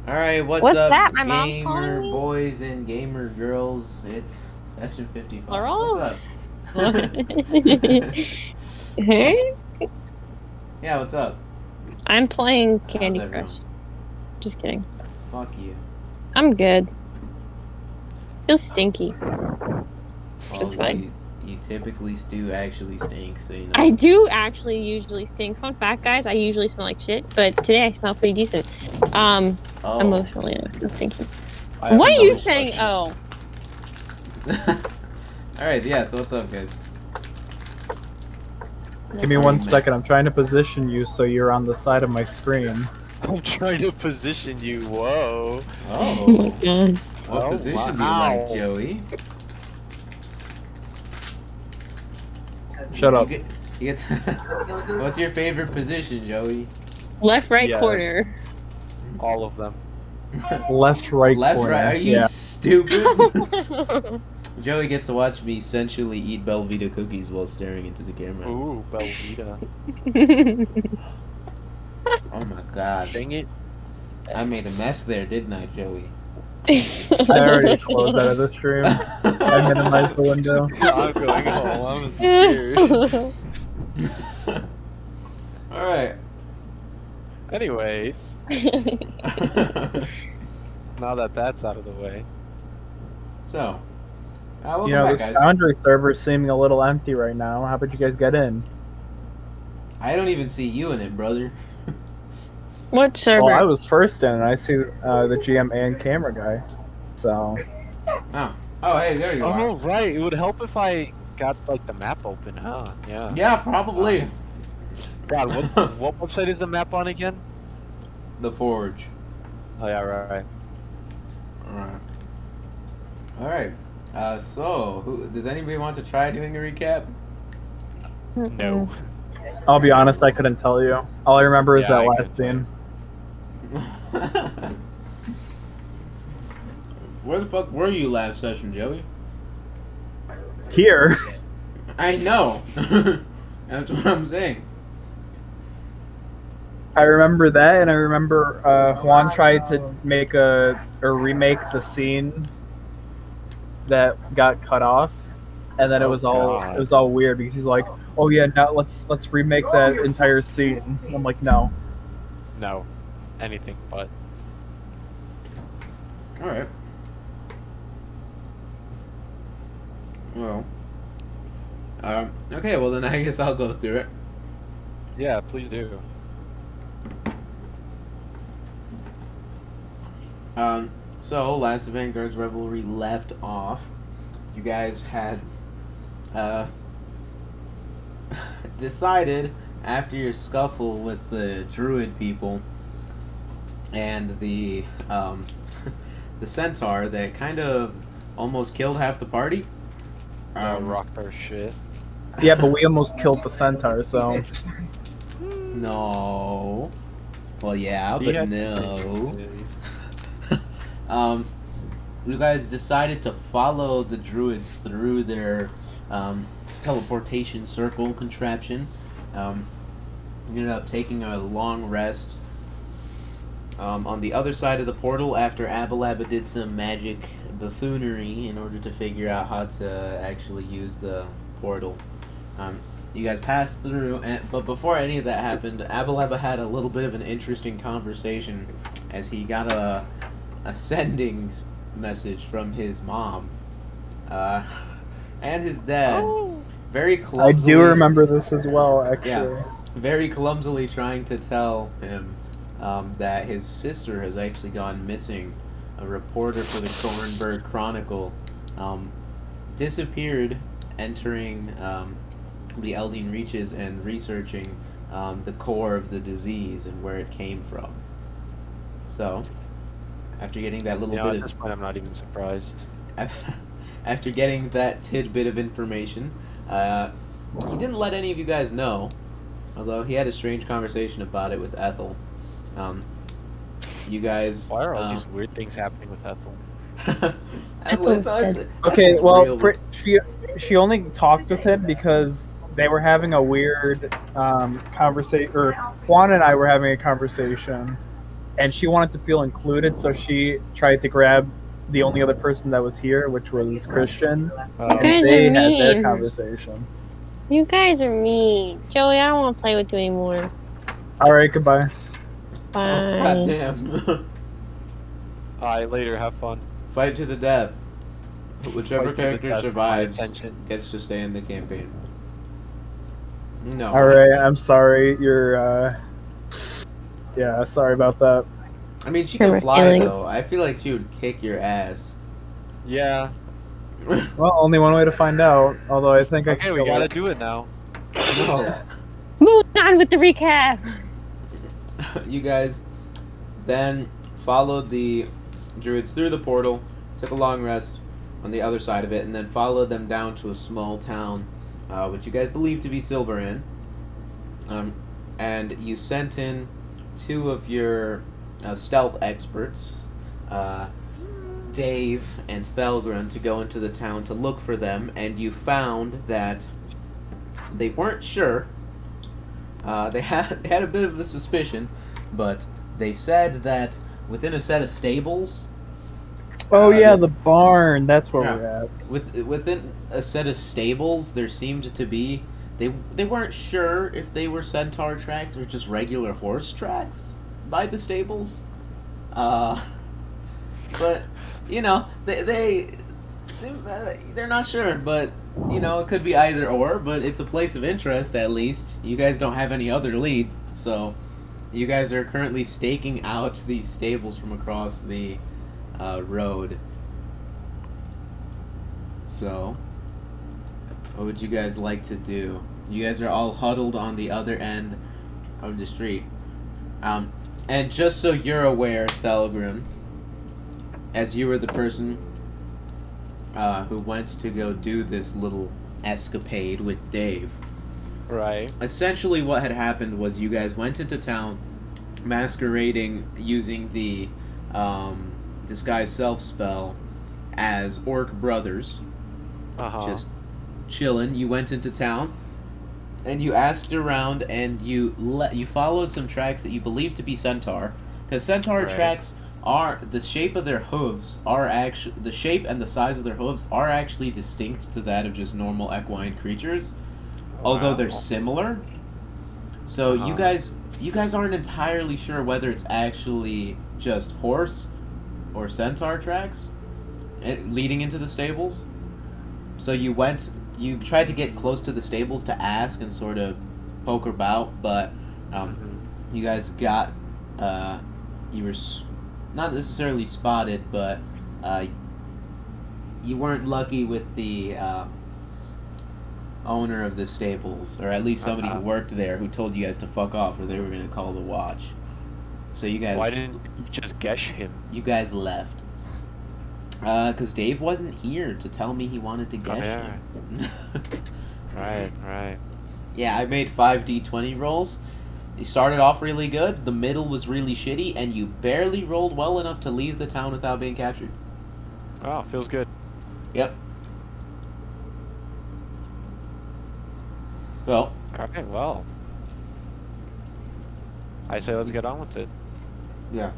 Alright, what's What's up, that? My mom's calling gamer me? boys and gamer girls? It's session 55. Plural? What's up? Hey? Yeah, what's up? I'm playing How's Candy everyone? Crush. Just kidding. Fuck you. I'm good. Feels stinky. Well, It's fine. You typically do actually stink, so you know. I do actually usually stink. Fun fact, guys, I usually smell like shit, but today I smell pretty decent. Emotionally, I'm so stinky. What are you saying? Oh. Alright, yeah, so what's up, guys? Give me 1 second, I'm trying to position you so you're on the side of my screen. I'm trying to position you, whoa. Oh. Oh my god. What position do you like, Joey? Shut up. You get What's your favorite position, Joey? Left, right, Yes. corner. All of them. Left, right, Left, corner. right? Are you Yeah. stupid? Joey gets to watch me sensually eat Belvita cookies while staring into the camera. Ooh, Belvita. Oh my god. Dang it. I made a mess there, didn't I, Joey? I already closed out of the stream. I minimized the window. I'm going home, I'm scared. Alright. Anyways, now that that's out of the way. So, welcome You know, back, this guys. Foundry server is seeming a little empty right now. How about you guys get in? I don't even see you in it, brother. What server? Well, I was first in, and I see the GM and camera guy. So, Oh. Oh, hey, there you Oh, are. right. It would help if I got, like, the map open, huh? Yeah. Yeah, probably. God, what website is the map on again? The Forge. Oh, yeah, right. Alright. So, does anybody want to try doing a recap? No. I'll be honest, I couldn't tell you. All I remember is Yeah, that I last scene. Where the fuck were you last session, Joey? Here. I know. That's what I'm saying. I remember that, and I remember Juan tried to make remake the scene that got cut off, and then it was all weird because he's like, "Oh yeah, now let's remake that entire scene." And I'm like, "No." No. Anything but. Alright. Well. Okay, well then I guess I'll go through it. Yeah, please do. So last Vanguard's Revelry left off. You guys had decided after your scuffle with the Druid people and the the Centaur that kind of almost killed half the party. Rocked our shit. Yeah, but we almost killed the centaur, so No. Well, yeah, He but had no. days. You guys decided to follow the Druids through their teleportation circle contraption. You ended up taking a long rest on the other side of the portal after Abalaba did some magic buffoonery in order to figure out how to actually use the portal. You guys passed through, but before any of that happened, Abalaba had a little bit of an interesting conversation as he got a sending message from his mom and his dad. Oh. Very I clumsily. do remember this as well, actually. Yeah, very clumsily trying to tell him that his sister has actually gone missing. A reporter for the Kornberg Chronicle disappeared, entering the Eldeen Reaches and researching the core of the disease and where it came from. So, after getting that little bit At of this point, I'm not even surprised. after getting that tidbit of information, he didn't let any of you guys know, although he had a strange conversation about it with Ethel. You guys... Why are all these weird things happening with Ethel? Ethel's dead. Okay, Ethel's well, real. she only talked with him because they were having a weird conversation, or Juan and I were having a conversation, and she wanted to feel included, so she tried to grab the only other person that was here, which was Christian. You guys They are had their mean. conversation. You guys are mean. Joey, I don't want to play with you anymore. Alright, goodbye. Bye. God damn. Alright, later, have fun. Fight to the death. Whichever Fight to the character death, survives my attention. gets to stay in the campaign. No. Alright, I'm sorry. You're, yeah, sorry about that. I mean, she Hurt can my fly, feelings. though. I feel like she would kick your ass. Yeah. Well, only one way to find out, although I think I Okay, can we kill gotta it. do it now. No. Moving on with the recap. You guys then followed the druids through the portal, took a long rest on the other side of it, and then followed them down to a small town, which you guys believe to be Silverin. And you sent in 2 of your stealth experts, Dave and Thelgun, to go into the town to look for them, and you found that they weren't sure. They had a bit of a suspicion, but they said that within a set of stables. Oh yeah, the barn. That's where Yeah. we're at. Within a set of stables, there seemed to be. They weren't sure if they were centaur tracks or just regular horse tracks by the stables. But you know, they're not sure. But you know, it could be either or. But it's a place of interest at least. You guys don't have any other leads, so you guys are currently staking out these stables from across the road. So, what would you guys like to do? You guys are all huddled on the other end of the street. And just so you're aware, Thelgun, as you were the person who went to go do this little escapade with Dave, Right. essentially what had happened was you guys went into town masquerading using the disguise self spell as orc brothers, just chilling. You went into town and you asked around, and you followed some tracks that you believe to be centaur, because centaur tracks are the shape of their hooves are actually the shape and the size of their hooves are actually distinct to that of just normal equine creatures, although they're similar. So you guys aren't entirely sure whether it's actually just horse or centaur tracks leading into the stables. So you tried to get close to the stables to ask and sort of poke about, but you guys got you were not necessarily spotted, but you weren't lucky with the owner of the stables, or at least somebody who worked there, who told you guys to fuck off or they were going to call the watch. So you guys... Why didn't you just guess him? You guys left. Because Dave wasn't here to tell me he wanted to guess him. Right. Yeah, I made 5 d20 rolls. You started off really good, the middle was really shitty, and you barely rolled well enough to leave the town without being captured. Oh, feels good. Yep. Well. Okay, well. I say let's get on with it. Yeah.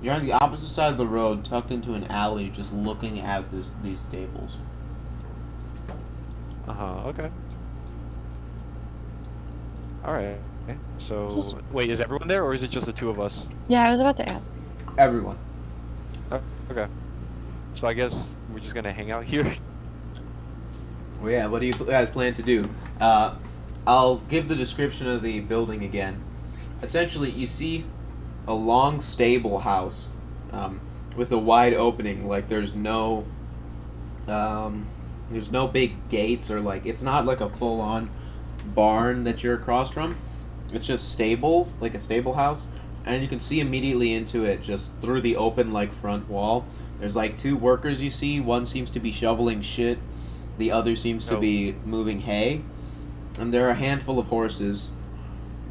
You're on the opposite side of the road, tucked into an alley, just looking at these stables. Okay. Alright. Okay. So, wait, is everyone there, or is it just the 2 of us? Yeah, I was about to ask. Everyone. Oh, okay. So I guess we're just gonna hang out here? Well, yeah, what do you guys plan to do? I'll give the description of the building again. Essentially, you see a long stable house with a wide opening. Like, there's no big gates, or like, it's not like a full-on barn that you're across from. It's just stables, like a stable house, and you can see immediately into it just through the open like front wall. There's like 2 workers you see. One seems to be shoveling shit, the other seems to be moving hay, and there are a handful of horses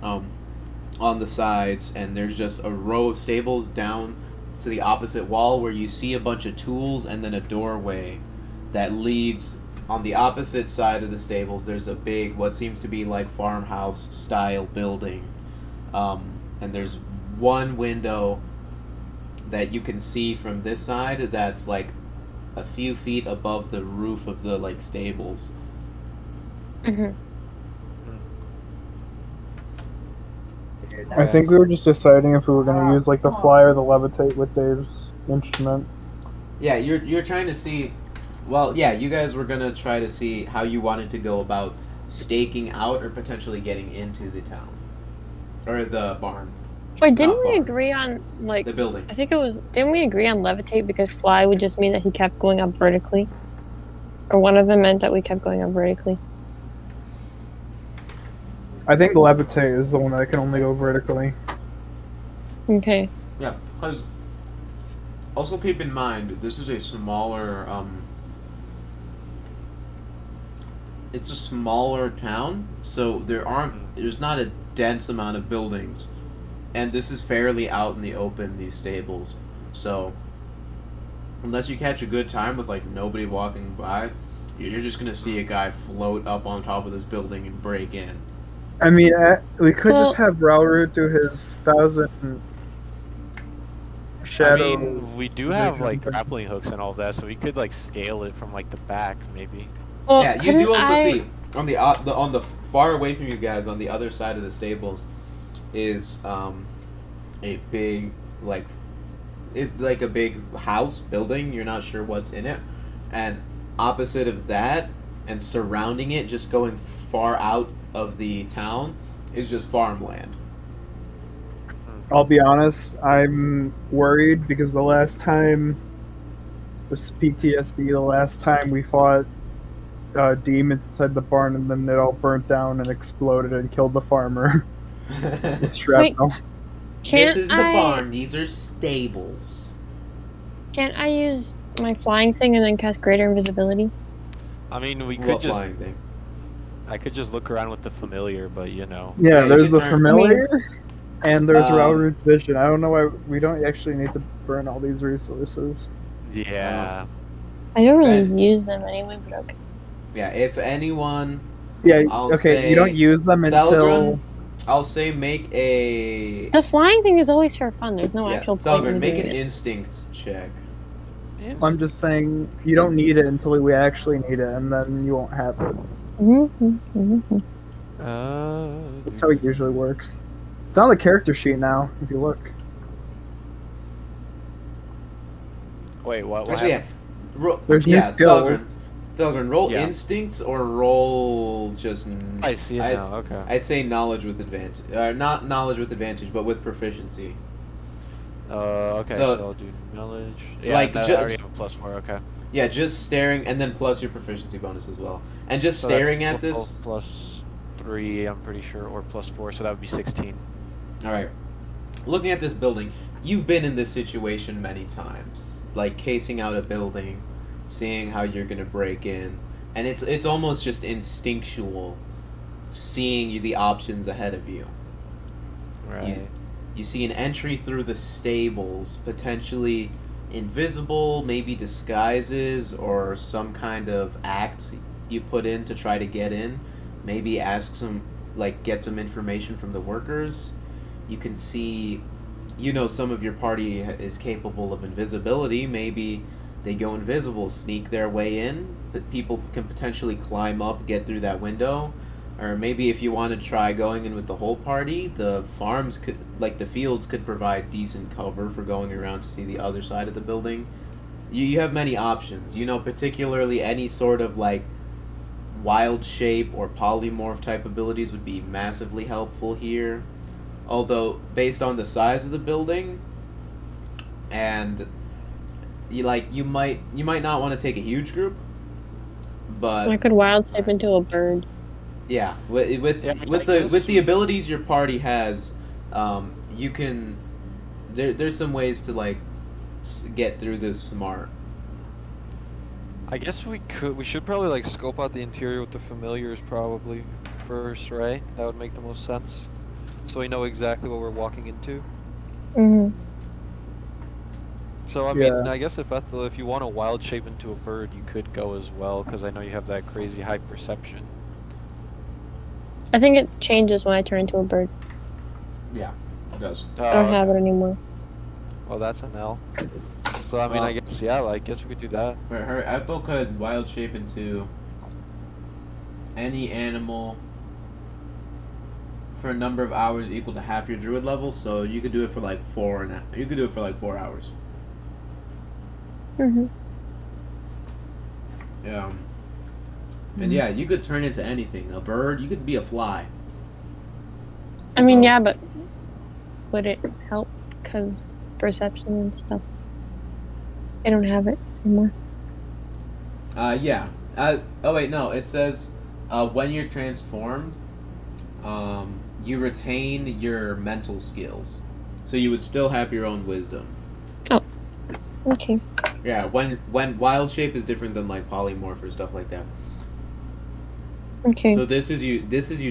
on the sides, and there's just a row of stables down to the opposite wall where you see a bunch of tools, and then a doorway that leads on the opposite side of the stables. There's a big, what seems to be like farmhouse style building, and there's one window that you can see from this side that's like a few feet above the roof of the like stables. Mm-hmm. I think we were just deciding if we were going to use like the fly or the levitate with Dave's instrument. Yeah, you're trying to see. Well, yeah, you guys were gonna try to see how you wanted to go about staking out or potentially getting into the town or the barn. Wait, didn't Not we barn. agree on like The building. I think it was. Didn't we agree on levitate because fly would just mean that he kept going up vertically, or one of them meant that we kept going up vertically. I think levitate is the one that can only go vertically. Okay. Yeah, because also keep in mind this is a smaller. It's a smaller town, so there's not a dense amount of buildings, and this is fairly out in the open. These stables, so unless you catch a good time with like nobody walking by, you're just gonna see a guy float up on top of this building and break in. I mean, we could Well- just have Ralrut do his 1,000 shadow. I mean, we do have like grappling hooks and all that, so we could like scale it from like the back, maybe. Well, Yeah, you do also see on the far away from you guys on the other side of the stables is a big a big house building. You're not sure what's in it, and opposite of that and surrounding it, just going far out of the town, is just farmland. I'll be honest, I'm worried because the last time, this PTSD, the last time we fought demons inside the barn and then it all burnt down and exploded and killed the farmer. With shrapnel. This is the barn. These are stables. Can't I use my flying thing and then cast greater invisibility? I mean, we could What just. flying thing? I could just look around with the familiar, but you know. Yeah, you there's can the turn- familiar, and there's Um, Ralrut's vision. I don't know why we don't actually need to burn all these resources. Yeah. I don't really Okay. use them anyway, but okay. Yeah, if anyone, Yeah, I'll okay, say you don't use them until... Thelgun, I'll say make a The flying thing is always for fun. There's no yeah, actual point Thelgun, in make doing an it. instinct check. I'm just saying, you don't need it until we actually need it, and then you won't have it. That's how it usually works. It's on the character sheet now, if you look. Wait, what? Actually, yeah. There's new skills. Thelgun, roll Yeah. instincts or roll just. I see it now. Okay. I'd say knowledge with advantage, not knowledge with advantage, but with proficiency. Okay. So- So I'll do knowledge. Yeah, like, I ju- already have a +4. Okay. Yeah, just staring, and then plus your proficiency bonus as well, and just So that's staring at this. +3, I'm pretty sure, or +4, so that would be 16. All right, looking at this building, you've been in this situation many times, like casing out a building, seeing how you're gonna break in, and it's almost just instinctual, seeing the options ahead of you. Right. You see an entry through the stables, potentially invisible, maybe disguises or some kind of act you put in to try to get in. Maybe ask some, get some information from the workers. You can see, some of your party is capable of invisibility. Maybe they go invisible, sneak their way in, but people can potentially climb up, get through that window. Or maybe if you want to try going in with the whole party, the farms could, the fields could provide decent cover for going around to see the other side of the building. You have many options. Particularly any sort of wild shape or polymorph type abilities would be massively helpful here. Although based on the size of the building, and you might not want to take a huge group, but I could wild shape into a bird. yeah, with the abilities your party has, you can. There's some ways to get through this smart. I guess we should probably scope out the interior with the familiars probably first, right? That would make the most sense. So we know exactly what we're walking into. Mm-hmm. So I mean, Yeah. I guess if Ethel, if you want to wild shape into a bird, you could go as well, because I know you have that crazy high perception. I think it changes when I turn into a bird. Yeah. It does. I don't have it anymore. Well, that's an L. So I mean, I guess I guess we could do that. Her Ethel could wild shape into any animal for a number of hours equal to half your druid level. So you could do it for like 4 hours. Mhm. And yeah, you could turn into anything. A bird. You could be a fly. I mean, yeah, but would it help? Because perception and stuff. I don't have it anymore. Yeah. Oh wait, no. It says when you're transformed, you retain your mental skills, so you would still have your own wisdom. Oh. Okay. Yeah. When wild shape is different than like polymorph or stuff like that. Okay. So this is you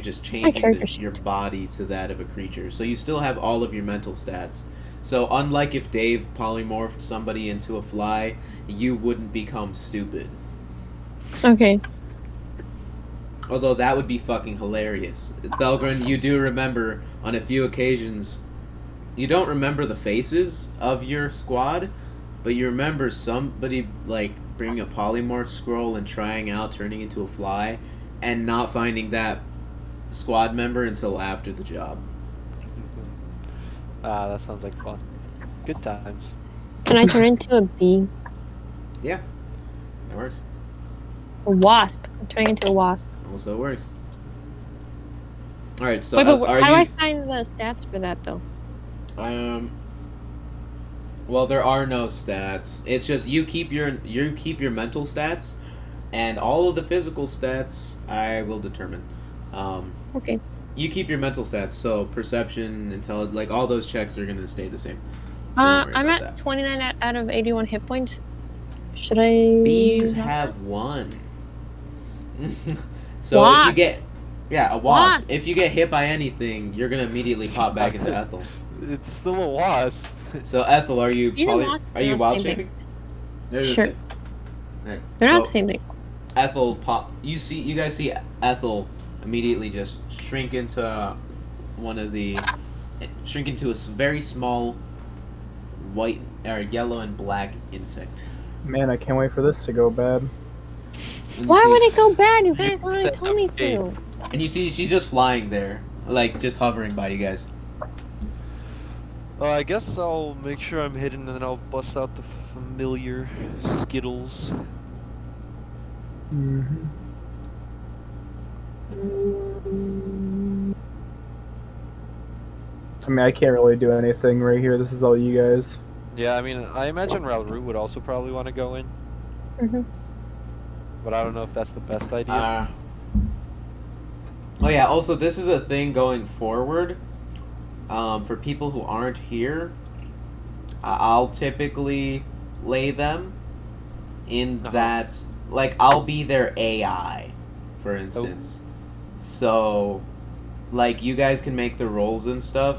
just changing your body to that of a creature. So you still have all of your mental stats. So unlike if Dave polymorphed somebody into a fly, you wouldn't become stupid. Okay. Although that would be fucking hilarious. Thelgun, you do remember on a few occasions, you don't remember the faces of your squad, but you remember somebody like bringing a polymorph scroll and trying out turning into a fly, and not finding that squad member until after the job. Ah, that sounds like fun. Good times. Can I turn into a bee? Yeah, that works. A wasp. I'm turning into a wasp. Also works. All right, so Wait, but are how do I you? find the stats for that though? Well, there are no stats. It's just you keep your mental stats, and all of the physical stats I will determine. Okay. You keep your mental stats, so perception, intelligence, like all those checks are gonna stay the same. So don't worry I'm about at that. 29 out of 81 hit points. Should I? Bees have 1. So Wasp. if you get, a wasp. If you get hit by anything, you're gonna immediately pop back into Ethel. It's still a wasp. So Ethel, are you Bees and wasps are you not the wild same shaping? They're the Sure. same. Right. They're not So, the same thing. Ethel pop. You guys see Ethel immediately just shrink into a very small white or yellow and black insect. Man, I can't wait for this to go bad. Why would it go bad? You guys already told me to. And you see she's just flying there, like just hovering by you guys. I guess I'll make sure I'm hidden, and then I'll bust out the familiar Skittles. Mm-hmm. I mean, I can't really do anything right here. This is all you guys. Yeah, I mean, I imagine Ralrut would also probably want to go in. Mm-hmm. But I don't know if that's the best idea. Oh yeah, also this is a thing going forward. For people who aren't here, I'll typically lay them in that, like, I'll be their AI, for instance. So, like, you guys can make the rolls and stuff,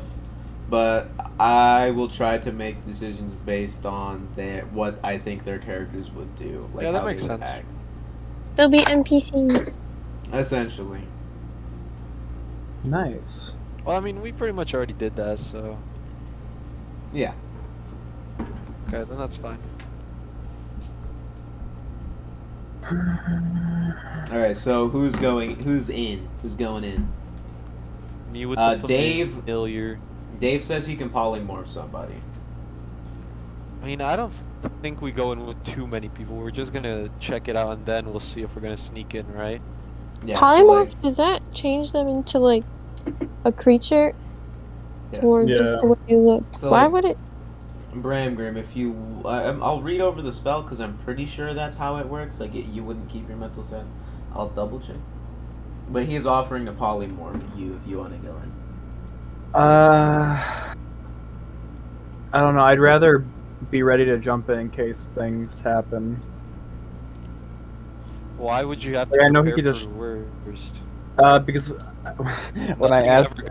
but I will try to make decisions based on what I think their characters would do. Like, Yeah, that how makes they would sense. act. They'll be NPCs. Essentially. Nice. Well, I mean, we pretty much already did that, so... Yeah. Okay, then that's fine. Alright, so who's going in? Me with the Dave. familiar. Dave says he can polymorph somebody. I mean, I don't think we go in with too many people. We're just gonna check it out, and then we'll see if we're gonna sneak in, right? Yeah, Polymorph, so, like, does that change them into, like, a creature? yeah. Or just the way you look? So, Why like, would it? Bramgrim, if you... I'll read over the spell, because I'm pretty sure that's how it works. Like, you wouldn't keep your mental stats. I'll double check. But he is offering to polymorph you if you want to go in. I don't know. I'd rather be ready to jump in case things happen. Why would you have to I know he prepare could just- for worst? Because when I asked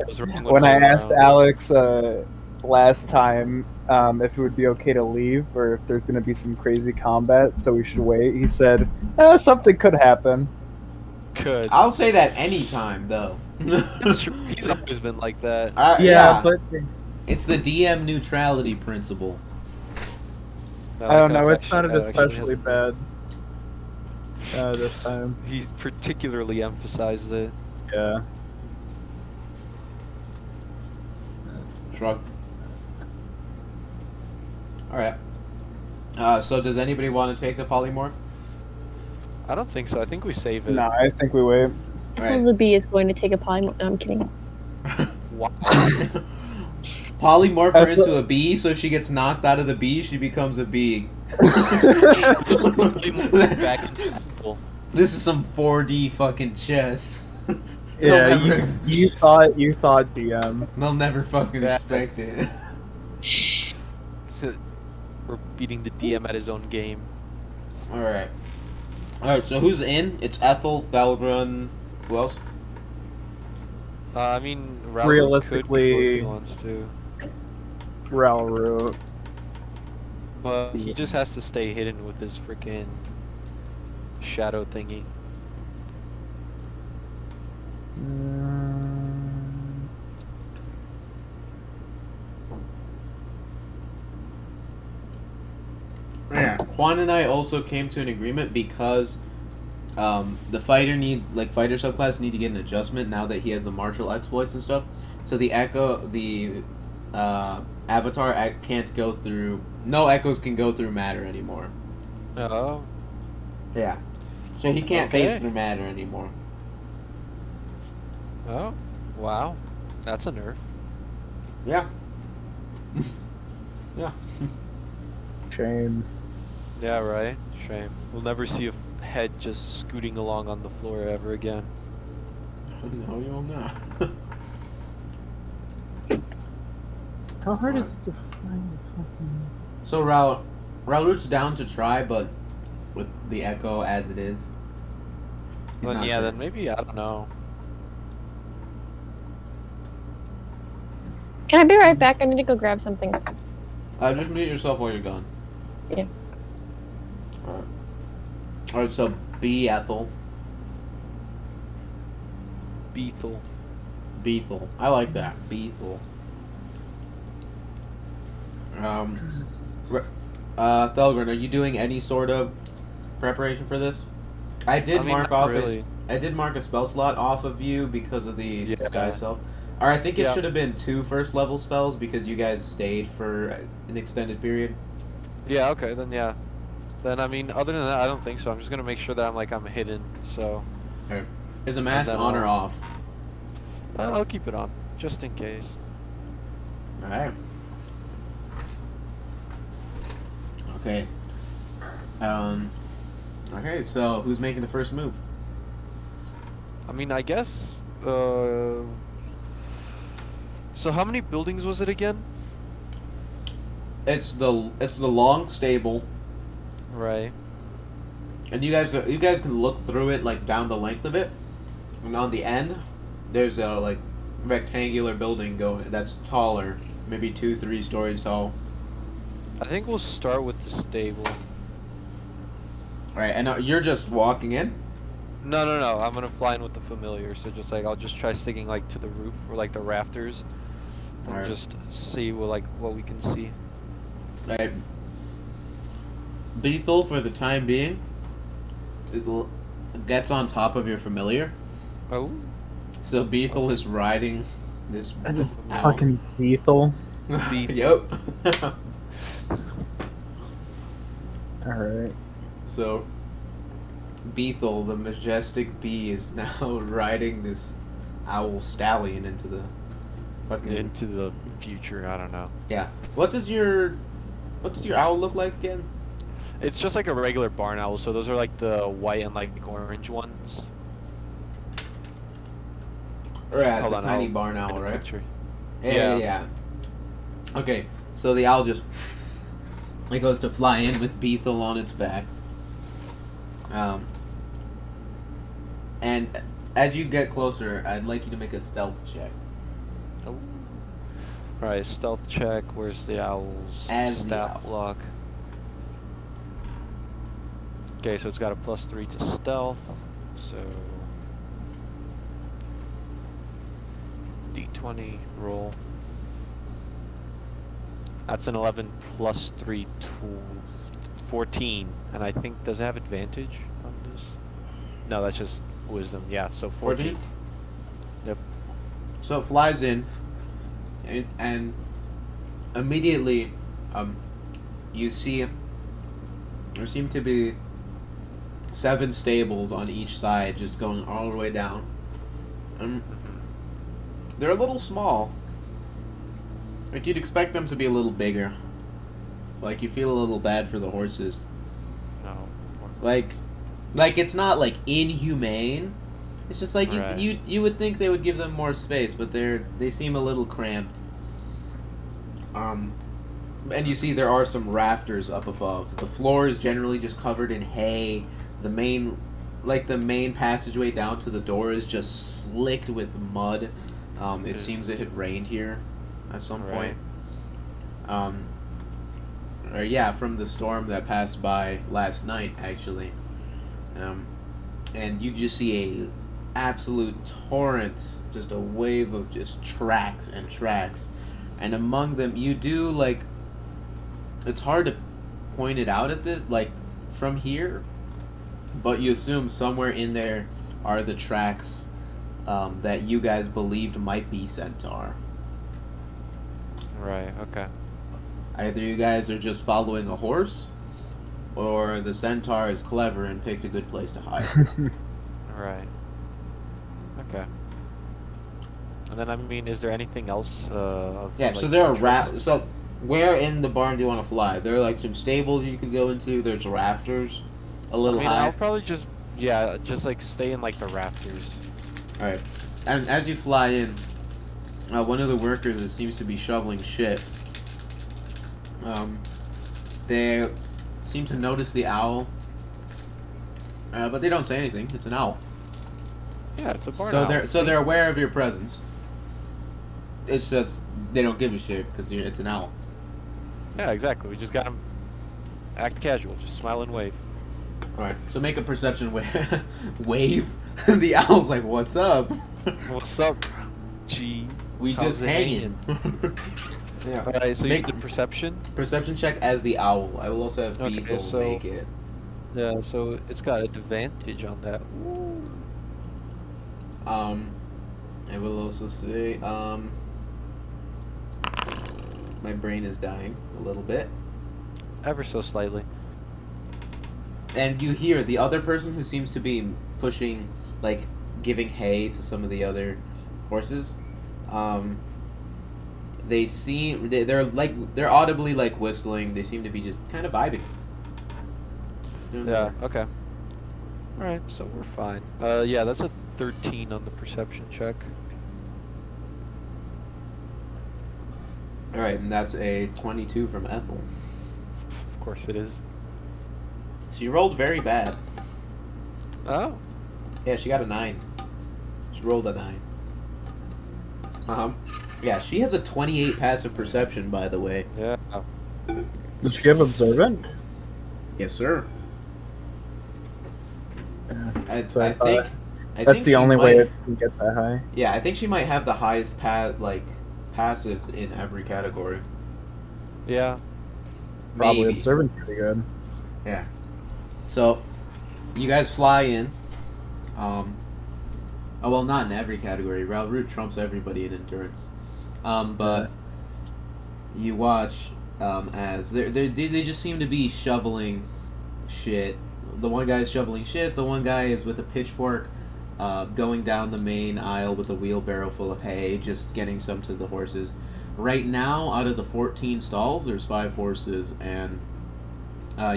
Alex Alex last time if it would be okay to leave or if there's going to be some crazy combat, so we should wait, he said, something could happen. Could. I'll say that anytime, though. That's true. He's always been like that. Yeah, but It's the DM neutrality principle. I don't know, it sounded especially bad this time. He particularly emphasized it. Yeah. Shrug. Alright. So does anybody want to take a polymorph? I don't think so. I think we save it. No, I think we wait. Alright. The bee is going to take a polymorph. No, I'm kidding. Wow. Polymorph her into a bee, so if she gets knocked out of the bee, she becomes a bee. Back in This is some 4D fucking chess. Yeah, never, you thought DM. they'll never fucking respect it. We're beating the DM at his own game. Alright. Alright, so who's in? It's Ethel, Thelgun, who else? I mean, Ralrut Realistically, could be wants to, Ralrut. but he just has to stay hidden with his freaking shadow thingy. Yeah. Juan and I also came to an agreement because the fighter fighter subclass need to get an adjustment now that he has the martial exploits and stuff. So the avatar can't go through. No echoes can go through matter anymore. Oh. Yeah. So he can't phase through matter anymore. Oh. Wow. That's a nerf. Yeah. Yeah. Shame. Yeah, right? Shame. We'll never see a head just scooting along on the floor ever again. No, you'll not. How hard is it to find fucking... So Ralrut's down to try, but with the echo as it is. He's Then not yeah, sure. then maybe, I don't know. Can I be right back? I need to go grab something. Just mute yourself while you're gone. Yeah. Alright, so B Ethel. Beethel. Beethel. I like that. Beethel. Thelgun, are you doing any sort of preparation for this? I did mark off I did mark a spell slot off of you because of the disguise self. Or I think it should have been 2 first level spells because you guys stayed for an extended period. Yeah, okay, then yeah. Then, I mean, other than that, I don't think so. I'm just gonna make sure that I'm hidden, so... Okay. Is the mask on or off? I'll keep it on, just in case. Alright. Okay. Okay, so who's making the first move? I mean, I guess, so how many buildings was it again? It's the long stable. Right. And you guys can look through it like down the length of it. And on the end, there's a like rectangular building going that's taller, maybe 2-3 stories tall. I think we'll start with the stable. Alright, and you're just walking in? No, I'm gonna fly in with the familiar, so just like, I'll just try sticking like to the roof or like the rafters. And just see what we can see. Alright. Beethel, for the time being, gets on top of your familiar. Oh? So Beethel is riding this... Fucking Ethel. Yep. Alright. So, Beethel, the majestic bee, is now riding this owl stallion into the fucking... Into the future, I don't know. Yeah. What does your owl look like again? It's just like a regular barn owl, so those are like the white and like orange ones. Yeah, it's a tiny barn owl, right? Yeah. Yeah. Okay, so the owl just... It goes to fly in with Beethel on its back. And as you get closer, I'd like you to make a stealth check. Oh. Alright, stealth check. Where's the owl's stat block? Okay, so it's got a +3 to stealth. So D20 roll. That's an 11 plus 3, 14. And I think, does it have advantage on this? No, that's just wisdom. Yeah, so 14. Yep. So it flies in, and immediately, you see there seem to be 7 stables on each side, just going all the way down. They're a little small. Like, you'd expect them to be a little bigger. Like, you feel a little bad for the horses. No. Like it's not, like, inhumane. It's just like, Right. you would think they would give them more space, but they seem a little cramped. And you see there are some rafters up above. The floor is generally just covered in hay. The main passageway down to the door is just slicked with mud. It seems it had rained here at some point. Or yeah, from the storm that passed by last night, actually. And you just see a absolute torrent, just a wave of just tracks and tracks. And among them, you do, like, it's hard to point it out at this, like, from here, but you assume somewhere in there are the tracks that you guys believed might be Centaur. Right, okay. Either you guys are just following a horse, or the Centaur is clever and picked a good place to hide. Right. Okay. And then, I mean, is there anything else? Yeah, so there are so where in the barn do you want to fly? There are, like, some stables you could go into. There's rafters, a little high. I'll probably just like stay in, like, the rafters. All right, and as you fly in, one of the workers that seems to be shoveling shit. They seem to notice the owl, but they don't say anything. It's an owl. Yeah, it's a barn owl. So they're aware of your presence. It's just they don't give a shit because it's an owl. Yeah, exactly. We just got him. Act casual, just smile and wave. All right. So make a perception wave. The owl's like, "What's up?" What's up, G? We just hanging. Yeah. All right. So you did perception. Perception check as the owl. I will also have Ethel make it. Yeah. So it's got advantage on that. I will also say, my brain is dying a little bit. Ever so slightly. And you hear the other person who seems to be pushing, like, giving hay to some of the other horses. They're audibly, like, whistling. They seem to be just kind of vibing. Yeah, okay. Alright, so we're fine. Yeah, that's a 13 on the perception check. Alright, and that's a 22 from Ethel. Of course it is. So you rolled very bad. Oh. Yeah, she got a 9. She rolled a 9. Yeah, she has a 28 passive perception, by the way. Yeah. Did she have observant? Yes, sir. I That's think the only way it can get that high. Yeah, I think she might have the highest passives in every category. Yeah. Probably Maybe. observant's pretty good. Yeah. So, you guys fly in. Oh, well, not in every category. Ralrut trumps everybody in endurance. But you watch as they just seem to be shoveling shit. The one guy is shoveling shit. The one guy is with a pitchfork, going down the main aisle with a wheelbarrow full of hay, just getting some to the horses. Right now, out of the 14 stalls, there's 5 horses, and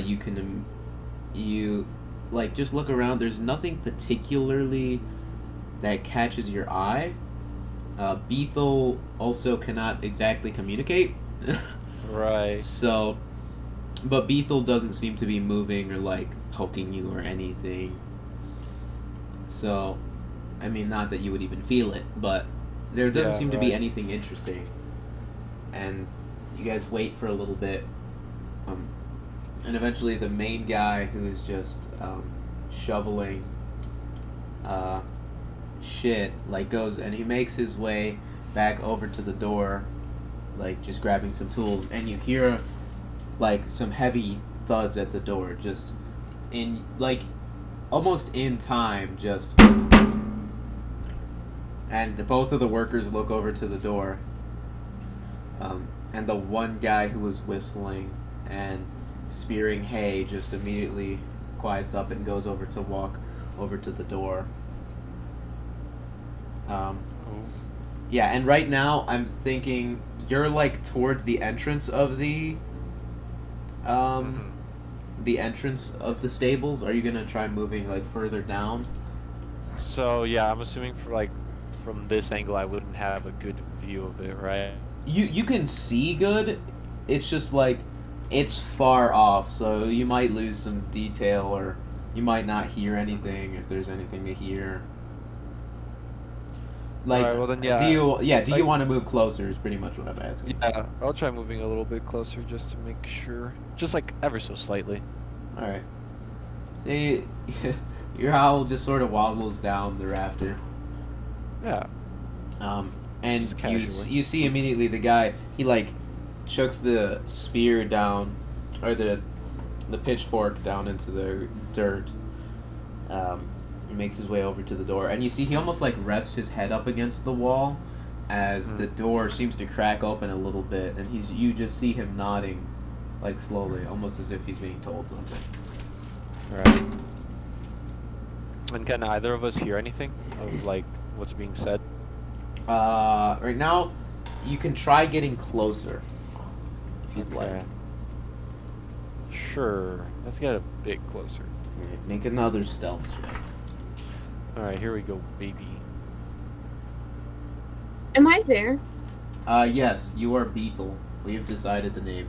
you just look around. There's nothing particularly that catches your eye. Bethel also cannot exactly communicate. Right. So, but Bethel doesn't seem to be moving or, like, poking you or anything. So, I mean, not that you would even feel it, but there doesn't seem to be anything interesting. And you guys wait for a little bit. And eventually the main guy who is just shoveling shit, like, goes and he makes his way back over to the door like just grabbing some tools, and you hear like some heavy thuds at the door, just in like almost in time, just. And both of the workers look over to the door, and the one guy who was whistling and spearing hay just immediately quiets up and goes over to walk over to the door. Yeah, and right now I'm thinking you're like towards the entrance of the entrance of the stables. Are you gonna try moving like further down? So yeah, I'm assuming for like from this angle I wouldn't have a good view of it, right? You can see good. It's just like it's far off, so you might lose some detail, or you might not hear anything if there's anything to hear. Like, Alright, well then, yeah. Do you want to move closer? Is pretty much what I'm asking. Yeah, I'll try moving a little bit closer just to make sure, just like ever so slightly. All right. See, your owl just sort of waddles down the rafter. Yeah. And you see immediately the guy, he like chucks the spear down, or the pitchfork down into the dirt. He makes his way over to the door, and you see he almost like rests his head up against the wall as the door seems to crack open a little bit, and you just see him nodding, like slowly, almost as if he's being told something. Right. And can either of us hear anything of like what's being said? Right now, you can try getting closer if you'd like. Sure. Let's get a bit closer. Right, make another stealth check. Alright, here we go, baby. Am I there? Yes, you are Ethel. We have decided the name.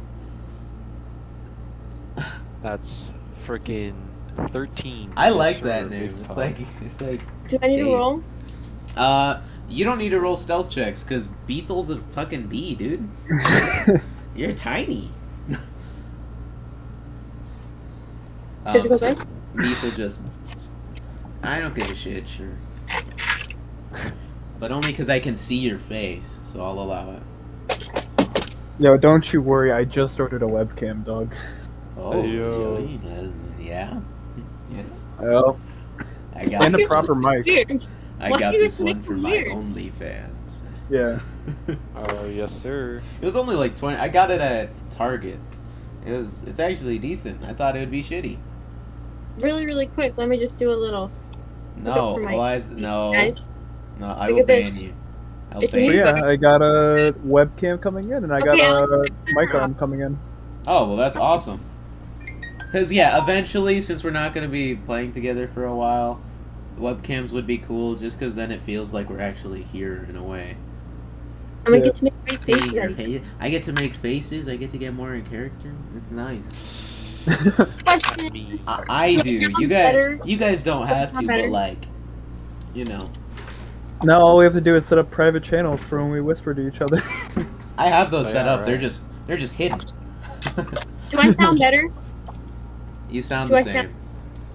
That's freaking 13. I like Sure, that name. big It's pop. like Do I need to Dave. roll? You don't need to roll stealth checks because Beethel's a fucking bee, dude. You're tiny. Physical dice? Beethel just. I don't give a shit, sure. But only because I can see your face, so I'll allow it. Yo, don't you worry. I just ordered a webcam, dog. Oh, Yo. yeah. Yeah. Oh, I got and a this proper one. mic. Weird. I Why got you this guys one make for it my weird? OnlyFans. Yeah. Oh, yes, sir. It was only like 20. I got it at Target. It's actually decent. I thought it would be shitty. Really, really quick. Let me just do a little. No, for my- Eliza, no. Guys, No, I look will at this. ban you. I'll It's ban me. But you. yeah, I got a webcam coming in, and I got Okay, a mic on coming in. Oh, well, that's awesome. Because, yeah, eventually, since we're not going to be playing together for a while, webcams would be cool just because then it feels like we're actually here in a way. I'm gonna get to make great Seeing faces. your out of you. face. I get to make faces. I get to get more in character. It's nice. Question. Me. I Does do. it sound You better? guys don't have sound to, better? but like, you know. Now all we have to do is set up private channels for when we whisper to each other. I have those Oh, set yeah, up. right. They're just hidden. Do I sound better? You sound Do the I same. sound-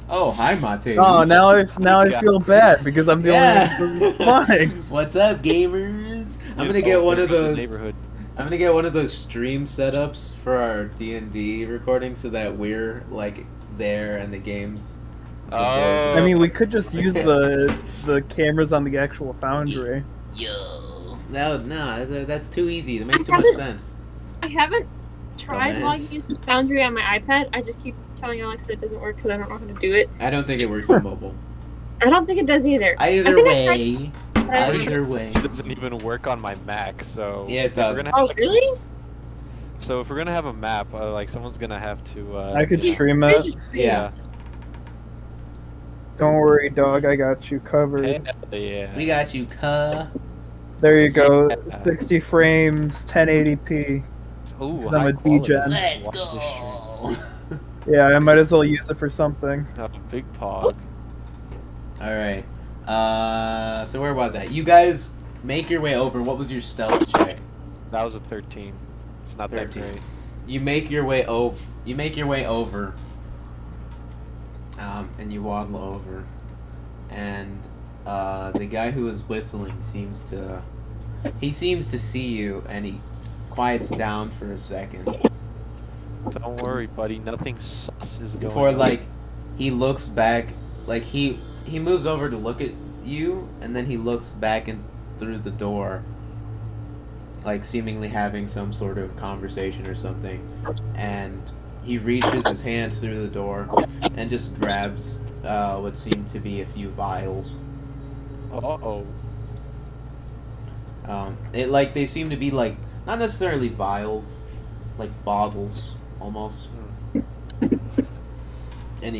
Oh, hi, Mate. Oh, now I feel bad because I'm the only one flying. What's up, gamers? I'm gonna Oh, get one there of goes the those. neighborhood. I'm gonna get one of those stream setups for our D&D recording, so that we're like there and the games. Oh. I mean, we could just use the cameras on the actual foundry. Yo, no, that's too easy. It makes too I much haven't- sense. I haven't tried Dumbass. logging into Foundry on my iPad. I just keep telling Alex that it doesn't work because I don't know how to do it. I don't think it works on mobile. I don't think it does either. Either I think way, I either way. It doesn't even work on my Mac, so Yeah, it if we're does. gonna Oh, have- really? So if we're gonna have a map, like someone's gonna have to. I could you know- stream It's it. just- Yeah, Don't worry, dog. I got you covered. Yeah. we got you, cuh. There you go. Yeah. 60 frames, 1080p. Ooh, 'Cause I'm high a quality. degen. Let's Watch this go. Yeah, I might as well use it for something. stream. Have a big pog. All right. So where was I? You guys make your way over. What was your stealth check? That was a 13. It's not 13. that great. You make your way over. You make your way over. And you waddle over, and the guy who is whistling seems to see you, and he quiets down for a second. Don't worry, buddy. Nothing sus is going Before, on. like, he looks back, like, he moves over to look at you, and then he looks back and through the door, like, seemingly having some sort of conversation or something, and he reaches his hand through the door and just grabs what seem to be a few vials. Uh-oh. They seem to be, like, not necessarily vials, like bottles, almost. And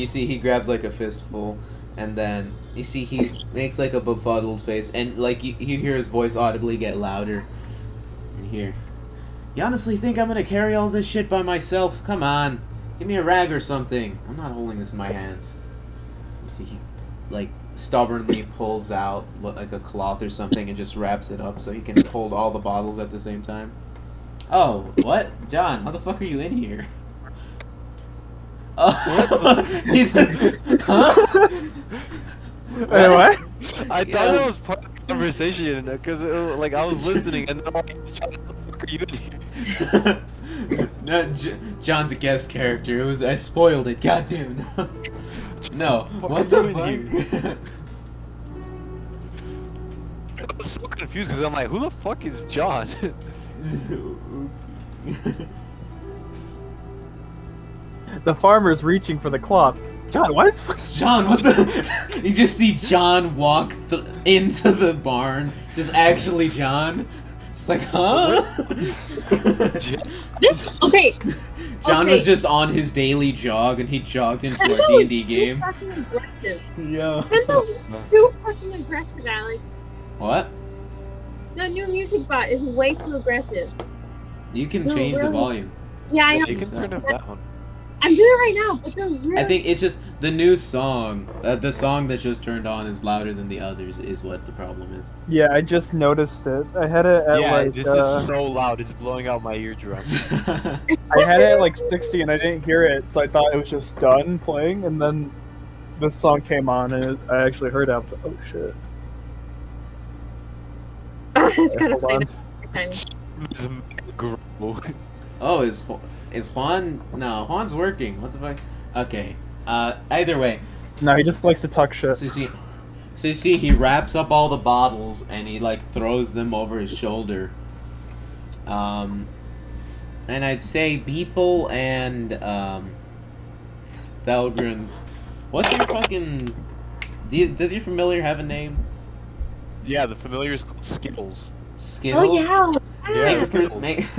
you see he grabs, like, a fistful, and then you see he makes, like, a befuddled face, and, like, you hear his voice audibly get louder. And you hear, "You honestly think I'm gonna carry all this shit by myself? Come on, give me a rag or something. I'm not holding this in my hands." You see he, like, stubbornly pulls out, like, a cloth or something and just wraps it up so he can hold all the bottles at the same time. "Oh, what? John, how the fuck are you in here?" Oh, huh? Wait, what? I thought that was part of the conversation, because like I was listening, and then I'm like, "What the fuck are you in here?" No, John's a guest character. I spoiled it. Goddamn. No. What the fuck? I was so confused because I'm like, who the fuck is John? The farmer's reaching for the cloth. John, what? John, what the? You just see John walk into the barn. Just actually John. It's like, huh? Okay. John Okay. was just on his daily jog, and he jogged into Kendall our is D&D too game. fucking aggressive. Yo. Kendall is too fucking aggressive, Alex. What? The new music bot is way too aggressive. You can No, change the really. volume. Yeah, I know. You can turn it down. I'm doing it right now, but they're really... I think it's just the new song. The song that just turned on is louder than the others. Is what the problem is. Yeah, I just noticed it. I had it at Yeah, like this is so loud. It's blowing out my eardrums. I had it at like 60 and I didn't hear it, so I thought it was just done playing, and then this song came on and I actually heard it. I was like, oh shit. It's kind of Hold funny. on. It's grow. Oh, is Juan? No, Juan's working. What the fuck? Okay. Either way, No, he just likes to talk shit. so you see, he wraps up all the bottles and he like throws them over his shoulder. And I'd say Beefle and Thelgun's. What's your fucking? Does your familiar have a name? Yeah, the familiar is called Skittles. Skittles. Oh, yeah. Yeah.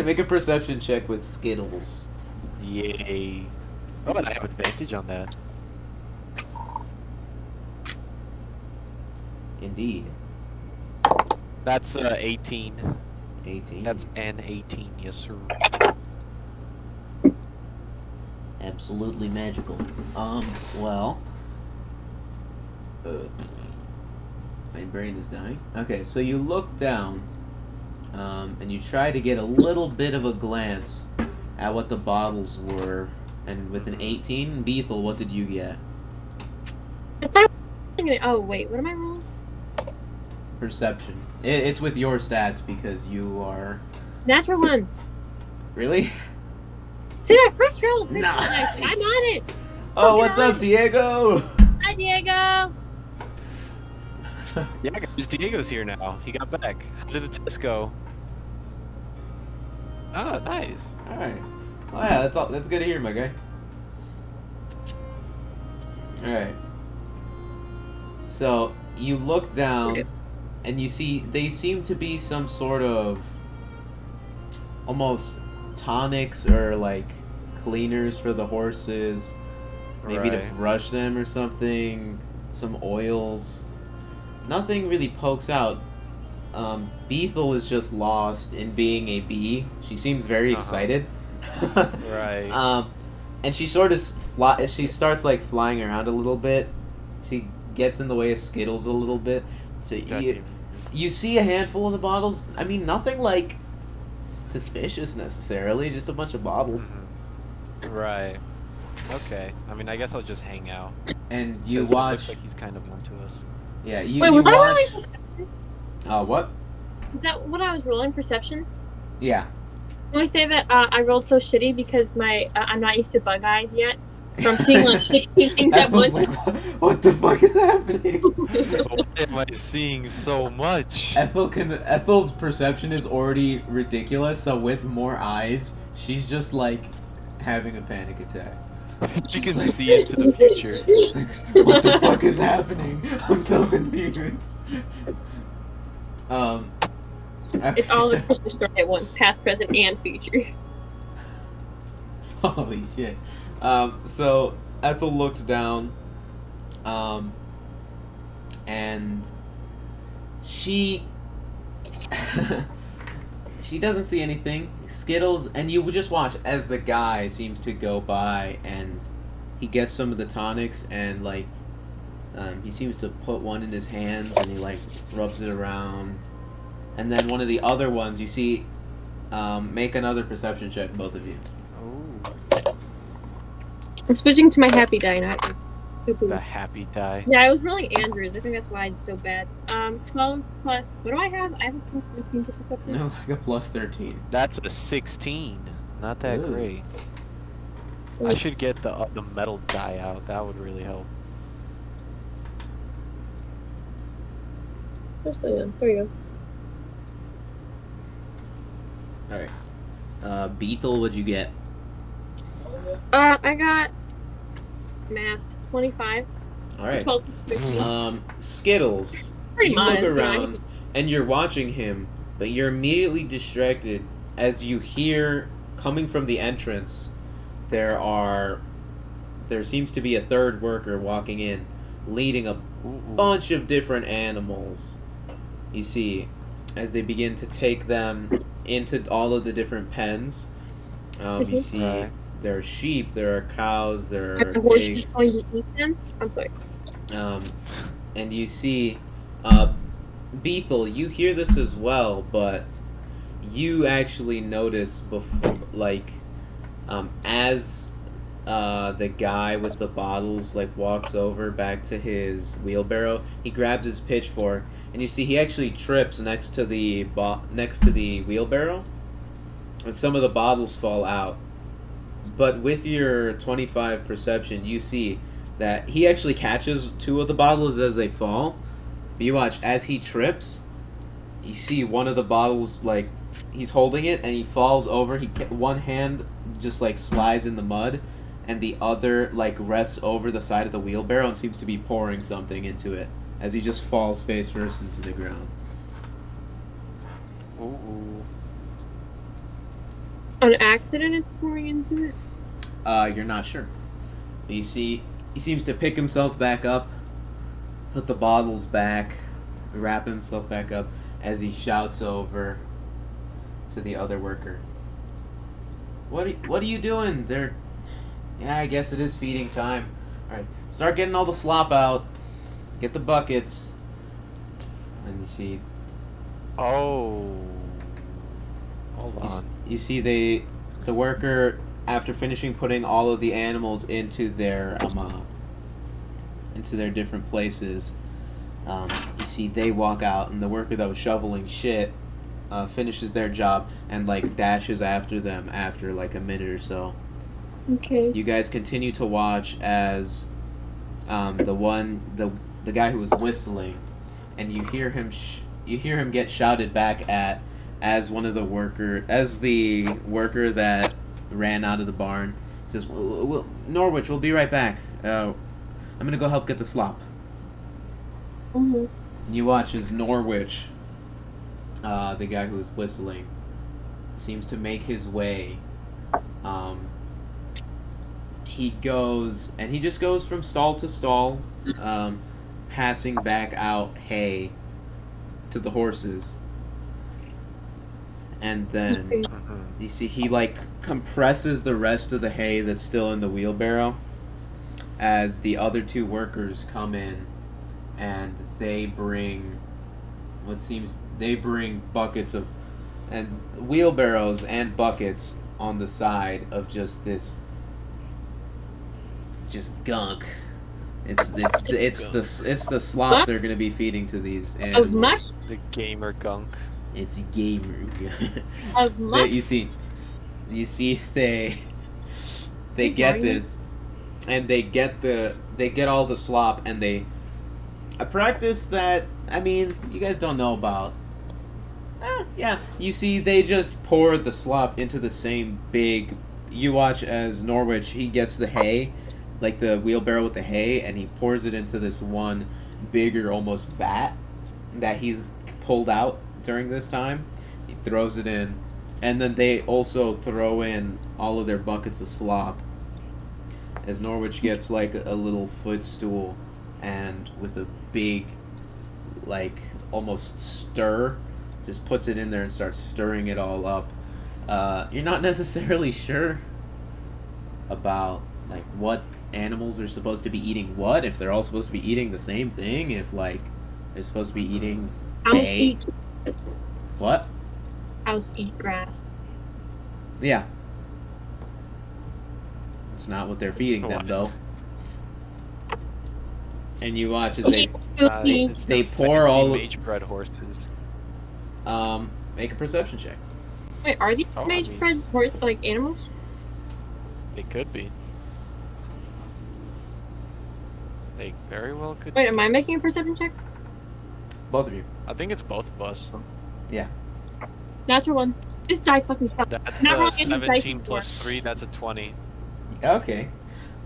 Make a perception check with Skittles. Yay. Oh, and I have advantage on that. Indeed. That's 18. 18. That's an 18, yes sir. Absolutely magical. Well. My brain is dying. Okay, so you look down, and you try to get a little bit of a glance at what the bottles were, and with an 18, Beethel, what did you get? Oh, wait, what am I rolling? Perception. It's with your stats because you are... Natural 1. Really? See, my first roll. Nice. I'm on it. Oh, what's up, Diego? Hi, Diego. Yeah, guys, Diego's here now. He got back. How did the test go? Ah, nice. Alright. Oh yeah, that's all. That's good to hear, my guy. Alright. So, you look down, and you see they seem to be some sort of almost tonics or like cleaners for the horses. Maybe to Right. brush them or something. Some oils. Nothing really pokes out. Beethel is just lost in being a bee. She seems very excited. Right. And she sort of she starts like flying around a little bit. She gets in the way of Skittles a little bit. So you see a handful of the bottles. I mean, nothing like suspicious necessarily. Just a bunch of bottles. Right. Okay. I mean, I guess I'll just hang out. And you 'Cause it watch. looks like he's kind of onto us. Yeah, you Wait, you was I rolling watch. perception? What? Is that what I was rolling? Perception? Yeah. Can I say that I rolled so shitty because my I'm not used to bug eyes yet, so I'm seeing like 16 things at once. Like, what the fuck is happening? Why am I seeing so much? Ethel's perception is already ridiculous, so with more eyes, she's just like having a panic attack. She can see into the future. Like, what the fuck is happening? I'm so confused. It's all the story at once, past, present, and future. Holy shit. So Ethel looks down, and she she doesn't see anything. Skittles, and you would just watch as the guy seems to go by, and he gets some of the tonics, and like he seems to put one in his hands, and he like rubs it around, and then one of the other ones you see make another perception check, both of you. I'm switching to my happy die, not this. The happy die. Yeah, I was rolling Andrews. I think that's why I did so bad. 12 plus. What do I have? I have a plus 13 to perception. No, like a plus 13. That's a 16. Not that Ooh. great. I should get the metal die out. That would really help. What's going on? There you All right. Beetle, what'd you get? go. I got math 25. All right. 12 plus 15. Skittles. Pretty You look modest, around yeah. and you're watching him, but you're immediately distracted as you hear coming from the entrance. There seems to be a third worker walking in, leading a bunch of different animals. You see, as they begin to take them into all of the different pens. You see, there are sheep, there are cows, there are The horse pigs. is going to eat them? I'm sorry. And you see, Beetle, you hear this as well, but you actually notice before, like, as the guy with the bottles like walks over back to his wheelbarrow, he grabs his pitchfork, and you see he actually trips next to the wheelbarrow, and some of the bottles fall out. But with your 25 perception, you see that he actually catches two of the bottles as they fall. But you watch, as he trips, you see one of the bottles, like, he's holding it, and he falls over. One hand just, like, slides in the mud, and the other, like, rests over the side of the wheelbarrow and seems to be pouring something into it as he just falls face first into the ground. Ooh. An accident it's pouring into it? You're not sure. You see, he seems to pick himself back up, put the bottles back, wrap himself back up as he shouts over to the other worker. What are you doing? Yeah, I guess it is feeding time. Alright, start getting all the slop out. Get the buckets. And you see... Oh. Hold on. You see the worker, after finishing putting all of the animals into their different places, you see they walk out, and the worker that was shoveling shit finishes their job and like dashes after them after like a minute or so. Okay. You guys continue to watch as the guy who was whistling, and you hear him get shouted back at as the worker that ran out of the barn says, Norwich, we'll be right back. I'm gonna go help get the slop. Mm-hmm. You watch as Norwich, the guy who was whistling, seems to make his way. He just goes from stall to stall, passing back out hay to the horses. And then you see he like compresses the rest of the hay that's still in the wheelbarrow as the other two workers come in, and they bring buckets of and wheelbarrows and buckets on the side of just gunk. It's the slop they're gonna be feeding to these animals. Mush? The gamer gunk. It's gamer. Of much. You see, they get this, and they get all the slop, and a practice that, I mean, you guys don't know about. Yeah, you see, they just pour the slop into the same big. You watch as Norwich, he gets the hay, like the wheelbarrow with the hay, and he pours it into this one bigger, almost vat that he's pulled out during this time. He throws it in, and then they also throw in all of their buckets of slop. As Norwich gets like a little footstool, and with a big, like, almost stir, just puts it in there and starts stirring it all up. You're not necessarily sure about, like, what animals are supposed to be eating what, if they're all supposed to be eating the same thing, if, like, they're supposed to be eating Owls hay. eat. What? Owls eat grass. Yeah. It's not what they're feeding them, though. And you watch as they pour all mage bred horses. Make a perception check. Wait, are these mage bred like animals? They could be. They very well could. Wait, am I making a perception check? Both of you. I think it's both of us. Yeah. Natural one. This die fucking sucks. That's Never a rolled any dice 17 before. plus 3. That's a 20. Okay.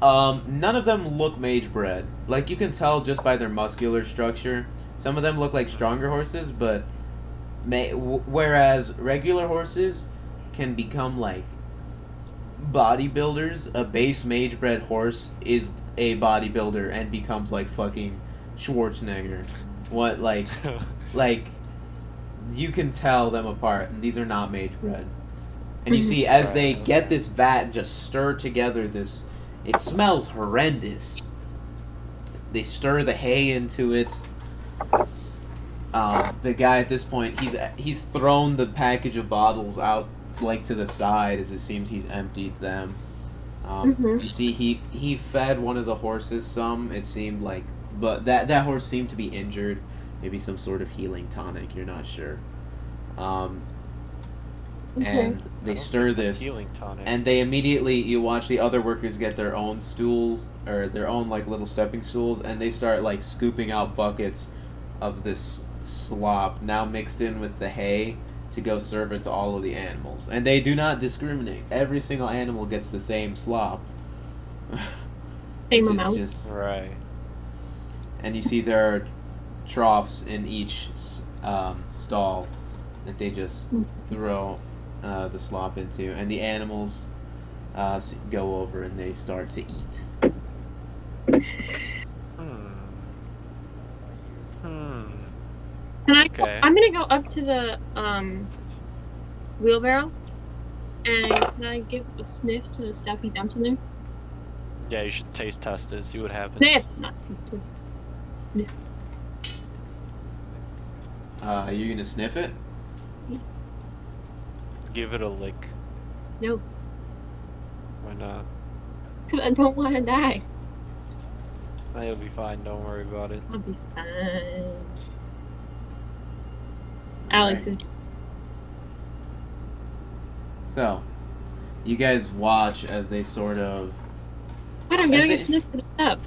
None of them look mage bred. Like, you can tell just by their muscular structure. Some of them look like stronger horses, but whereas regular horses can become like bodybuilders, a base mage bred horse is a bodybuilder and becomes like fucking Schwarzenegger. What, like you can tell them apart, and these are not mage bred. And you see, as they get this vat and just stir together this, it smells horrendous. They stir the hay into it. The guy at this point, he's thrown the package of bottles out to the side, as it seems he's emptied them. You see, he fed one of the horses some. It seemed like, but that horse seemed to be injured. Maybe some sort of healing tonic. You're not sure. And they stir this, healing tonic. and they immediately, you watch the other workers get their own stools, or their own like little stepping stools, and they start like scooping out buckets of this slop, now mixed in with the hay, to go serve it to all of the animals. And they do not discriminate. Every single animal gets the same slop. Same amount. Right. And you see there are troughs in each stall that they just throw the slop into, and the animals go over and they start to eat. Okay. I'm gonna go up to the wheelbarrow, and can I give a sniff to the stuff he dumped in there? Yeah, you should taste test it, see what happens. Sniff, not taste test. Sniff. Are you gonna sniff it? Yeah. Give it a lick. No. Why not? Cause I don't want to die. You'll be fine, don't worry about it. I'll be fine. Alex is. So, you guys watch as they sort of. But I'm getting a sniff for the step.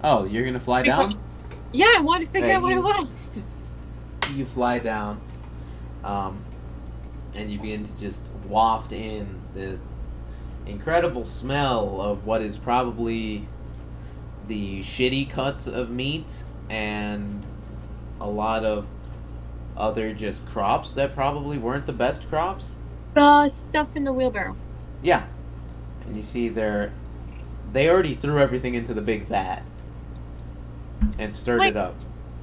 Oh, you're gonna fly down? Yeah, I wanted to figure out what it was. You fly down, and you begin to just waft in the incredible smell of what is probably the shitty cuts of meat and a lot of other just crops that probably weren't the best crops. The stuff in the wheelbarrow. Yeah. And you see they already threw everything into the big vat and stirred it up.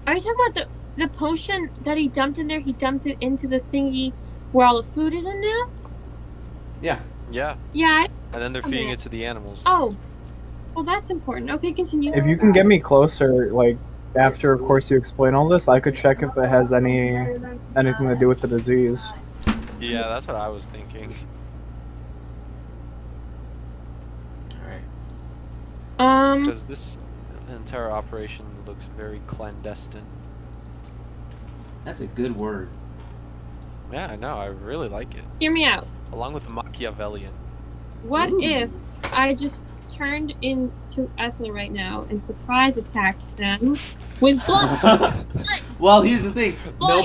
Are you talking about the potion that he dumped in there? He dumped it into the thingy where all the food is in now? Yeah. Yeah. Yeah. And then they're feeding it to the animals. Oh. Well, that's important. Okay, continue. If you can get me closer, like, after, of course, you explain all this, I could check if it has anything to do with the disease. Yeah, that's what I was thinking. Alright. Because this entire operation looks very clandestine. That's a good word. Yeah, I know. I really like it. Hear me out. Along with the Machiavellian. What if I just turned into Ethel right now and surprise attacked them with blood? Well, here's the thing. Blight.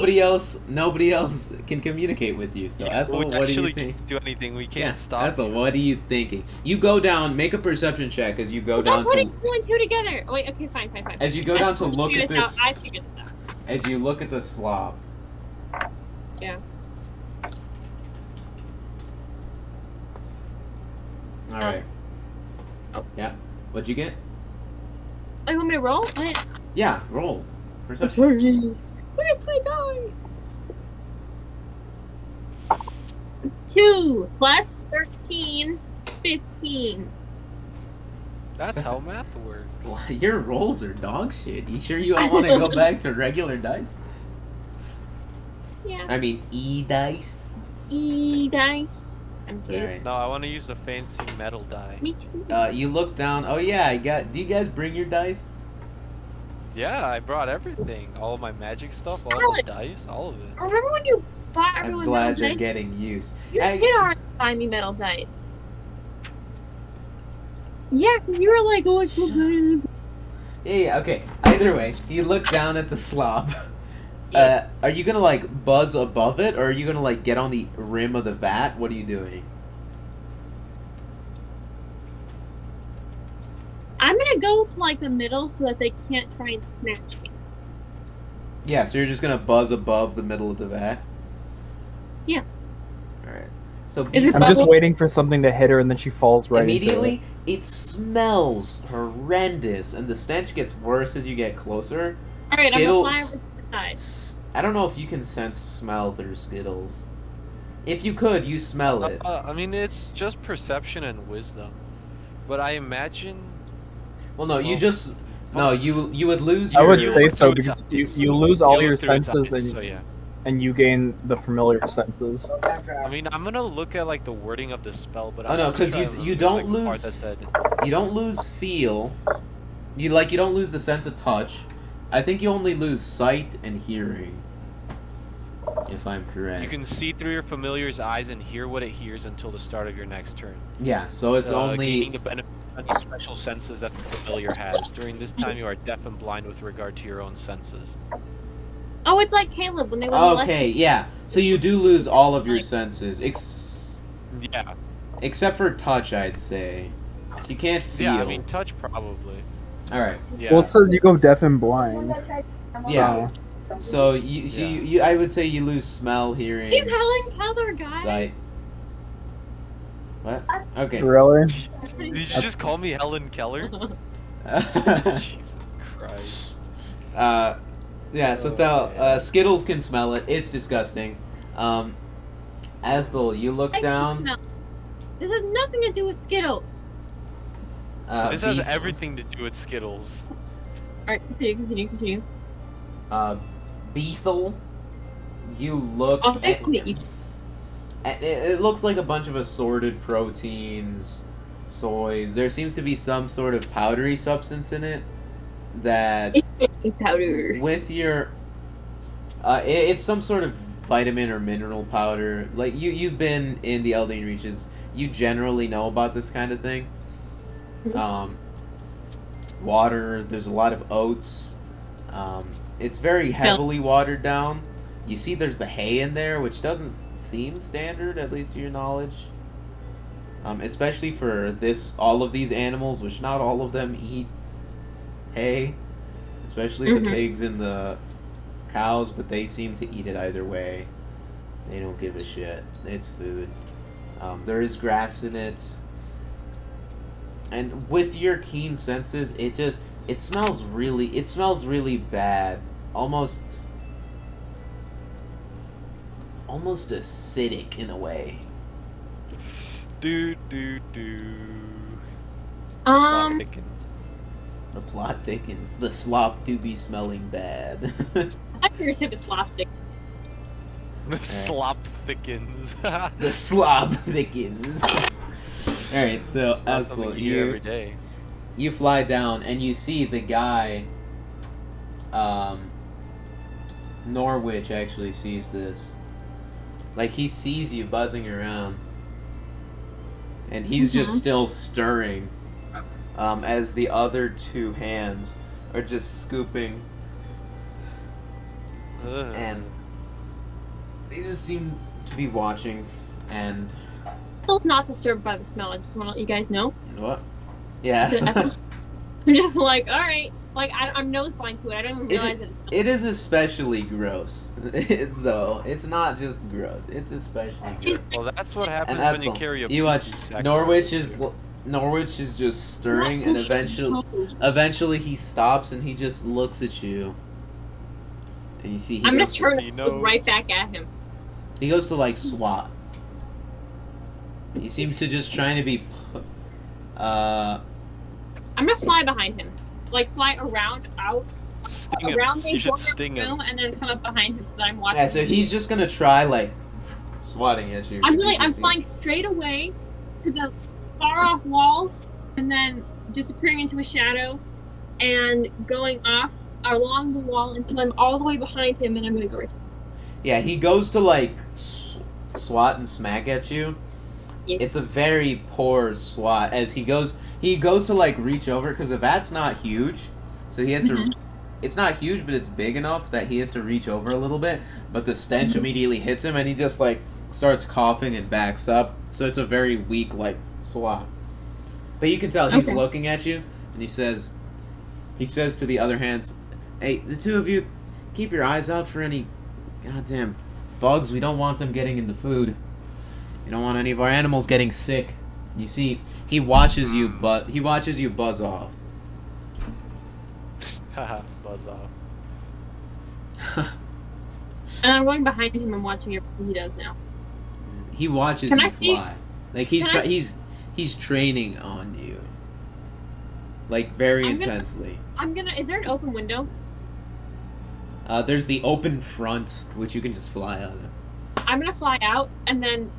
Nobody else can communicate with you. So Ethel, We what do you actually think? can't do anything. We can't Yeah, stop. Ethel, what are you thinking? You go down, make a perception check as you go Is down that putting to 2 and 2 together? Oh, wait, okay, fine. as you go down to look at this. I figured this out. As you look at the slob. Yeah. All right. Oh. Yeah. What'd you get? Oh, you want me to roll? What? Yeah. Roll. I'm Perception. sorry. Where's my die? 2 plus 13, 15. That's how math works. Well, your rolls are dog shit. You sure you don't want to go back to regular dice? Yeah. I mean, dice. Dice. I'm All kidding. right. No, I want to use the fancy metal die. Me too. You look down. Oh yeah, I got. Do you guys bring your dice? Yeah, I brought everything. All of my magic stuff, all the Alex. dice, all of it. Remember when you bought I'm everyone glad metal you're dice? getting used. You I- did already buy me metal dice. Yeah, 'cause you were like, oh, it's so good. Yeah, okay. Either way, you look down at the slob. Yeah. Are you gonna like buzz above it, or are you gonna like get on the rim of the vat? What are you doing? I'm gonna go to like the middle so that they can't try and snatch me. Yeah, so you're just gonna buzz above the middle of the vat. Yeah. All right. So Is it I'm just bubble? waiting for something to hit her, and then she falls right immediately, into it smells horrendous, and the stench gets worse as you get closer. Alright, I'm gonna fly Skittles. over to the side. I don't know if you can sense smell through Skittles. If you could, you smell it. I mean, it's just perception and wisdom. But I imagine... Well, no, you well, just no. You would lose. it. I Your, would You say look so through its because eyes. you lose all You your look through its senses eyes, and so yeah. and you gain the familiar senses. I mean, I'm gonna look at like the wording of the spell, but Oh, I'm no, gonna 'cause try you- to you remember, don't like, the part lose- that said- You don't lose feel. You don't lose the sense of touch. I think you only lose sight and hearing. If I'm correct. You can see through your familiar's eyes and hear what it hears until the start of your next turn. Yeah, so it's Gaining only. the benefit of any special senses that the familiar has. During this time, you are deaf and blind with regard to your own senses. Oh, it's like Caleb when they were molested. Okay, yeah. So you do lose all of your senses, Yeah. except for touch, I'd say. So you can't feel. Yeah, I mean, touch probably. All right. Yeah. Well, it says you go deaf and blind. Yeah. So, So you I would say you lose smell, hearing, He's Helen Keller, guys. sight. What? Okay. really? Did you just call me Helen Keller? Jesus Christ. Yeah, so Skittles can smell it. It's disgusting. Ethel, you look I can down. smell. This has nothing to do with Skittles. This has Beef- everything to do with Skittles. Alright, continue. Bethel, you look. Oh, thank you. It looks like a bunch of assorted proteins, soys. There seems to be some sort of powdery substance in it that, Powder. with your, it's some sort of vitamin or mineral powder. Like you've been in the Elden Reaches. You generally know about this kind of thing. Water. There's a lot of oats. It's very heavily watered down. You see there's the hay in there, which doesn't seem standard, at least to your knowledge. Especially for all of these animals, which not all of them eat hay. Especially the pigs and the cows, but they seem to eat it either way. They don't give a shit. It's food. There is grass in it. And with your keen senses, it smells really bad. Almost acidic in a way. Do. Um, The plot thickens. The slop do be smelling bad. I figured him it's slapstick. The slop thickens. The slop thickens. Alright, so It's not something you hear every day. you fly down and you see the guy, Norwich actually sees this. Like, he sees you buzzing around. And he's just still stirring. As the other two hands are just scooping. And they just seem to be watching. And... Ethel's not disturbed by the smell. I just want to let you guys know. What? Yeah. So I'm just like, alright. Like, I'm noseblind to it. I don't even realize it's... It is especially gross. Though. It's not just gross. It's especially gross. Well, that's what happens when you carry a... You watch, Norwich is just stirring, and eventually he stops and he just looks at you. And you see I'm gonna turn and look right back at him. He goes to, like, SWAT. He seems to just trying to be... I'm gonna fly behind him. Like, fly around, around the room, and then come up behind him so that I'm watching. Yeah, so he's just gonna try, like, swatting at you. I'm flying straight away to the far-off wall, and then disappearing into a shadow, and going off along the wall until I'm all the way behind him, and I'm gonna go right. Yeah, he goes to, like, swat and smack at you. Yes. It's a very poor swat as he goes to, like, reach over, because the vat's not huge, so he has to, it's not huge, but it's big enough that he has to reach over a little bit, but the stench immediately hits him, and he just, like, starts coughing and backs up, so it's a very weak, like, swat. But you can tell he's looking at you, and he says to the other hands, hey, the two of you, keep your eyes out for any goddamn bugs. We don't want them getting into food. We don't want any of our animals getting sick. You see, he watches you buzz off. Haha, buzz off. And I'm going behind him and watching everything he does now. He watches you fly. Like, he's training on you. Like, very intensely. Is there an open window? There's the open front, which you can just fly out of. I'm gonna fly out and then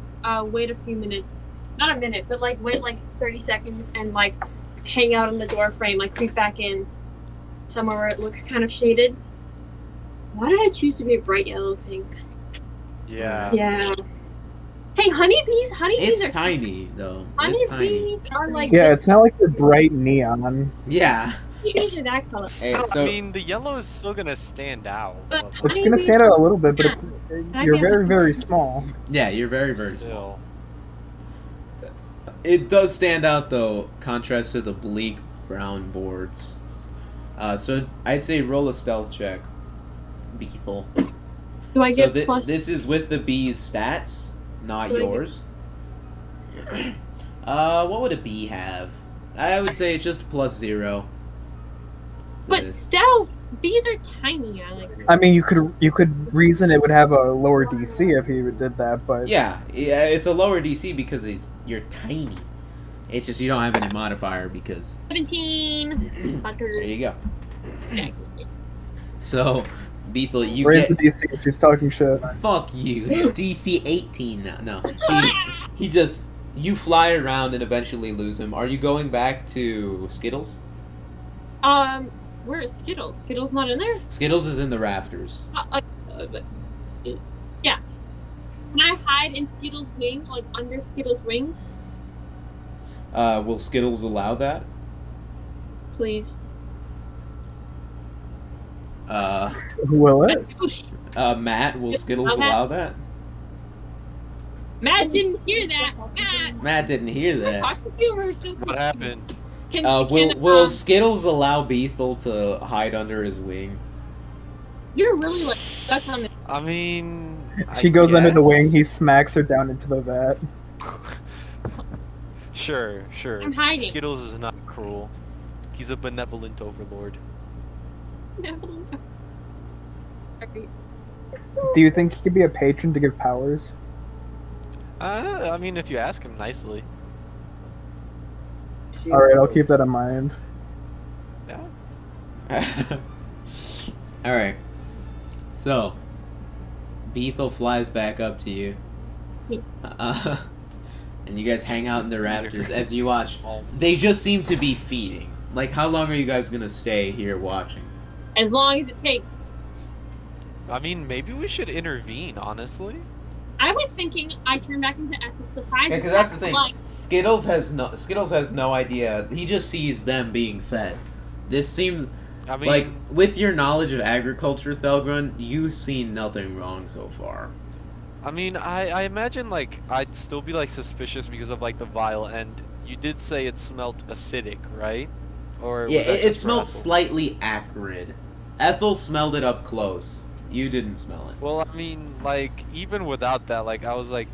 wait a few minutes. Not a minute, but like wait like 30 seconds and like hang out on the door frame, like creep back in somewhere where it looks kind of shaded. Why did I choose to be a bright yellow thing? Yeah. Yeah. Hey, honeybees! Honeybees it's are tiny, though. Honeybees are like... Yeah, it's not like the bright neon. Yeah. Honeybees are that color. Hey, I mean, the yellow is still gonna stand out. But it's gonna stand out a little bit, but you're very, very small. Yeah, you're very, very small. It does stand out, though, contrast to the bleak brown boards. So I'd say roll a stealth check. Beethel. Do I get plus... This is with the bee's stats, not yours. What would a bee have? I would say it's just +0. But stealth! Bees are tiny, Alex. I mean, you could reason it would have a lower DC if he did that, but... Yeah, it's a lower DC because you're tiny. It's just you don't have any modifier because... 17! There you go. So, Beethel, you Where's the DC if she's talking shit? Fuck you. DC 18 now. No. He just... You fly around and eventually lose him. Are you going back to Skittles? Where is Skittles? Skittles not in there? Skittles is in the rafters. Yeah. Can I hide in Skittles' wing, like under Skittles' wing? Will Skittles allow that? Please. Will it? Matt, will Skittles allow that? Matt didn't hear that. Matt didn't hear that. What happened? Will Skittles allow Beethel to hide under his wing? You're really like stuck on this. I mean, she goes under the wing. He smacks her down into the vat. Sure. I'm hiding. Skittles is not cruel. He's a benevolent overlord. No. Do you think he could be a patron to give powers? I mean, if you ask him nicely. Alright, I'll keep that in mind. Yeah. Alright. So, Beethel flies back up to you. And you guys hang out in the rafters as you watch. They just seem to be feeding. Like, how long are you guys gonna stay here watching? As long as it takes. I mean, maybe we should intervene, honestly. I was thinking I turned back into Ethel, surprised. Yeah, because that's the thing. Like, Skittles has no idea. He just sees them being fed. This seems I mean, like, with your knowledge of agriculture, Thelgun, you've seen nothing wrong so far. I mean, I imagine, like, I'd still be, like, suspicious because of, like, the vial, and you did say it smelled acidic, right? Or Yeah, was that it just for smelled Ethel? slightly acrid. Ethel smelled it up close. You didn't smell it. Well, I mean, like, even without that, like, I was, like,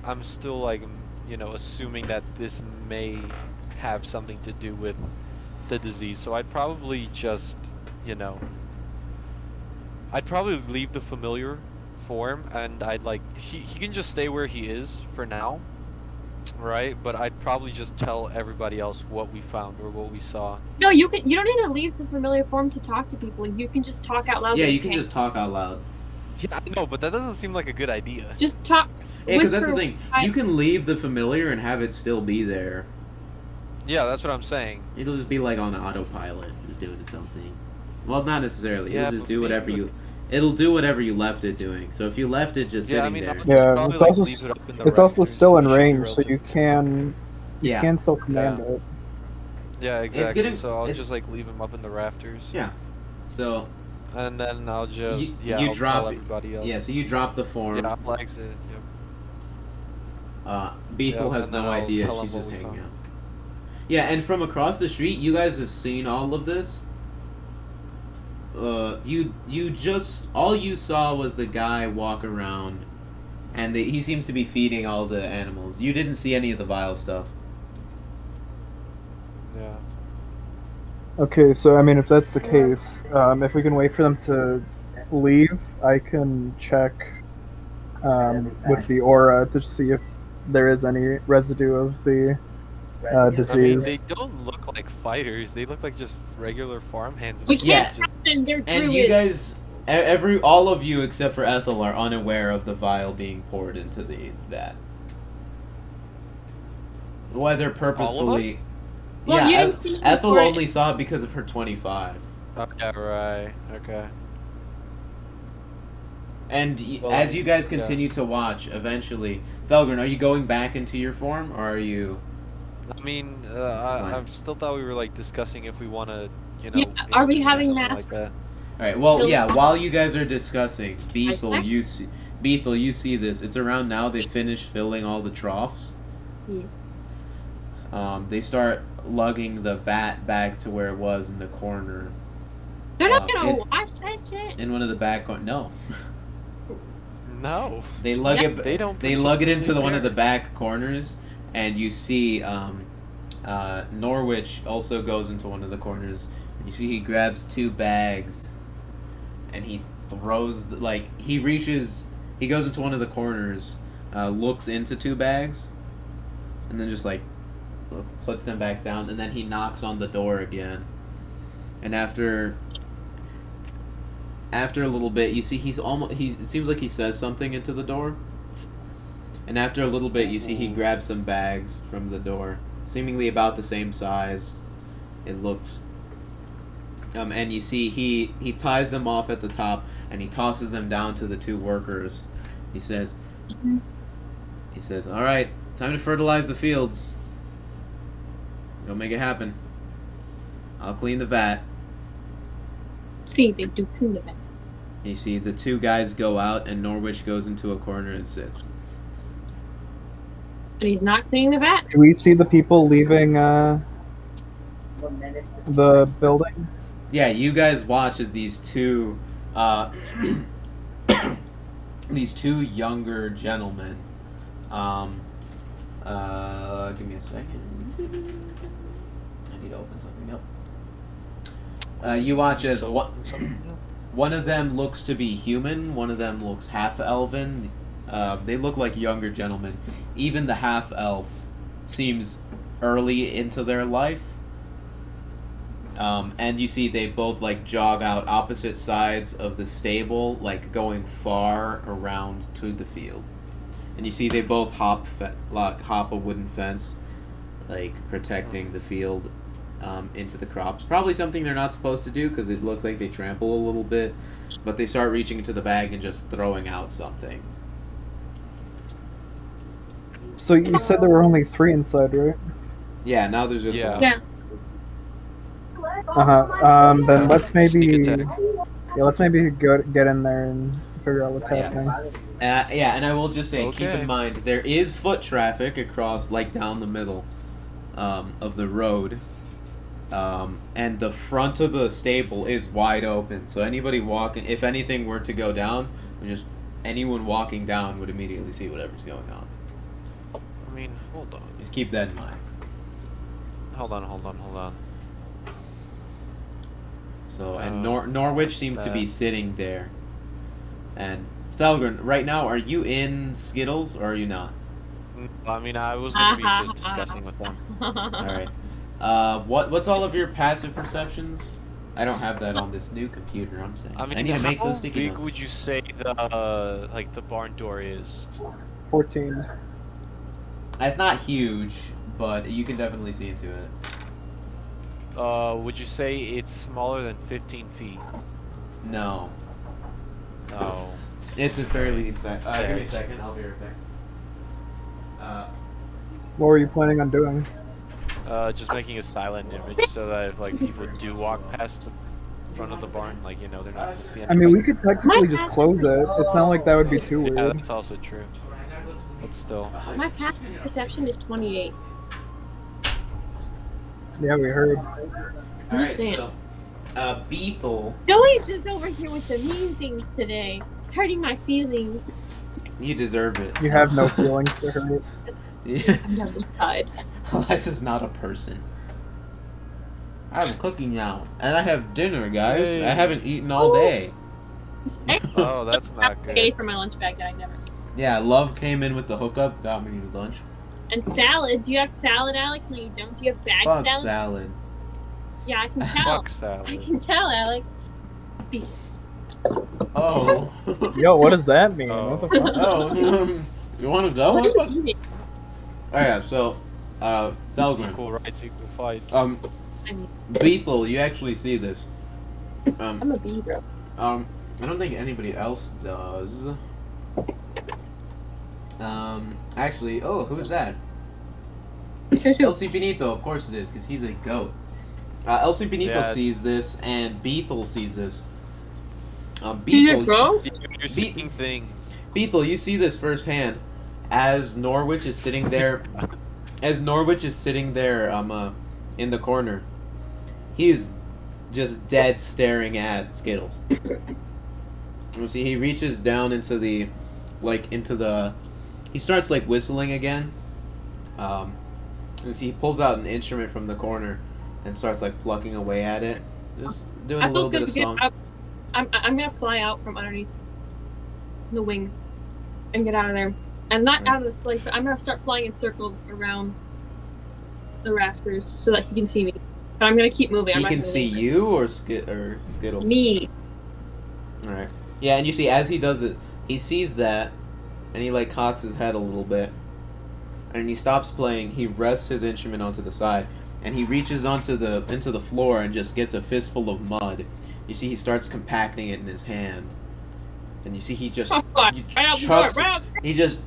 I'm still, like, you know, assuming that this may have something to do with the disease, so I'd probably just, you know, I'd probably leave the familiar form, and I'd, like, he can just stay where he is for now, right? But I'd probably just tell everybody else what we found or what we saw. no, you don't need to leave the familiar form to talk to people. You can just talk out loud. Yeah, to you the can tank. just talk out loud. Yeah, I know, but that doesn't seem like a good idea. Just talk. Yeah, because that's the whisper. thing. You can leave the familiar and have it still be there. Yeah, that's what I'm saying. It'll just be like on autopilot, just doing its own thing. Well, not necessarily. Yeah, It'll just but do whatever maybe- you. It'll do whatever you left it doing. So if you left it just Yeah, I sitting mean, there, I'll Yeah, probably, it's like, also leave it up in the it's also rafters, still in which should be range, so you relative. can yeah, can still command Yeah. it. Yeah, exactly. getting- so I'll it's- just, like, leave him up in the rafters. yeah. So And then I'll just, You- yeah, you I'll drop tell it- everybody else. yeah, so you drop the form. Yeah, flags it. Yep. Bethel Yeah, has and then no I'll idea. tell She's him what just we hanging found. out. Yeah, and from across the street, you guys have seen all of this. You just all you saw was the guy walk around, and he seems to be feeding all the animals. You didn't see any of the vile stuff. Yeah. Okay, so I mean, if that's the case, if we can wait for them to leave, I can check with the aura to see if there is any residue of the I mean, disease. they don't look like fighters. They look like just regular farmhands. We with can't Yeah. trust them. They're And druids. you guys, all of you except for Ethel, are unaware of the vial being poured into the vat. Whether purposefully. Well, yeah, you didn't see it Ethel before it- only saw it because of her 25. Okay, right. Okay. And Well, as you guys yeah. continue to watch, eventually, Thelgun, are you going back into your form, or are you? I mean, That's fine. I still thought we were, like, discussing if we want to, you know. Yeah, are we do having something masks? like that. All right. Well, So- yeah. While you guys are discussing, Bethel, checked. you see this. It's around now. They finished filling all the troughs. Yes. They start lugging the vat back to where it was in the corner. They're not gonna it- watch that shit. In one of the back no. No. They lug Yeah. it. They don't They lug it into particularly one of care. the back corners, and you see Norwich also goes into one of the corners, and you see he grabs 2 bags, and he throws he goes into one of the corners, looks into 2 bags, and then just puts them back down, and then he knocks on the door again, and after a little bit, you see it seems like he says something into the door. And after a little bit, you see he grabs some bags from the door, seemingly about the same size. It looks. And you see he ties them off at the top, and he tosses them down to the 2 workers. He says, "All right, time to fertilize the fields. Go make it happen. I'll clean the vat." See, they do clean the vat. You see the 2 guys go out, and Norwich goes into a corner and sits. And he's not cleaning the vat. Do we see the people leaving the building? Yeah, you guys watch as these 2 younger gentlemen, give me a second. I need to open something up. You watch as one of them looks to be human, one of them looks half-elven. They look like younger gentlemen. Even the half-elf seems early into their life. And you see they both jog out opposite sides of the stable, going far around to the field. And you see they both hop a wooden fence, protecting the field into the crops. Probably something they're not supposed to do because it looks like they trample a little bit. But they start reaching into the bag and just throwing out something. So you said there were only 3 inside, right? Yeah, now there's just Yeah. one. Yeah. Then let's maybe Sneak attack. let's maybe get in there and figure out what's Yeah. happening. Yeah, and I will just say, keep Okay. in mind, there is foot traffic across, like, down the middle of the road. And the front of the stable is wide open, so anybody walking, if anything were to go down, just anyone walking down would immediately see whatever's going on. I mean, hold on. Just keep that in mind. Hold on. So, and Norwich seems to be that. sitting there. And Thelgun, right now, are you in Skittles or are you not? I mean, I was gonna be just discussing with them. Alright. What's all of your passive perceptions? I don't have that on this new computer, I'm saying. I mean, need to make how those sticky big notes. would you say the barn door is? 14. It's not huge, but you can definitely see into it. Would you say it's smaller than 15 feet? No. No. It's a fairly decent. Give me a second, I'll be right back. What were you planning on doing? Just making a silent image so that if like people do walk past the front of the barn, like they're not gonna see anything. I mean, we could technically just close it. It's not like that would be too Yeah, weird. that's also true. But still. My passive perception is 28. Yeah, we heard. Alright, saying. so, Beetle, Joey's just over here with the mean things today, hurting my feelings. you deserve it. You have no feelings to hurt. Yeah. I'm not inside. Eliza's not a person. I'm cooking now, and I have dinner, guys. Yay. I haven't eaten all day. Oh, that's not Spaghetti good. for my lunch bag that I never eat. Yeah, Love came in with the hookup, got me lunch. And salad. Do you have salad, Alex? No, you don't. Do you have bag Fuck salad? salad. Yeah, I can tell. Fuck salad. I can tell, Alex. Piece. Oh. Yo, what does that mean? Oh. What the fuck? Oh. You want to go? What are you eating? Oh yeah, so, Thelgun. Equal rights, equal fight. I mean, Beetle, you actually see this. I'm a bee, bro. I don't think anybody else does. Actually, oh, who's that? El Simpiníto, of course it is, because he's a goat. El Simpiníto Yeah. sees this, and Beetle sees this. You're Beetle, bro? You're seeing things. Beetle, you see this firsthand. As Norwich is sitting there, in the corner, he's just dead staring at Skittles. You see, he reaches down into the, he starts like whistling again. You see, he pulls out an instrument from the corner and starts like plucking away at it, just doing a little bit of song. I'm gonna fly out from underneath the wing and get out of there. And not out of the place, but I'm gonna start flying in circles around the rafters so that he can see me. But I'm gonna keep moving. I'm He not can gonna see leave. you or Skittles. Me. All right. Yeah, and you see as he does it, he sees that, and he like cocks his head a little bit, and he stops playing. He rests his instrument onto the side, and he reaches into the floor and just gets a fistful of mud. You see, he starts compacting it in his hand, and you see he just Oh, God. you Right out the door, chucks- right out he just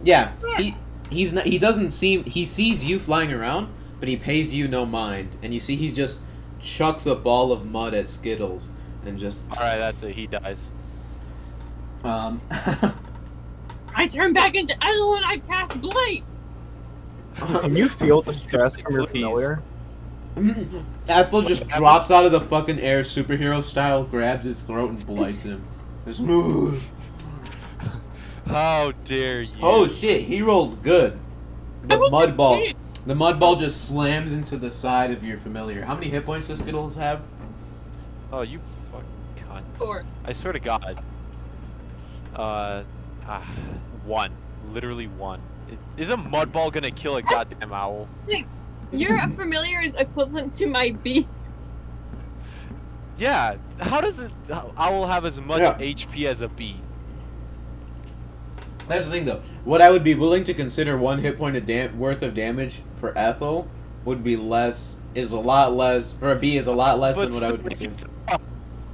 he's not, he doesn't seem, he sees you flying around, but he pays you no mind, and you see he just chucks a ball of mud at Skittles and just Alright, that's it. He dies. I turn back into Ethel and I cast Blight. Can you feel the stress from your Please. familiar? Ethel just drops out of the fucking air, superhero style, grabs his throat and blights him. Just move. How dare you? Oh shit, he rolled good. The I rolled mud ball. 13. The mud ball just slams into the side of your familiar. How many hit points does Skittles have? Oh, you fucking cunt. 4. I swear to God. 1. Literally 1. Is a mud ball gonna kill a goddamn owl? Your familiar is equivalent to my bee. Yeah. How does an owl have as much Yeah. HP as a bee? That's the thing though. What I would be willing to consider 1 hit point of worth of damage for Ethel would be is a lot less, for a bee is a lot less than what I would still, if you consider. throw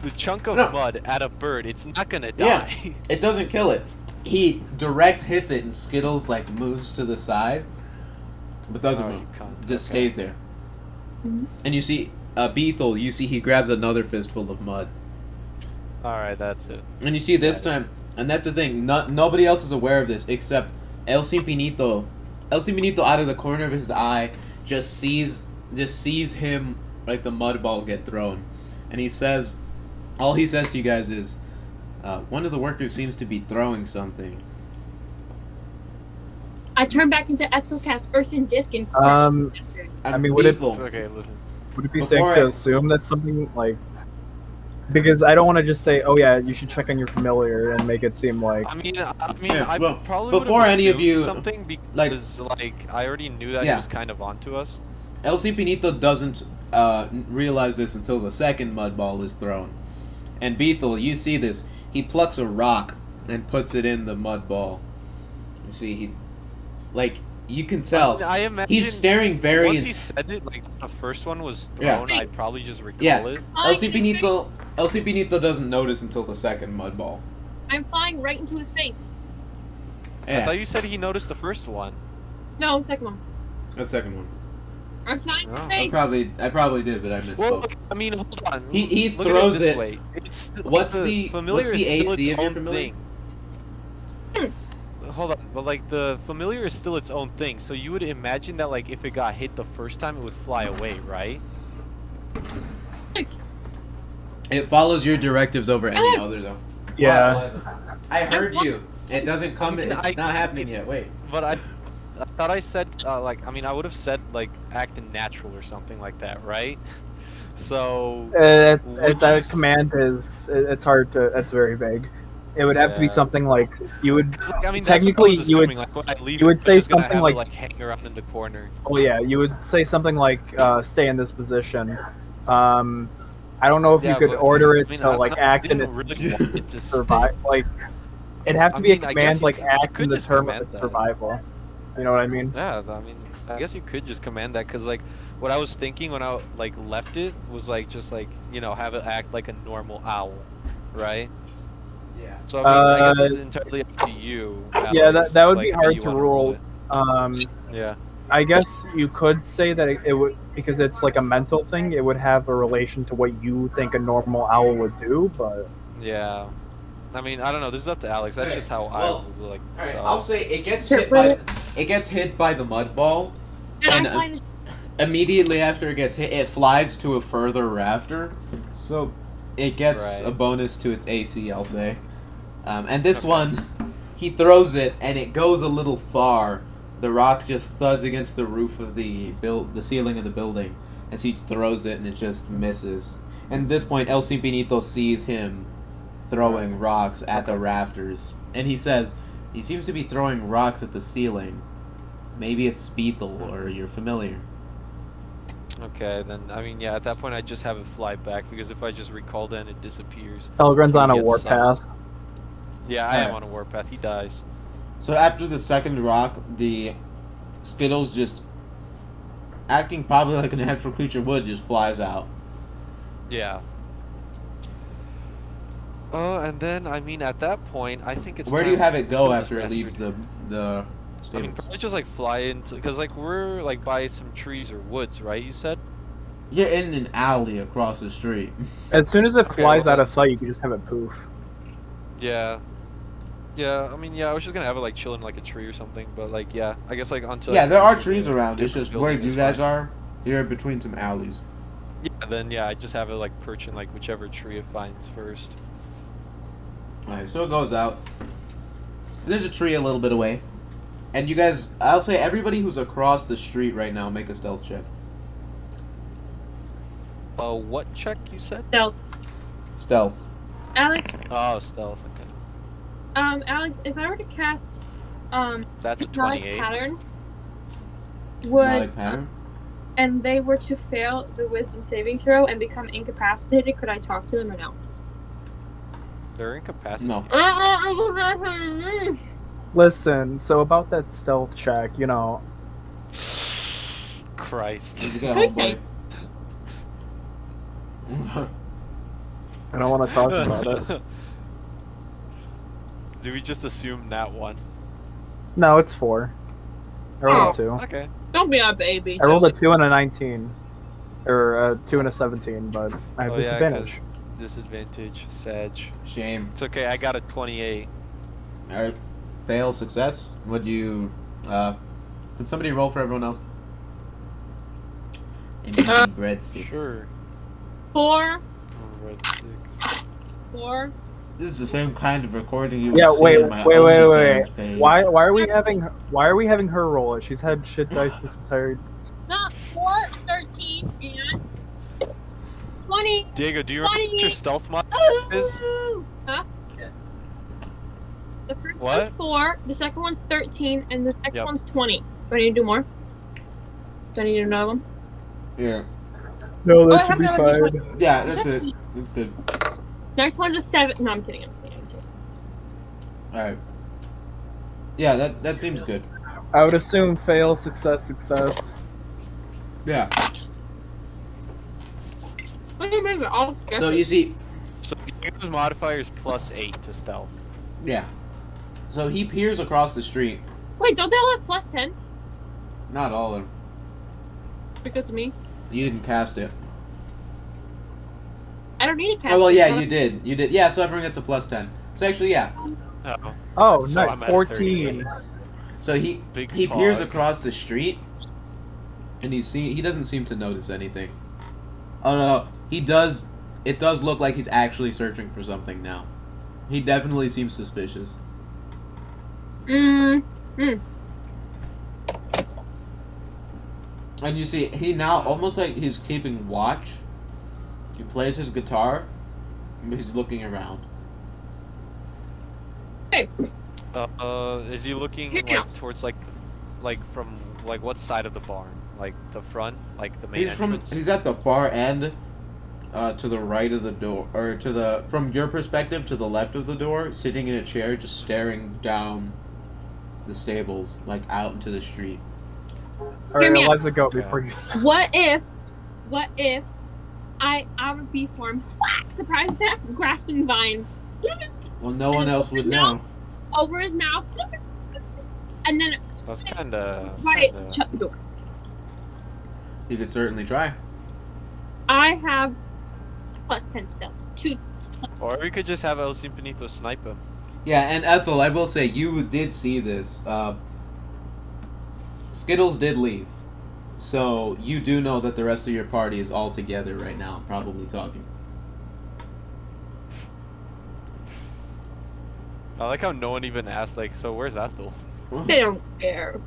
the chunk of No. mud at a bird, it's not gonna Yeah. die. It doesn't kill it. He direct hits it and Skittles like moves to the side, but doesn't Oh, move. you can't. Just Okay. stays there. Mhm. And you see, Beethel, you see he grabs another fistful of mud. Alright, that's it. And you see this Got it. time, and that's the thing, nobody else is aware of this except El Simpiníto. El Simpiníto, out of the corner of his eye, just sees him, like, the mud ball get thrown. And he says, all he says to you guys is, one of the workers seems to be throwing something. I turn back into Ethel, cast Earthen Disc, and I mean, would it- Beethel, Okay, listen. Would it be Before safe to I- assume that's something like? Because I don't want to just say, "Oh yeah, you should check on your familiar" and make it seem like. I mean, Yeah, I well, probably before would've any of assumed you, something like- because like I already knew that Yeah. he was kind of onto us. El Simpiníto doesn't realize this until the second mud ball is thrown. And Beethel, you see this. He plucks a rock and puts it in the mud ball. You see, you can tell. I imagine He's staring very... Once he said it, like the first one was Yeah. thrown, I'd probably just recall Yeah. it. El Simpiníto doesn't notice until the second mud ball. I'm flying right into his face. I Yeah, thought you said he noticed the first one. No, second one. the second one. I'm flying in his Oh. face. I probably did, but I misspoke. Well, look, I mean, hold on. He Look at throws this it. way. It's, like, What's the familiar is AC still its of your own familiar? thing. Hold on, but like the familiar is still its own thing, so you would imagine that like if it got hit the first time, it would fly away, right? It follows your directives over any other, though. Yeah. I heard you. It doesn't come. I mean, It's not happening yet. Wait. But I thought I said like I mean I would have said like acting natural or something like that, right? So would That you command is it's hard to. It's very vague. It would have to be Yeah. something like you would. like, I mean, Technically, that's what I was you would- assuming, like, when I leave you would it, say I'm just gonna something have like- it, like hang around in the corner. Well, yeah, you would say something like "stay in this position." I don't know if you Yeah, could but, order it I mean, to I like act in didn't its really want it to survive. Like it'd have to I be mean, a I guess command you like could- act could and just determine command its that. survival. You know what I mean? Yeah, I mean, I guess you could just command that because like what I was thinking when I like left it was like just like have it act like a normal owl, right? Yeah. So I mean, I guess it's entirely up to you. Yeah, Alex, that would like, be how hard you to wanna rule. it. Yeah. I guess you could say that it would, because it's like a mental thing, it would have a relation to what you think a normal owl would do, but Yeah. I mean, I don't know. This is up to Alex. That's Okay, just how well, I would like. Alright, so- I'll say it gets Sure, hit by the mud ball, And and I'm flying. immediately after it gets hit, it flies to a further rafter, so it gets Right. a bonus to its AC. I'll say, and this Okay. one, he throws it and it goes a little far. The rock just thuds against the roof of the ceiling of the building, as he throws it and it just misses. And at this point, El Simpiníto sees him throwing rocks at the rafters, and he says, he seems to be throwing rocks at the ceiling. Maybe it's Beethel or your familiar. Okay, then I mean, yeah. At that point, I just have it fly back because if I just recall, then it disappears. Thelgun's on a He gets warpath. Yeah, I am Alright. on a warpath. He dies. So after the second rock, the Skittles just, acting probably like a natural creature would, just flies out. Yeah. And then I mean, at that point, I think it's. Where do you time have it to go kill after this it leaves bastard. the I mean, stables? probably just like fly into because like we're like by some trees or woods, right? You said. You're in an alley across the street. As soon as it Okay, flies well out of sight, you can just have it poof. Yeah. Yeah, I mean, yeah, I was just gonna have it like chilling like a tree or something, but like, yeah, I guess like until. Yeah, like, there are the trees around. It's just where building you is guys fine. are. You're between some alleys. Yeah, then yeah, I just have it like perch in like whichever tree it finds first. Alright, so it goes out. There's a tree a little bit away. And you guys, I'll say everybody who's across the street right now, make a stealth check. What check you said? Stealth. Stealth. Alex, Oh, stealth. Okay. Alex, if I were to cast, That's a hypnotic 28. pattern, Hypnotic pattern. and they were to fail the wisdom saving throw and become incapacitated, could I talk to them or no? They're incapacitated. No. Listen, so about that stealth check, you know, Christ. You got home, Okay. boy. I don't want to talk about it. Do we just assume that one? No, it's 4. I rolled a 2. Okay. Don't be a baby. I rolled a 2 and a 19. Or a 2 and a 17, but I have Oh, yeah, disadvantage. Disadvantage, Sag. Shame. It's okay, I got a 28. Alright. Fail, success. Would you, could somebody roll for everyone else? Breadsticks. Sure. 4. Oh, red sticks. 4. This is the same kind of recording you would Yeah, see wait. on my OnlyFans page. Why are we having her roll it? She's had shit dice this entire. Not 4, 13, and 20. Diego, do you remember what your stealth mod is? Huh? The first What? one's 4, the second one's 13, and the next Yep. one's 20. Do I need to do more? Do I need another one? Yeah. No, Oh, that I should be have that one. fine. Yeah, that's it. That's good. Next one's a 7. No, I'm kidding. I'm kidding. Alright. Yeah, that seems good. I would assume fail, success, success. Yeah. Okay, maybe I'll So you see, So Diego's modifier is +8 to stealth. yeah. So he peers across the street. Wait, don't they all have plus 10? Not all of them. Because of me? You didn't cast it. I don't need a cast. Oh, well, yeah, you did. You did. Yeah, so everyone gets a +10. So actually, yeah. Oh. Oh, So nice. I'm at 14. So he Big peers fog. across the street, and he doesn't seem to notice anything. Oh no, he does. It does look like he's actually searching for something now. He definitely seems suspicious. Hmm. And you see, he now almost like he's keeping watch. He plays his guitar, but he's looking around. Hey. Is he looking Yeah. like towards like from like what side of the barn? Like the front, like the main He's from. entrance? He's at the far end, to the right of the door, or to the from your perspective to the left of the door, sitting in a chair, just staring down the stables, like out into the street. Alright, Hear me out. Eliza, go before you start. What if I would be formed? Surprise attack, grasping vine. Well, no one else would know. Over his mouth. And then That's kind of. right, shut the door. You could certainly try. I have plus 10 stealth. 2. Or we could just have El Simpiníto snipe him. Yeah, and Ethel, I will say, you did see this. Skittles did leave. So, you do know that the rest of your party is all together right now, probably talking. I like how no one even asked, like, so where's Ethel? They don't care.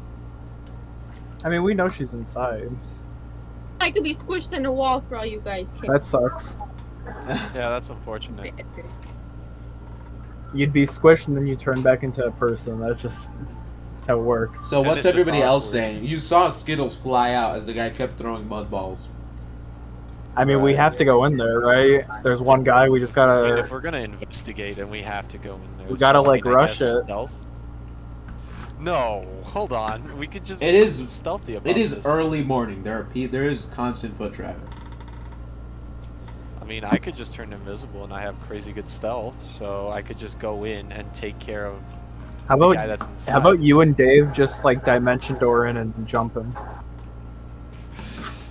I mean, we know she's inside. I could be squished in a wall for all you guys care. That sucks. Yeah, that's unfortunate. You'd be squished and then you turn back into a person. That's just how it works. So, And what's it's just everybody else awkward. saying? You saw Skittles fly out as the guy kept throwing mud balls. I mean, we have to go in there, right? There's one guy, we just I mean, gotta... if we're gonna investigate and we have to go in there, We gotta, so, I like, mean, I rush guess it. Stealth? No, hold on. We could just It be is- stealthy about It is this. early morning. There is constant foot traffic. I mean, I could just turn invisible and I have crazy good stealth, so I could just go in and take care of How the about, guy that's inside. how about you and Dave just, like, dimension door in and jump him?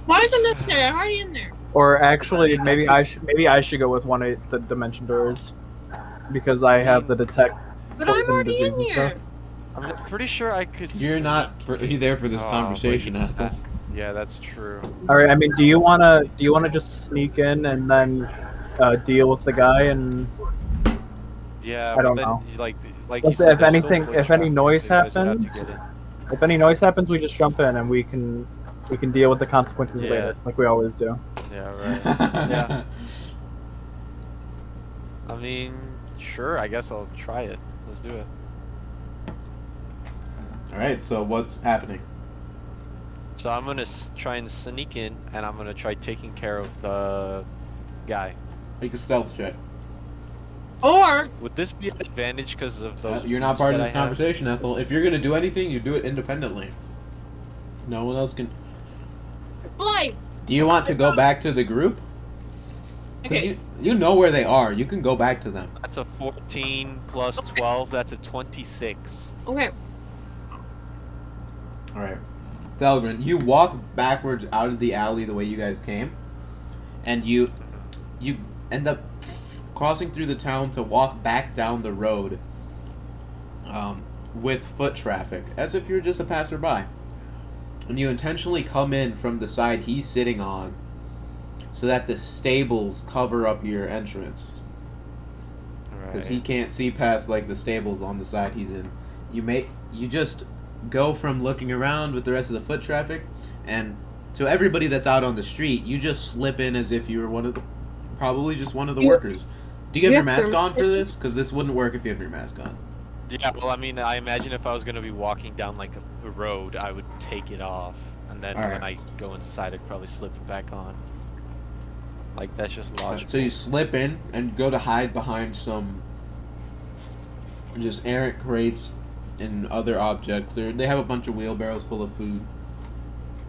Why is it necessary? I'm already in there. Or actually, maybe I should go with one of the dimension doors. Because I have the detect But I'm poison already disease in and here. stuff. I'm pretty sure I could. You're not. Are you there for this Oh, conversation, wait, Ethel? Yeah, that's true. Alright, I mean, do you wanna just sneak in and then deal with the guy and Yeah, I don't but then, know. Like Let's you say said, if there's anything- still foot if any traffic, noise so you guys would have to happens, get in. if any noise happens, we just jump in and we can deal with the consequences Yeah. later, like we always do. Yeah, right. Yeah. I mean, sure. I guess I'll try it. Let's do it. Alright, so what's happening? So I'm gonna try and sneak in, and I'm gonna try taking care of the guy. Make a stealth check. Or Would this be an advantage because of the? You're not part of this conversation, Ethel. If you're gonna do anything, you do it independently. No one else can. fly. Do you want to go back to the group? Because Okay. you know where they are. You can go back to them. That's a 14 plus 12. That's a 26. Okay. Alright. Thelgun, you walk backwards out of the alley the way you guys came, and you end up crossing through the town to walk back down the road with foot traffic, as if you're just a passerby. And you intentionally come in from the side he's sitting on, so that the stables cover up your entrance. Because he can't see past like the stables on the side he's in. You just go from looking around with the rest of the foot traffic, and to everybody that's out on the street, you just slip in as if you were probably just one of the workers. Do you have your mask on for this? Because this wouldn't work if you have your mask on. Yeah, well, I mean, I imagine if I was going to be walking down, like, a road, I would take it off. And then when I go inside, I'd probably slip it back on. Like, that's just logical. So you slip in and go to hide behind some just errant crates and other objects. They have a bunch of wheelbarrows full of food.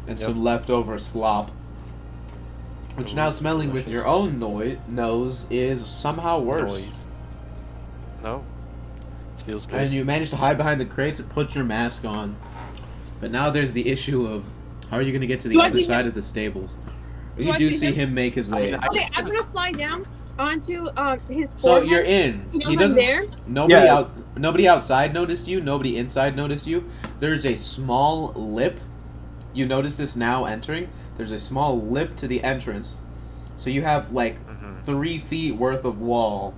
And some leftover slop. Which now smelling with your own nose is somehow worse. No. Feels good. And you manage to hide behind the crates and put your mask on. But now there's the issue of how are you going to get to the other side of the stables? You do see him make his way in. Okay, I'm going to fly down onto his forehead. So you're in. He doesn't. There? Nobody outside noticed you. Nobody inside noticed you. There's a small lip. You notice this now entering. There's a small lip to the entrance. So you have like 3 feet worth of wall.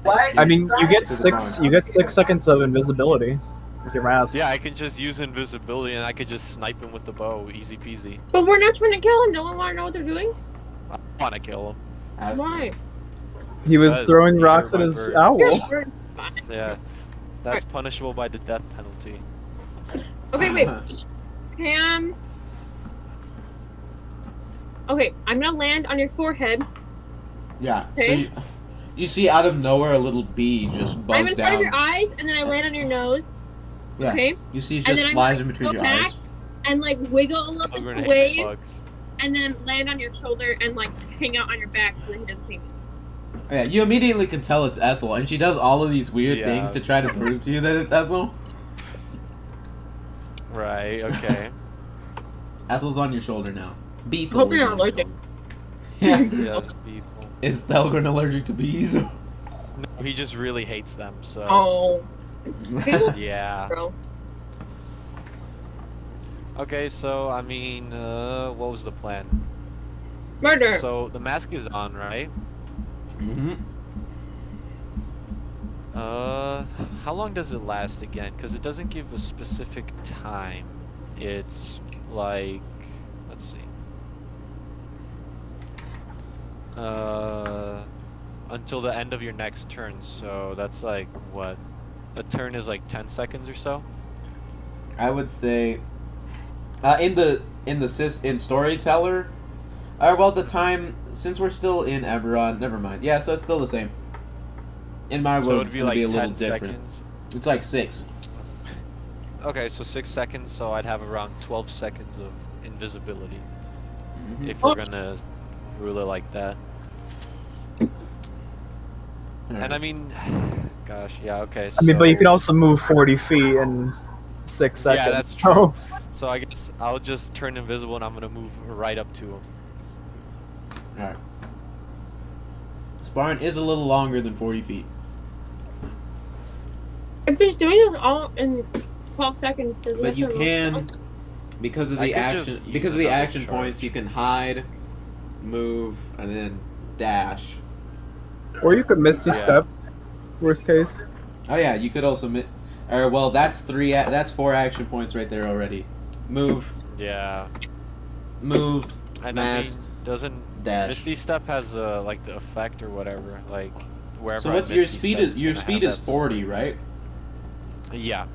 I mean, you get 6 seconds of invisibility with your mask. Yeah, I can just use invisibility and I could just snipe him with the bow, easy peasy. But we're not trying to kill him. No one want to know what they're doing. I want to kill him. Why? He was throwing rocks at his owl. Yeah, that's punishable by the death penalty. Okay, wait. Okay, I'm gonna land on your forehead. Yeah. Okay. So you see out of nowhere a little bee just buzz down. I'm in front of your eyes, and then I land on your nose. Yeah. Okay. You see it just flies in between your eyes. And like wiggle a little bit away, and then land on your shoulder and like hang out on your back so that he doesn't see me. Yeah, you immediately can tell it's Ethel, and she does all of these weird things to try to prove to you that it's Ethel. Right, okay. Ethel's on your shoulder now. Beetle. Hope you're not allergic. Yeah. Yeah, Is Thelgun allergic to bees? No, he just really hates them, so... Oh. Yeah. Bro. Okay, so, I mean, what was the plan? Murder. So, the mask is on, right? Mm-hmm. How long does it last again? Because it doesn't give a specific time. It's like... Let's see. Until the end of your next turn, so that's like, what? A turn is like 10 seconds or so? I would say... in Storyteller... well, the time... Since we're still in Eberron... Never mind. Yeah, so it's still the same. In my world, it's going to be a little different. Seconds? It's like 6. Okay, so 6 seconds, so I'd have around 12 seconds of invisibility. Mm-hmm. If we're gonna rule it like that. And I mean, gosh, yeah, okay. So, I mean, but you can also move 40 feet in 6 seconds. Yeah, that's true. So I guess I'll just turn invisible and I'm gonna move right up to him. Alright. Sparring is a little longer than 40 feet. If he's doing it all in 12 seconds, but you can, because of the action points, you can hide, move, and then dash. Or you could Misty Step, worst case. Oh yeah, you could also well, that's 4 action points right there already. Move. Yeah. Move. And mask. I mean, doesn't dash. Misty Step has like the effect or whatever, like wherever. So what your speed is 40, right? Yeah.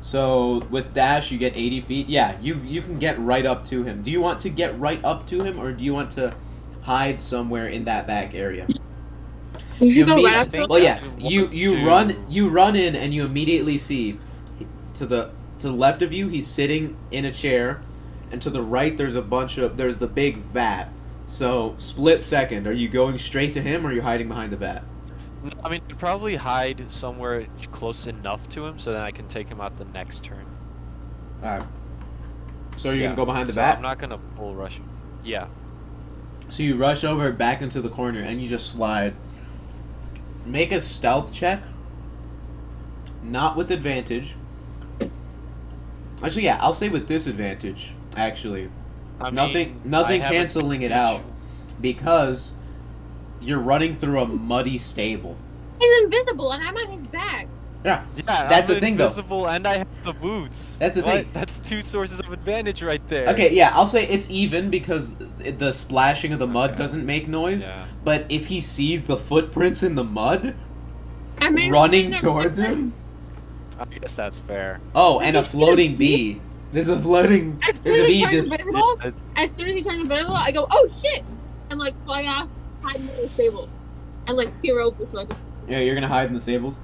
So with dash you get 80 feet. Yeah, you can get right up to him. Do you want to get right up to him, or do you want to hide somewhere in that back area? You should go right after. Well, yeah, you run in and you immediately see to the left of you he's sitting in a chair, and to the right there's the big vat. So split second. Are you going straight to him, or are you hiding behind the vat? I mean, I'd probably hide somewhere close enough to him so that I can take him out the next turn. Alright. So you're gonna go behind the so vat? I'm not gonna bull rush him. Yeah. So you rush over back into the corner and you just slide. Make a stealth check. Not with advantage. Actually, yeah, I'll say with disadvantage. Actually, nothing canceling it out because you're running through a muddy stable. He's invisible, and I'm on his back. Yeah, Yeah, that's I'm the thing, invisible, and I have the boots. That's the thing. That's 2 sources of advantage right there. Okay, yeah, I'll say it's even because the splashing of the mud Okay. doesn't make noise. Yeah. But if he sees the footprints in the mud I mean, running towards him, I guess that's fair. oh, and a floating bee. There's a floating. There's a bee just. As soon as he turns invisible, I go, oh shit! And like fly off, hide in the stable. And like peer over so I can... Yeah, you're gonna hide in the stables.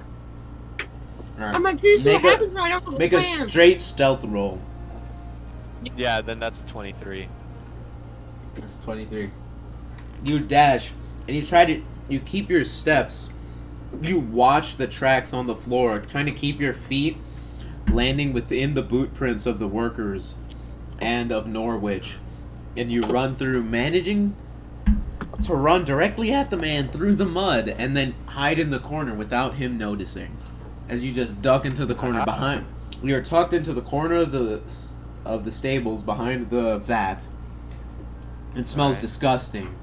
Alright. I'm like, this is what Make a- happens when I don't have a Make a plan. straight stealth roll. Yeah, then that's a 23. That's 23. You dash, and you keep your steps. You watch the tracks on the floor, trying to keep your feet landing within the boot prints of the workers and of Norwich. And you run through, managing to run directly at the man through the mud, and then hide in the corner without him noticing. As you just duck into the corner behind. You're tucked into the corner of the stables behind the vat. It smells Alright. disgusting.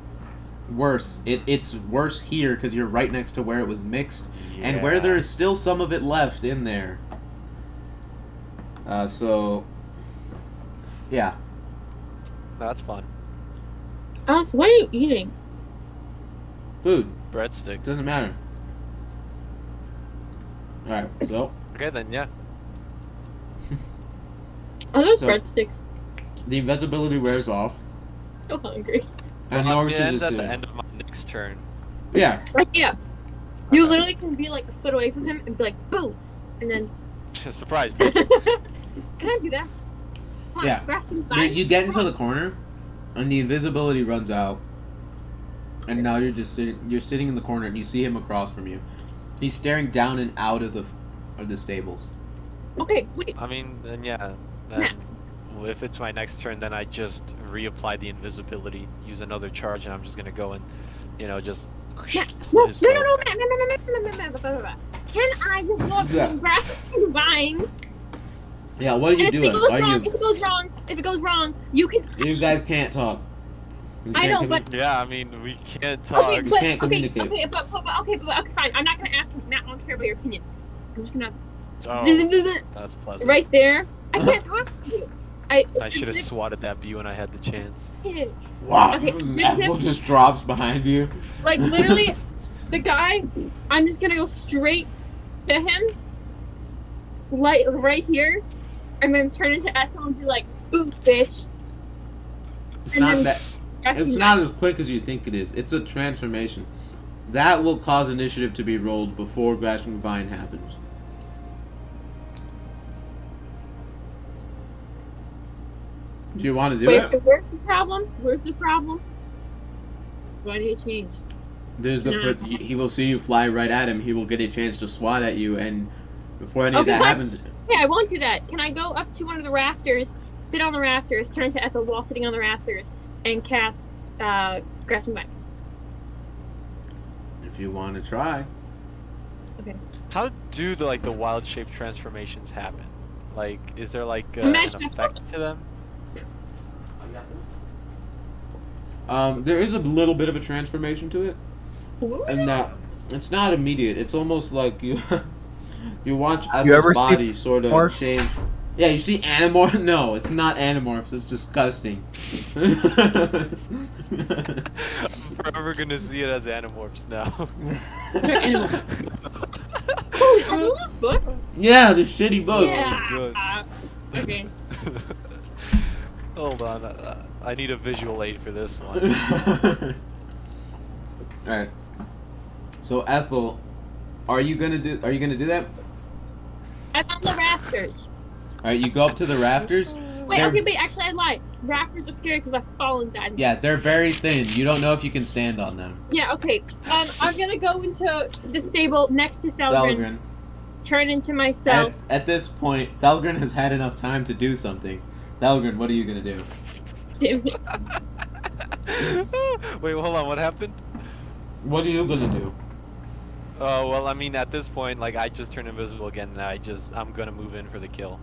Worse. It's worse here because you're right next to where it was mixed, and where there is still some of it left in there. So, yeah. That's fun. Alex, what are you eating? Food. Breadsticks. Doesn't matter. Alright, so Okay, then yeah. Are those So- breadsticks? the invisibility wears off, So hungry. and Well, Norwich it is ends just at the sitting. end of my next turn. Yeah. Like, yeah. You literally can be like a foot away from him and be like, boom! And then, Surprise, bitch. can I do that? Come on, Yeah. grasping You vine. you get into the corner, and the invisibility runs out, and now you're just sitting. You're sitting in the corner, and you see him across from you. He's staring down and out of the stables. Okay, wait. I mean, then yeah. Then, well, if it's my next turn, then I just reapply the invisibility, use another charge, and I'm just gonna go and, just. Matt, slit no, his no, throat. no, Matt. Can I just walk Yeah. through grasping vines? Yeah, what are you And if doing? it goes Why are wrong, you? if it goes wrong, you can. You guys can't talk. You I can't know, commu- but Yeah, I mean, we can't talk. okay, You but can't okay, communicate. okay, fine. I'm not gonna ask him. Matt, I don't care about your opinion. I'm just gonna Oh, that's pleasant. right there. I can't talk to you. I should have swatted that bee when I had the chance. Wow. Okay, Apple just drops behind you. Like literally, the guy. I'm just gonna go straight to him, like right here, and then turn into Ethel and be like, "Boom, bitch." It's And not then that. grasping It's not as quick as you think it is. It's a transformation. That will cause initiative to be rolled before Grasping Vine happens. Do you want to do Wait, it? so where's the problem? Where's the problem? Why do you change? There's the No. he will see you fly right at him. He will get a chance to swat at you, and before any of Okay, that fine. happens, Hey, I won't do that. Can I go up to one of the rafters, sit on the rafters, turn to Ethel while sitting on the rafters, and cast Grasping Vine? if you want to try, How do the wild shape transformations happen? Like, is there an Imagine- effect to them? there is a little bit of a transformation to it, and that it's not immediate. It's almost like you you watch You ever Ethel's see body sort of Animorphs? change. Yeah, you see Animorphs? No, it's not Animorphs. It's disgusting. I'm forever gonna see it as Animorphs now. They're animals. Oh, are those books? Yeah, the shitty books. Yeah. Okay. Hold on, I need a visual aid for this one. Alright. So Ethel, are you gonna do that? I'm on the rafters. Alright, you go up to the rafters. Wait, They're- wait, actually I lied. Rafters are scary because I've fallen died. Yeah, they're very thin. You don't know if you can stand on them. Yeah, okay. I'm gonna go into the stable next to Thelgun, Thelgren. turn into myself. At this point, Thelgren has had enough time to do something. Thelgun, what are you gonna do? Damn it. Wait, hold on. What happened? What are you gonna do? Oh well, I mean, at this point, like I just turned invisible again, and I'm gonna move in for the kill.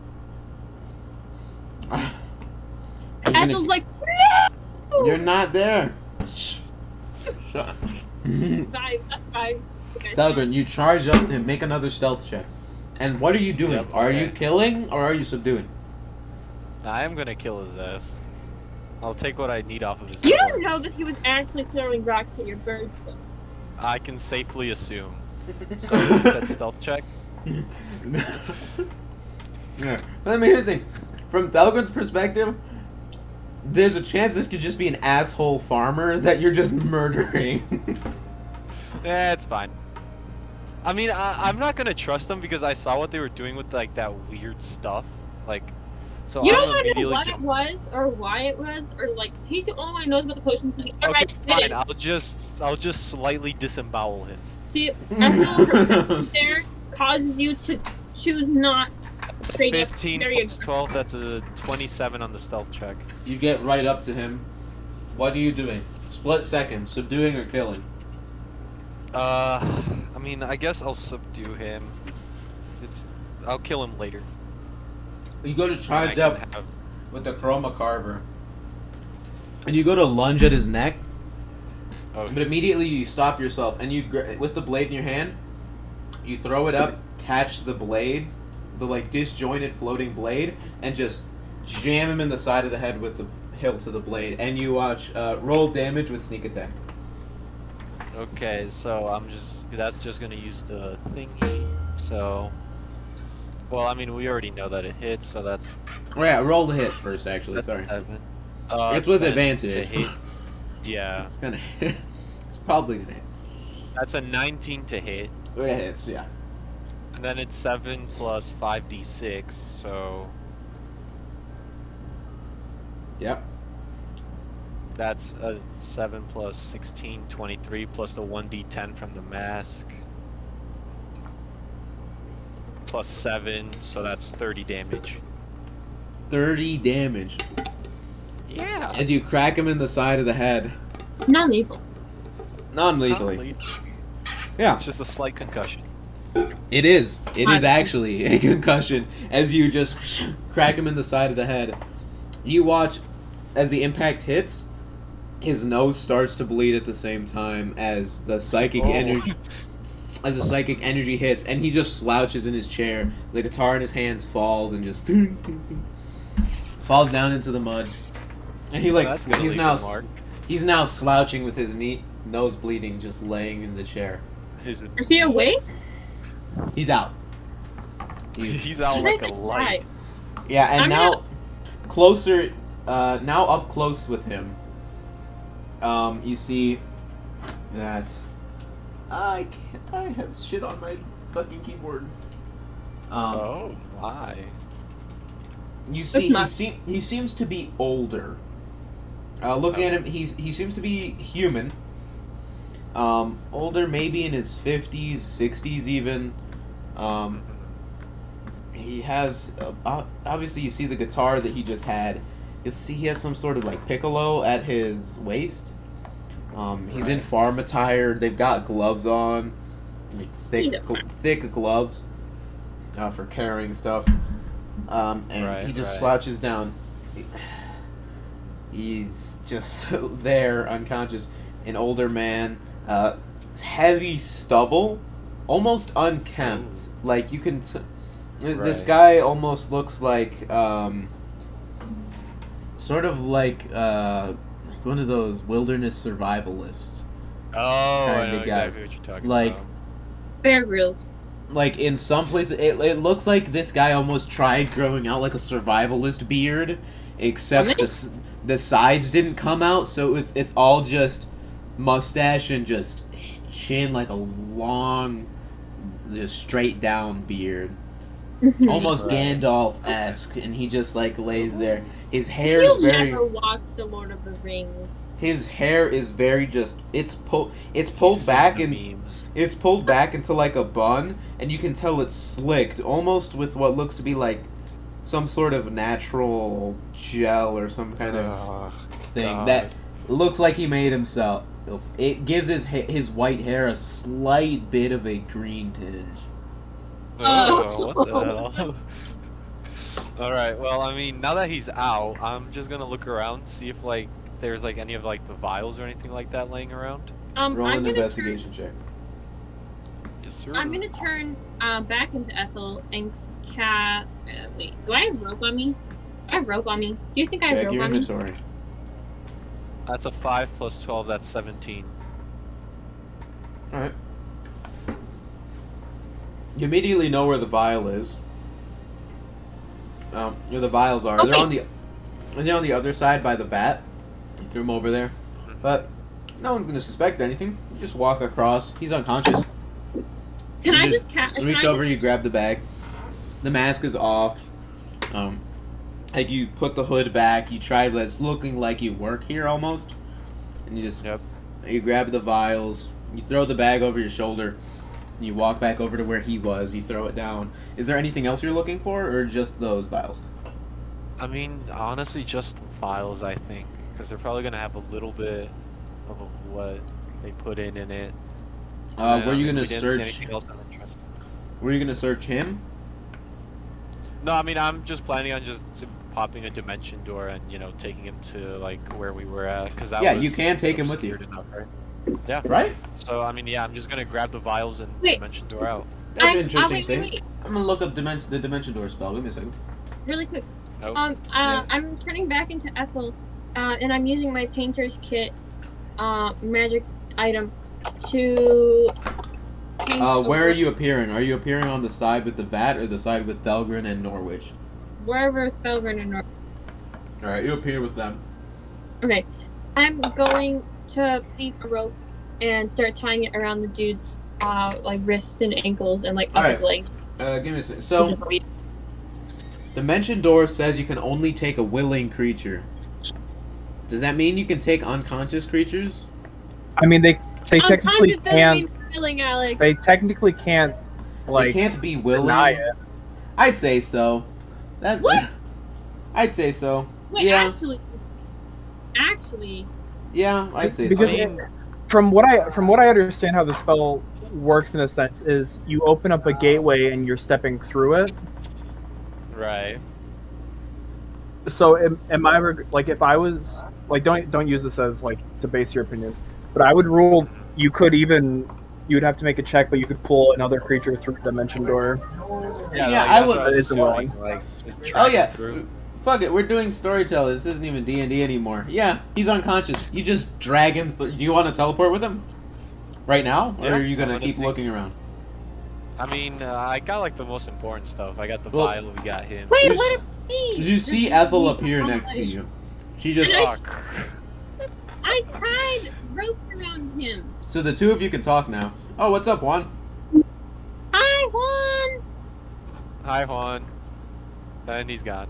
Ethel's like, no! You're not there. Shut. Five. That's five. Thelgun, you charge up to him. Make another stealth check. And what are you doing? Yep, Are okay. you killing or are you subduing? I am gonna kill his ass. I'll take what I need off of his. You don't corpse. know that he was actually throwing rocks at your birds, though. I can safely assume. So you said stealth check. Yeah. Let me hear the thing. From Thelgun's perspective, there's a chance this could just be an asshole farmer that you're just murdering. Yeah, it's fine. I mean, I'm not gonna trust them because I saw what they were doing with like that weird stuff. Like, so You I'm don't want to know immediately what it was or why it was, or like he's the only one who knows about the potion. Okay, Alright, fine. I'll just slightly disembowel him. See, Ethel there causes you to choose not straight up. 15 There you plus go. 12. That's a 27 on the stealth check. You get right up to him. What are you doing? Split second, subduing or killing? I mean, I guess I'll subdue him. I'll kill him later. You go to I charge can up have- with the chroma carver. And you go to lunge at his neck, Oh, but immediately you stop yourself and you with the blade in your hand, you throw it up, catch the blade, the like disjointed floating blade, and just jam him in the side of the head with the hilt of the blade. And you watch roll damage with sneak attack. okay, so that's just gonna use the thingy. So, well, I mean, we already know that it hits, so that's. Oh yeah, roll the hit first. Actually, That's sorry. 7. It's with 10 advantage. to hit. Yeah, It's gonna hit. It's probably gonna hit. that's a 19 to hit, Oh, yeah, it hits. Yeah. and then it's 7 plus 5d6. So Yep. that's a 7 plus 16, 23 plus the 1d10 from the mask. Plus 7, so that's 30 damage. 30 damage Yeah. as you crack him in the side of the head, Non-lethal. non-lethally. Yeah. It's just a slight concussion. It is. It is Hi. actually a concussion as you just crack him in the side of the head. You watch as the impact hits, his nose starts to bleed at the same time as the psychic energy. As the psychic energy hits, and he just slouches in his chair. The guitar in his hands falls and just falls down into the mud. And he like That's gonna he's leave now a mark. he's now slouching with his nose bleeding, just laying in the chair. Is he awake? He's out. He's out like a light. Yeah, and I'm now gonna- closer, now up close with him. You see that I have shit on my fucking keyboard. Oh my. You see, That's he seems to be older. Looking at him, he seems to be human. Older, maybe in his 50s, 60s even. He has obviously you see the guitar that he just had. You see he has some sort of like piccolo at his waist. He's in farm attire. They've got gloves on, like thick gloves for carrying stuff. And he just slouches down. He's just there, unconscious. An older man, heavy stubble, almost unkempt. Like you can. This guy almost looks like, sort of like one of those wilderness survivalists. Oh, I know Kinda guys. exactly what you're talking Like- about. Bear Grylls. Like in some places, it looks like this guy almost tried growing out like a survivalist beard, except the sides didn't come out, so it's all just mustache and just chin, like a long, just straight down beard, almost Right. Gandalf-esque, and he just like lays there. His hair You'll is very. never watch The Lord of the Rings. His hair is very just. It's pulled He's back seen and. the memes. It's pulled back into like a bun, and you can tell it's slicked, almost with what looks to be like some sort of natural gel or some kind of thing God. that looks like he made himself. It gives his white hair a slight bit of a green tinge. Oh, what the hell? Alright, well, I mean, now that he's out, I'm just gonna look around, see if, like, there's, like, any of, like, the vials or anything like that laying around. Roll I'm an gonna investigation check. Yes, sir. I'm gonna turn back into Ethel and wait, do I have rope on me? I have rope on me. Do you think I have Check rope your on me? inventory. That's a 5 plus 12, that's 17. Alright. You immediately know where the vial is. Where the vials are. Oh, They're on the other side by the bat. You threw them over there. But no one's gonna suspect anything. You just walk across. He's unconscious. Can You I just reach over, you grab the bag. The mask is off. Like you put the hood back. You try that's looking like you work here almost. And you just you grab the vials. You throw the bag over your shoulder. You walk back over to where he was. You throw it down. Is there anything else you're looking for, or just those vials? I mean, honestly, just vials, I think. Because they're probably going to have a little bit of what they put in it. Were you gonna we didn't see search? anything else of interest. Were you gonna search him? No, I mean, I'm just planning on just popping a dimension door and, you know, taking him to, like, where we were at. Cause that Yeah, was you can take him with you. obscured enough, right? Yeah. Right? So, I mean, yeah, I'm just going to grab the vials and Wait. dimension door out. That's an interesting wait, thing. wait. I'm gonna look up the dimension door spell. Give me a second. Really quick. Nope. Yes. I'm turning back into Ethel, and I'm using my painter's kit, magic item, to. paint Where over are you appearing? Are you appearing on the side with the vat or the side with Thelgun and Norwich? Wherever Thelgun and North. Alright, you appear with them. Okay, I'm going to paint a rope and start tying it around the dude's like wrists and ankles and like up his legs. Give me a second. So, dimension door says you can only take a willing creature. Does that mean you can take unconscious creatures? I mean, they technically Unconscious doesn't can't. mean willing, Alex. They technically can't, like, They can't be willing. deny it. I'd say so. What? I'd say so. Wait, yeah. actually. Yeah, I'd say Because so. from what I understand, how the spell works in a sense is you open up a gateway and you're stepping through it. Right. So am I like, if I was like, don't use this as like to base your opinion, but I would rule you'd have to make a check, but you could pull another creature through the dimension door. Yeah, like, I that's would- what was Isn't going, willing. like, just Oh trying yeah. through. Fuck it, we're doing storyteller. This isn't even D&D anymore. Yeah, he's unconscious. You just drag him. Do you want to teleport with him? Right now? Or Yeah, are you going to I'm gonna keep take- looking around? I mean, I got like the most important stuff. I got the Well- vial, we got him. Wait, You what if You see Ethel appear next to you. She just... Oh, I tied ropes around him. So the two of you can talk now. Oh, what's up, Juan? Hi, Juan. Hi, Juan. And he's gone.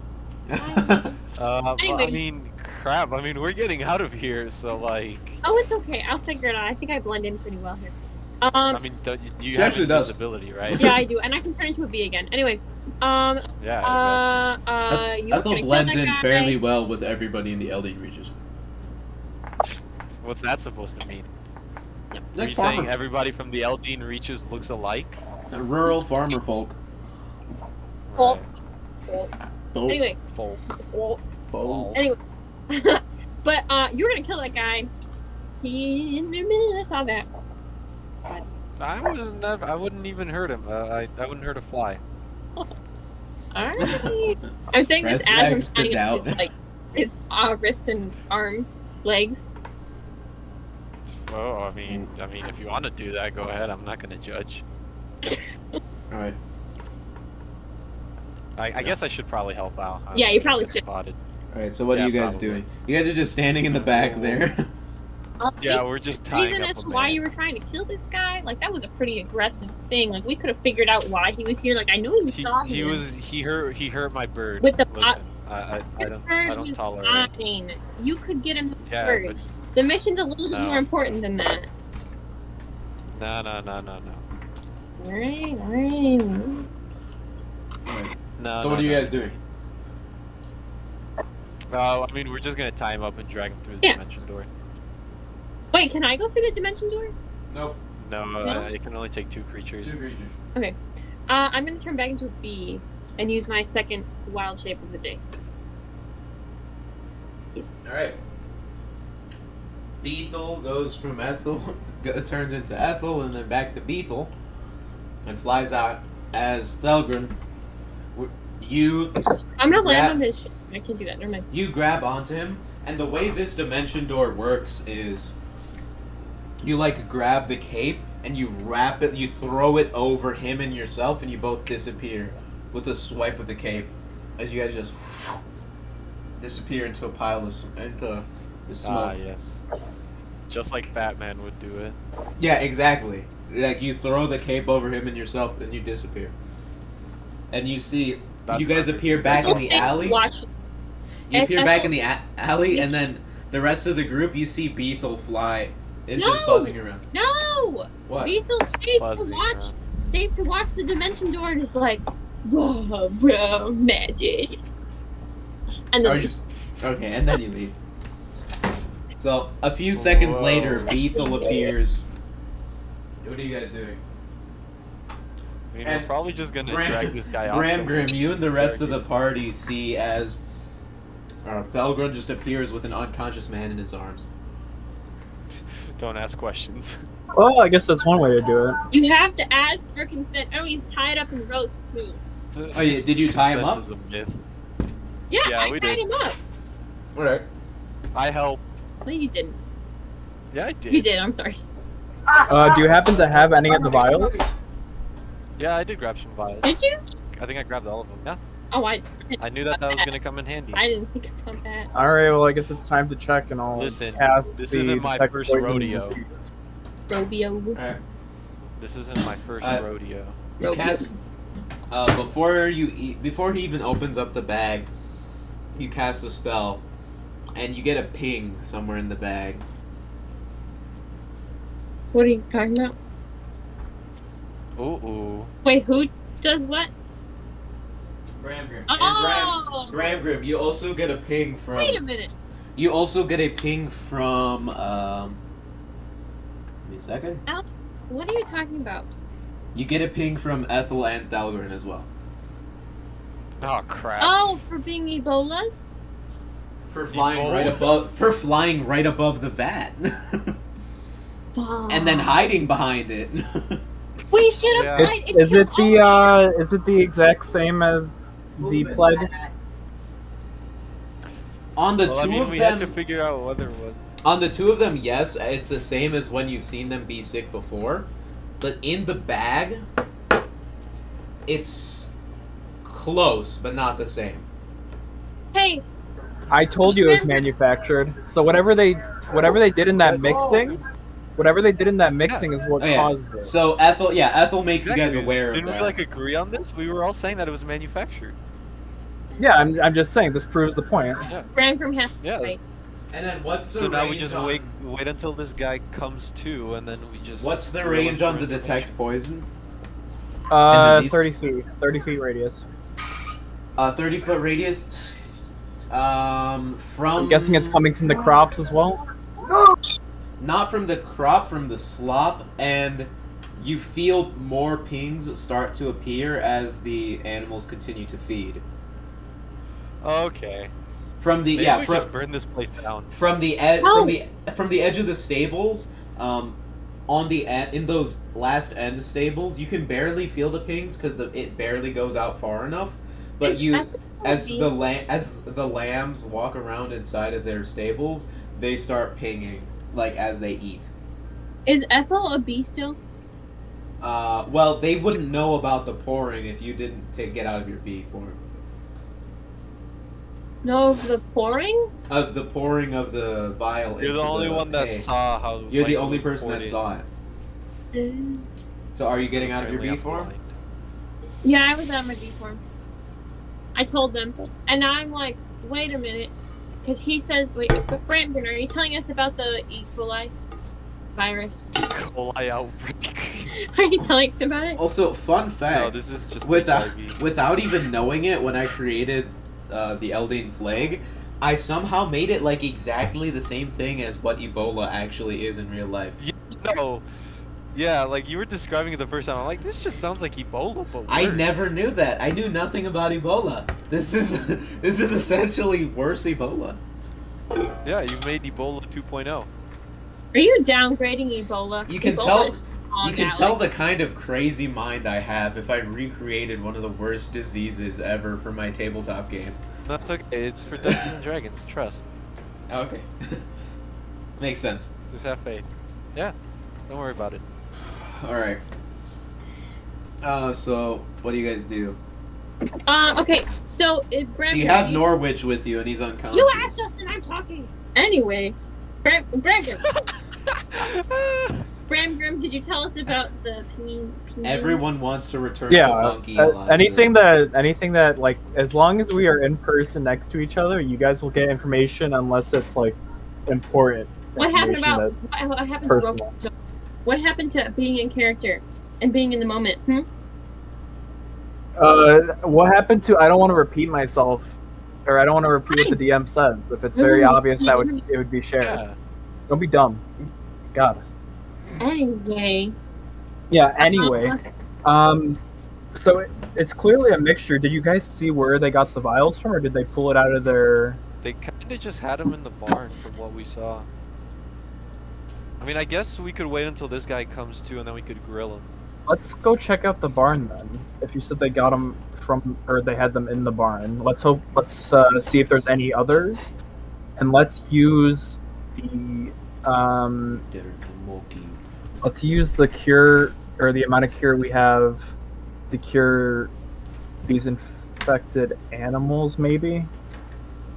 Alright, I Anyway. mean, crap. I mean, we're getting out of here, so like. Oh, it's okay. I'll figure it out. I think I blend in pretty well here. I mean, you She have actually does. invisibility, right? Yeah, I do, and I can turn into a bee again. Anyway, Yeah. you were Ethel gonna kill blends that in guy. fairly well with everybody in the Elding Reaches. What's that supposed to mean? Are Like you saying farmer, everybody from the Eldeen Reaches looks alike? rural farmer folk. Folk. Right. Folk. Anyway, Folk. Folk. anyway, but you were gonna kill that guy. I saw that. I wouldn't even hurt him. I wouldn't hurt a fly. Alright. I'm saying this Press as I'm X to standing doubt. with, like his wrists and arms, legs. Oh, I mean, if you want to do that, go ahead. I'm not gonna judge. Alright. I guess I should probably help out. I Yeah, don't you wanna probably get should. Spotted. Alright, so what Yeah, are you guys probably. doing? You guys are just standing in the back there. Yeah, This we're is just the tying reason up as a to why man. you were trying to kill this guy. Like that was a pretty aggressive thing. Like we could have figured out why he was here. Like I know you saw him. He hurt my bird. With the Listen, I The bird don't was tolerate. fine. You could get him the Yeah, bird. but The mission's a little bit No. more important than that. no. Alright. Alright. No. So no, what are you no. guys doing? I mean, we're just gonna tie him up and drag him through the Yeah. dimension door. Wait, can I go through the dimension door? Nope. No, No? It can only take 2 creatures. 2 creatures. I'm gonna turn back into a bee and use my second wild shape of the day. Alright. Bethel goes from Ethel, turns into Ethel, and then back to Bethel, and flies out as Thelgun. You I'm gonna Grab- land on his. I can't do that. Never mind. you grab onto him, and the way this dimension door works is you like grab the cape and you wrap it, you throw it over him and yourself, and you both disappear with a swipe of the cape as you guys just disappear into a pile of into the smoke. Yes. Just like Batman would do it. Yeah, exactly. Like you throw the cape over him and yourself, and you disappear. And you see, That's you guys perfect. appear back in the alley. Watch. You appear back in the alley, and then the rest of the group, you see Bethel fly. It's just No! buzzing around. No. What? Bethel stays to Buzzing watch. around. Stays to watch the dimension door and is like, whoa, bro, magic. And Are then you okay? And then you leave. So a few seconds Whoa. later, Bethel appears. What are you guys doing? I mean, And we're probably just gonna drag this guy off. Bramgrim, you and the rest of the party see as Thelgun just appears with an unconscious man in his arms. Don't ask questions. Well, I guess that's one way to do it. you have to ask for consent. Oh, he's tied up in rope too. Oh yeah, did you tie him Consent up? is a myth. Yeah, Yeah, I we tied did. him up. Alright. I help. No, you didn't. Yeah, I did. You did. I'm sorry. Do you happen to have any of the vials? Yeah, I did grab some vials. Did you? I think I grabbed all of them. Yeah. Oh, I I knew that was gonna come in handy. I didn't think about that. Alright, well, I guess it's time to check, and I'll Listen, cast this the isn't my detect first poison rodeo. disease. Robio. Alright. This isn't my first rodeo. You Rodeo. cast before he even opens up the bag, you cast a spell, and you get a ping somewhere in the bag. What are you talking about? Ooh. Wait, who does what? Bramgrim. Oh! Bramgrim, you also get a ping from. Wait a minute. You also get a ping from. Give me a second. Alex, what are you talking about? You get a ping from Ethel and Thelgun as well. Oh crap. Oh, for being Ebolas? For flying right above the vat. And then hiding behind it. We should have. Yeah. Is it the exact same as the plague? On the Well, I two mean, of we them, had to figure out whether it was. on the two of them, yes, it's the same as when you've seen them be sick before. But in the bag, it's close, but not the same. Hey, I told you it was manufactured. So whatever they did in that mixing, is what Oh, yeah. causes it. So Ethel makes you guys Exactly. aware of Didn't that. we like agree on this? We were all saying that it was manufactured. Yeah, I'm just saying this proves the point. Bramgrim has to Yeah. fight. And then what's the So now we range just on, wait until this guy comes to, and then we just. What's the throw range in on more the detect poison? Uh, disease? 30 feet radius. 30-foot radius. From. I'm guessing it's coming from the crops as well. Not from the crop, from the slop, and you feel more pings start to appear as the animals continue to feed. Okay. From the Maybe we just burn this place down. from the from the edge of the stables, on the in those last end stables, you can barely feel the pings because it barely goes out far enough. But as the lambs walk around inside of their stables, they start pinging like as they eat. Is Ethel a bee still? Well, they wouldn't know about the pouring if you didn't get out of your bee form. No, the pouring? Of the pouring of the vial You're into the only one that hay. saw how. You're the like, only it was person that poured saw it. Mm. So are you getting out of your Apparently bee I'm form? blind. Yeah, I was on my bee form. I told them. And now I'm like, wait a minute. Because he says, wait, but Brandon, are you telling us about the E. coli virus? Coli outbreak. Are you telling us about it? Also, fun No, fact, this is just without HIV. without even knowing it, when I created the Eldane Plague, I somehow made it like exactly the same thing as what Ebola actually is in real life. No. Yeah, like you were describing it the first time. I'm like, this just sounds like Ebola, but worse. I never knew that. I knew nothing about Ebola. This is essentially worse Ebola. Yeah, you made Ebola 2.0. Are you downgrading Ebola? You can Ebola tell. is strong, You can tell Alex. the kind of crazy mind I have if I recreated one of the worst diseases ever for my tabletop game. That's okay. It's for Dungeons and Dragons. Trust. Okay. Makes sense. Just have faith. Yeah. Don't worry about it. Alright. So, what do you guys do? Okay, so So you have Norwich with you and he's unconscious. You asked us and I'm talking. Anyway, Bramgrim, did you tell us about the peen? Everyone wants to return to Yeah, Monkey Eliza. anything that like, as long as we are in person next to each other, you guys will get information unless it's like important. What happened information about that- what happened personal. to what happened to being in character and being in the moment? What happened to? I don't want to repeat myself, or I don't want to repeat what the DM says. If it's very obvious, it would be shared. Yeah. Don't be dumb. God. Anyway. Yeah. Anyway, so it's clearly a mixture. Did you guys see where they got the vials from, or did they pull it out of their? They kind of just had him in the barn from what we saw. I mean, I guess we could wait until this guy comes to, and then we could grill him. Let's go check out the barn then. If you said they got them from, or they had them in the barn, let's see if there's any others, and let's use the cure, or the amount of cure we have to cure these infected animals, maybe.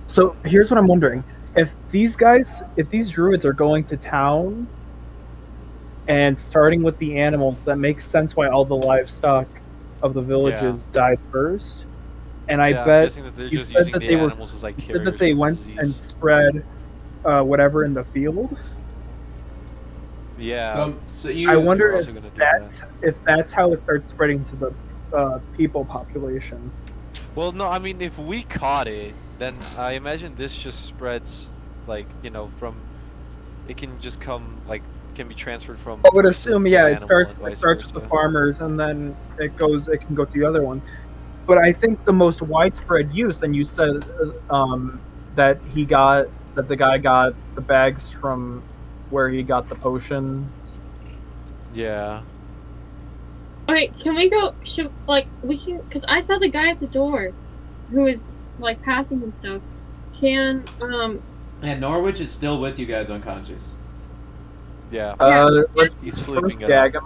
So here's what I'm wondering: if these druids are going to town and starting with the animals, that makes sense why all the livestock of the villages died first. And I bet you said that they went and spread whatever in the field. Yeah. So you. I wonder if that's how it starts spreading to the people population. Well, no, I mean, if we caught it, then I imagine this just spreads, like, from. It can just come, like, can be transferred from. I would assume, it starts with the farmers, and then it can go to the other one. But I think the most widespread use, and you said that the guy got the bags from where he got the potions. Yeah. Alright, can we go? Because I saw the guy at the door, who is like passing and stuff. And Norwich is still with you guys unconscious. Yeah. Let's He's first sleeping gag him.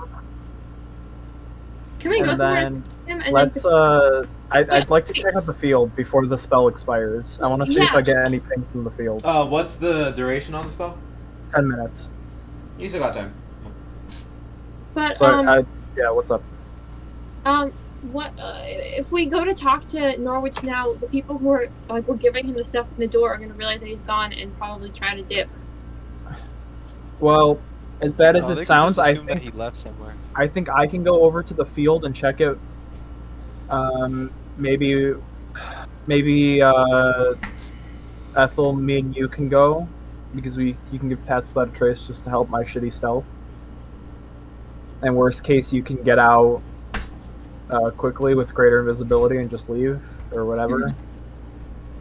Can we go And somewhere? then And let's I'd like to check out the field before the spell expires. I want to see if I get anything from the field. What's the duration on the spell? 10 minutes. You still got time. But So what's up? what if we go to talk to Norwich now? The people who are we're giving him the stuff in the door are going to realize that he's gone and probably try to dip. Well, as bad as they it could sounds, just I assume that think he left somewhere. I can go over to the field and check it. Maybe Ethel, me and you can go, because you can give Pass Without a Trace just to help my shitty stealth. And worst case, you can get out quickly with greater invisibility and just leave or whatever.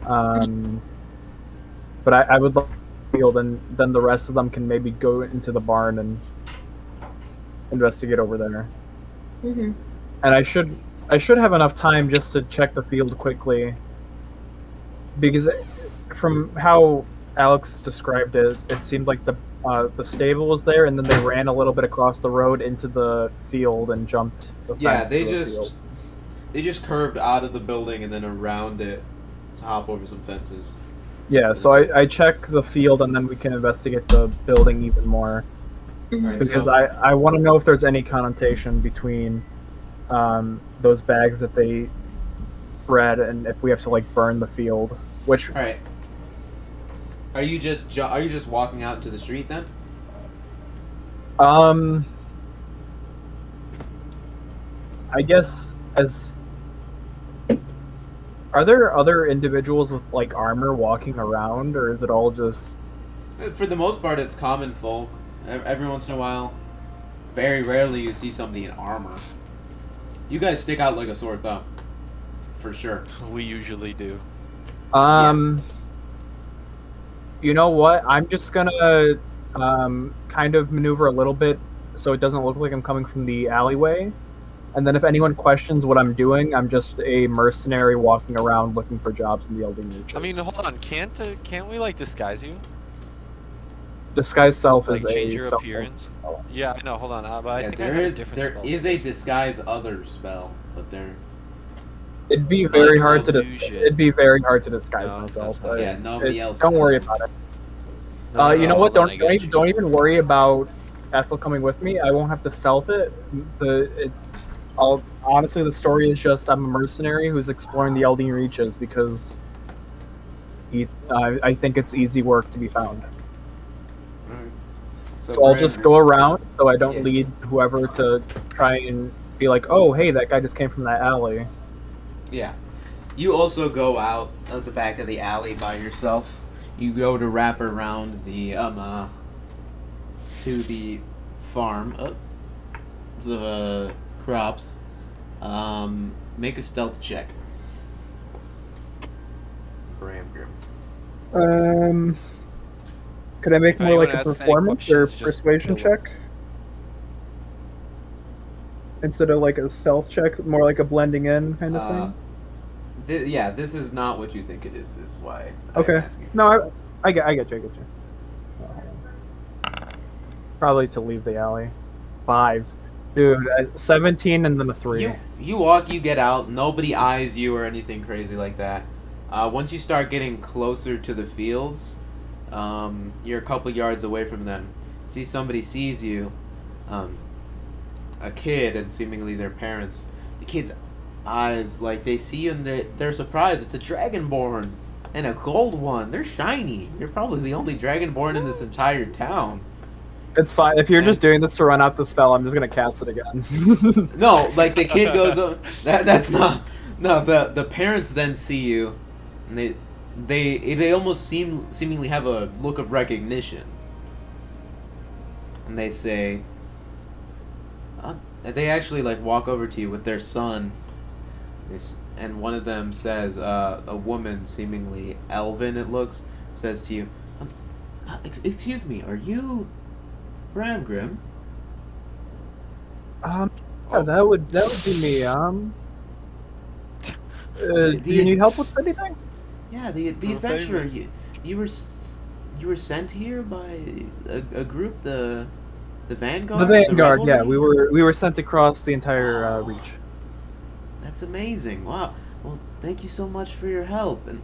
But I would love the field, and then the rest of them can maybe go into the barn and investigate over there. Mm-hmm. And I should have enough time just to check the field quickly, because from how Alex described it, it seemed like the stable was there, and then they ran a little bit across the road into the field and jumped the fence. They just curved out of the building and then around it to hop over some fences. Yeah, so I check the field, and then we can investigate the building even more, Alright, because so- I want to know if there's any connotation between those bags that they bred, and if we have to like burn the field. Which All right. Are you just walking out into the street then? I guess as Are there other individuals with like armor walking around, or is it all just? For the most part, it's common folk. Every once in a while, very rarely you see somebody in armor. You guys stick out like a sore thumb, for sure. We usually do. You know what? I'm just gonna kind of maneuver a little bit so it doesn't look like I'm coming from the alleyway. And then if anyone questions what I'm doing, I'm just a mercenary walking around looking for jobs in the Elden Reaches. I mean, hold on. Can't we like disguise you? Disguise self Like is change a your self. appearance? Yeah, I know. Hold on. But I Yeah, think I have a different there spell. is a disguise other spell, but there. It'd be very hard to Illusion. it'd be very hard to disguise No, myself. that's fine. Yeah, nobody else. Don't worry does. about it. No, You know what? hold on, I got you. Don't even worry about Ethel coming with me. I won't have to stealth it. Honestly, the story is just I'm a mercenary who's exploring the Elden Reaches because I think it's easy work to be found. Alright. So I'll just go around so I don't Yeah. lead whoever to try and be like, oh, hey, that guy just came from that alley. Yeah. You also go out of the back of the alley by yourself. You go to wrap around the to the farm, the crops. Make a stealth check. Bramgrim. Could I make If more anyone like a asks any performance or questions, just persuasion kill 'em. check? Instead of like a stealth check, more like a blending in kind of thing? Yeah, this is not what you think it is why Okay. I'm asking for No, stealth. I get you. Oh, hold on. Probably to leave the alley. 5. Dude, 17 and then a 3. You walk, you get out, nobody eyes you or anything crazy like that. Once you start getting closer to the fields, you're a couple yards away from them. See somebody sees you, a kid and seemingly their parents. The kid's eyes, like, they see you and they're surprised. It's a Dragonborn, and a gold one. They're shiny. You're probably the only Dragonborn in this entire town. It's fine. If you're just doing this to run out the spell, I'm just gonna cast it again. No, like the kid goes. That's not. No, the parents then see you, and they almost seemingly have a look of recognition, and they say. They actually like walk over to you with their son. And one of them says, a woman, seemingly elven, it looks, says to you, "Excuse me, are you Bramgrim?" Yeah, that would be me. Do you need help with anything? Yeah, the Oh, adventurer. famous. You were sent here by a group, the Vanguard. The Vanguard, yeah. Revelry? We were sent across the entire reach. That's amazing. Wow. Well, thank you so much for your help. And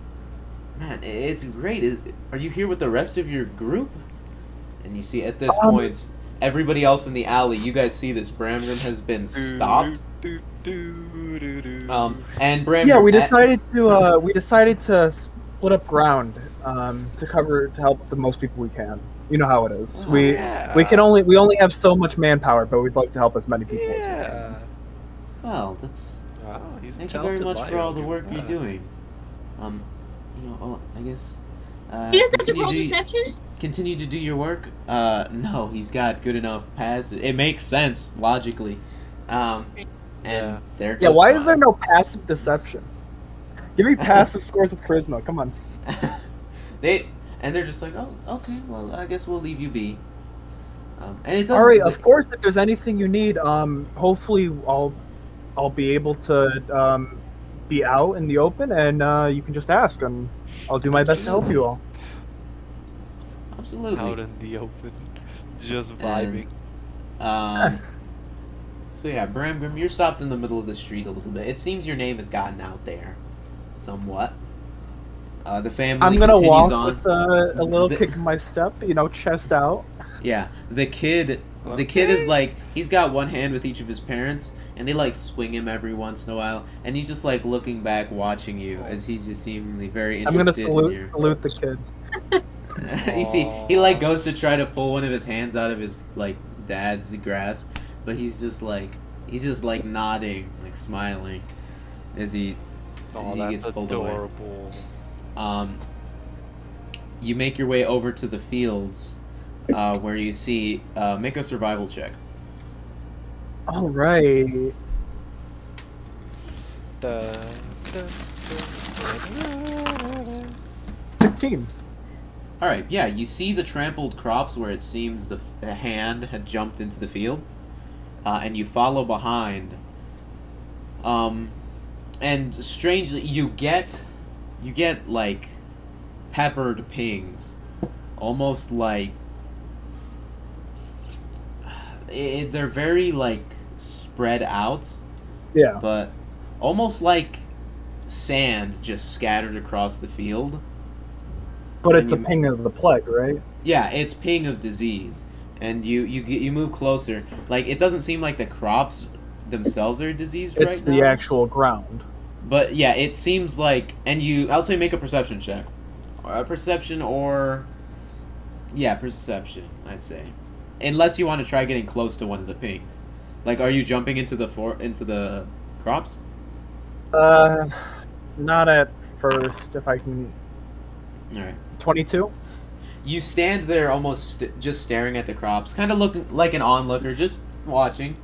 man, it's great. Are you here with the rest of your group? And you see at this point, everybody else in the alley. You guys see this. Bramgrim has been stopped. And Bramgrim. Yeah, we decided to split up ground to help the most people we can. You know how it is. Oh, we only have so much manpower, but we'd like to help as many people as we can. Yeah. Well, that's. Wow, he's a Thank you very talented much for all the liar. work you're Yeah. doing. I guess. He doesn't have to roll continue deception? Continue to do your work. No, he's got good enough pass. It makes sense logically. And Yeah. they're Yeah, just why is there no passive deception? Give me passive scores with charisma. Come on. they're just like, oh, okay, well, I guess we'll leave you be. And it doesn't. All right, of course. If there's anything you need, hopefully I'll be able to be out in the open, and you can just ask, and I'll do my best to help you all. Absolutely. Out in the open, just vibing. So yeah, Bramgrim, you're stopped in the middle of the street a little bit. It seems your name has gotten out there, somewhat. The family I'm gonna continues walk on. with a little The- kick in my step, chest out. Yeah, the kid is like, he's got one hand with each of his parents, and they like swing him every once in a while, and he's just like looking back, watching you, as he's just seemingly very I'm gonna interested in your. salute the kid. You see, he like goes to try to pull one of his hands out of his like dad's grasp, but he's just like nodding, like smiling, as he Oh, he that's gets pulled away. adorable. You make your way over to the fields, where you see. Make a survival check. All right. 16. All right, yeah, you see the trampled crops where it seems the hand had jumped into the field, and you follow behind. And strangely, you get like peppered pings, almost like they're very like spread out. Yeah. But almost like sand just scattered across the field. But it's a ping of the plague, right? Yeah, it's ping of disease, and you move closer. Like it doesn't seem like the crops themselves are diseased right now. It's the actual ground. But yeah, it seems like, and I'll say make a perception check, perception. I'd say, unless you want to try getting close to one of the pings. Like, are you jumping into the crops? Not at first. If I can. All right. 22. You stand there almost just staring at the crops, kind of looking like an onlooker, just watching.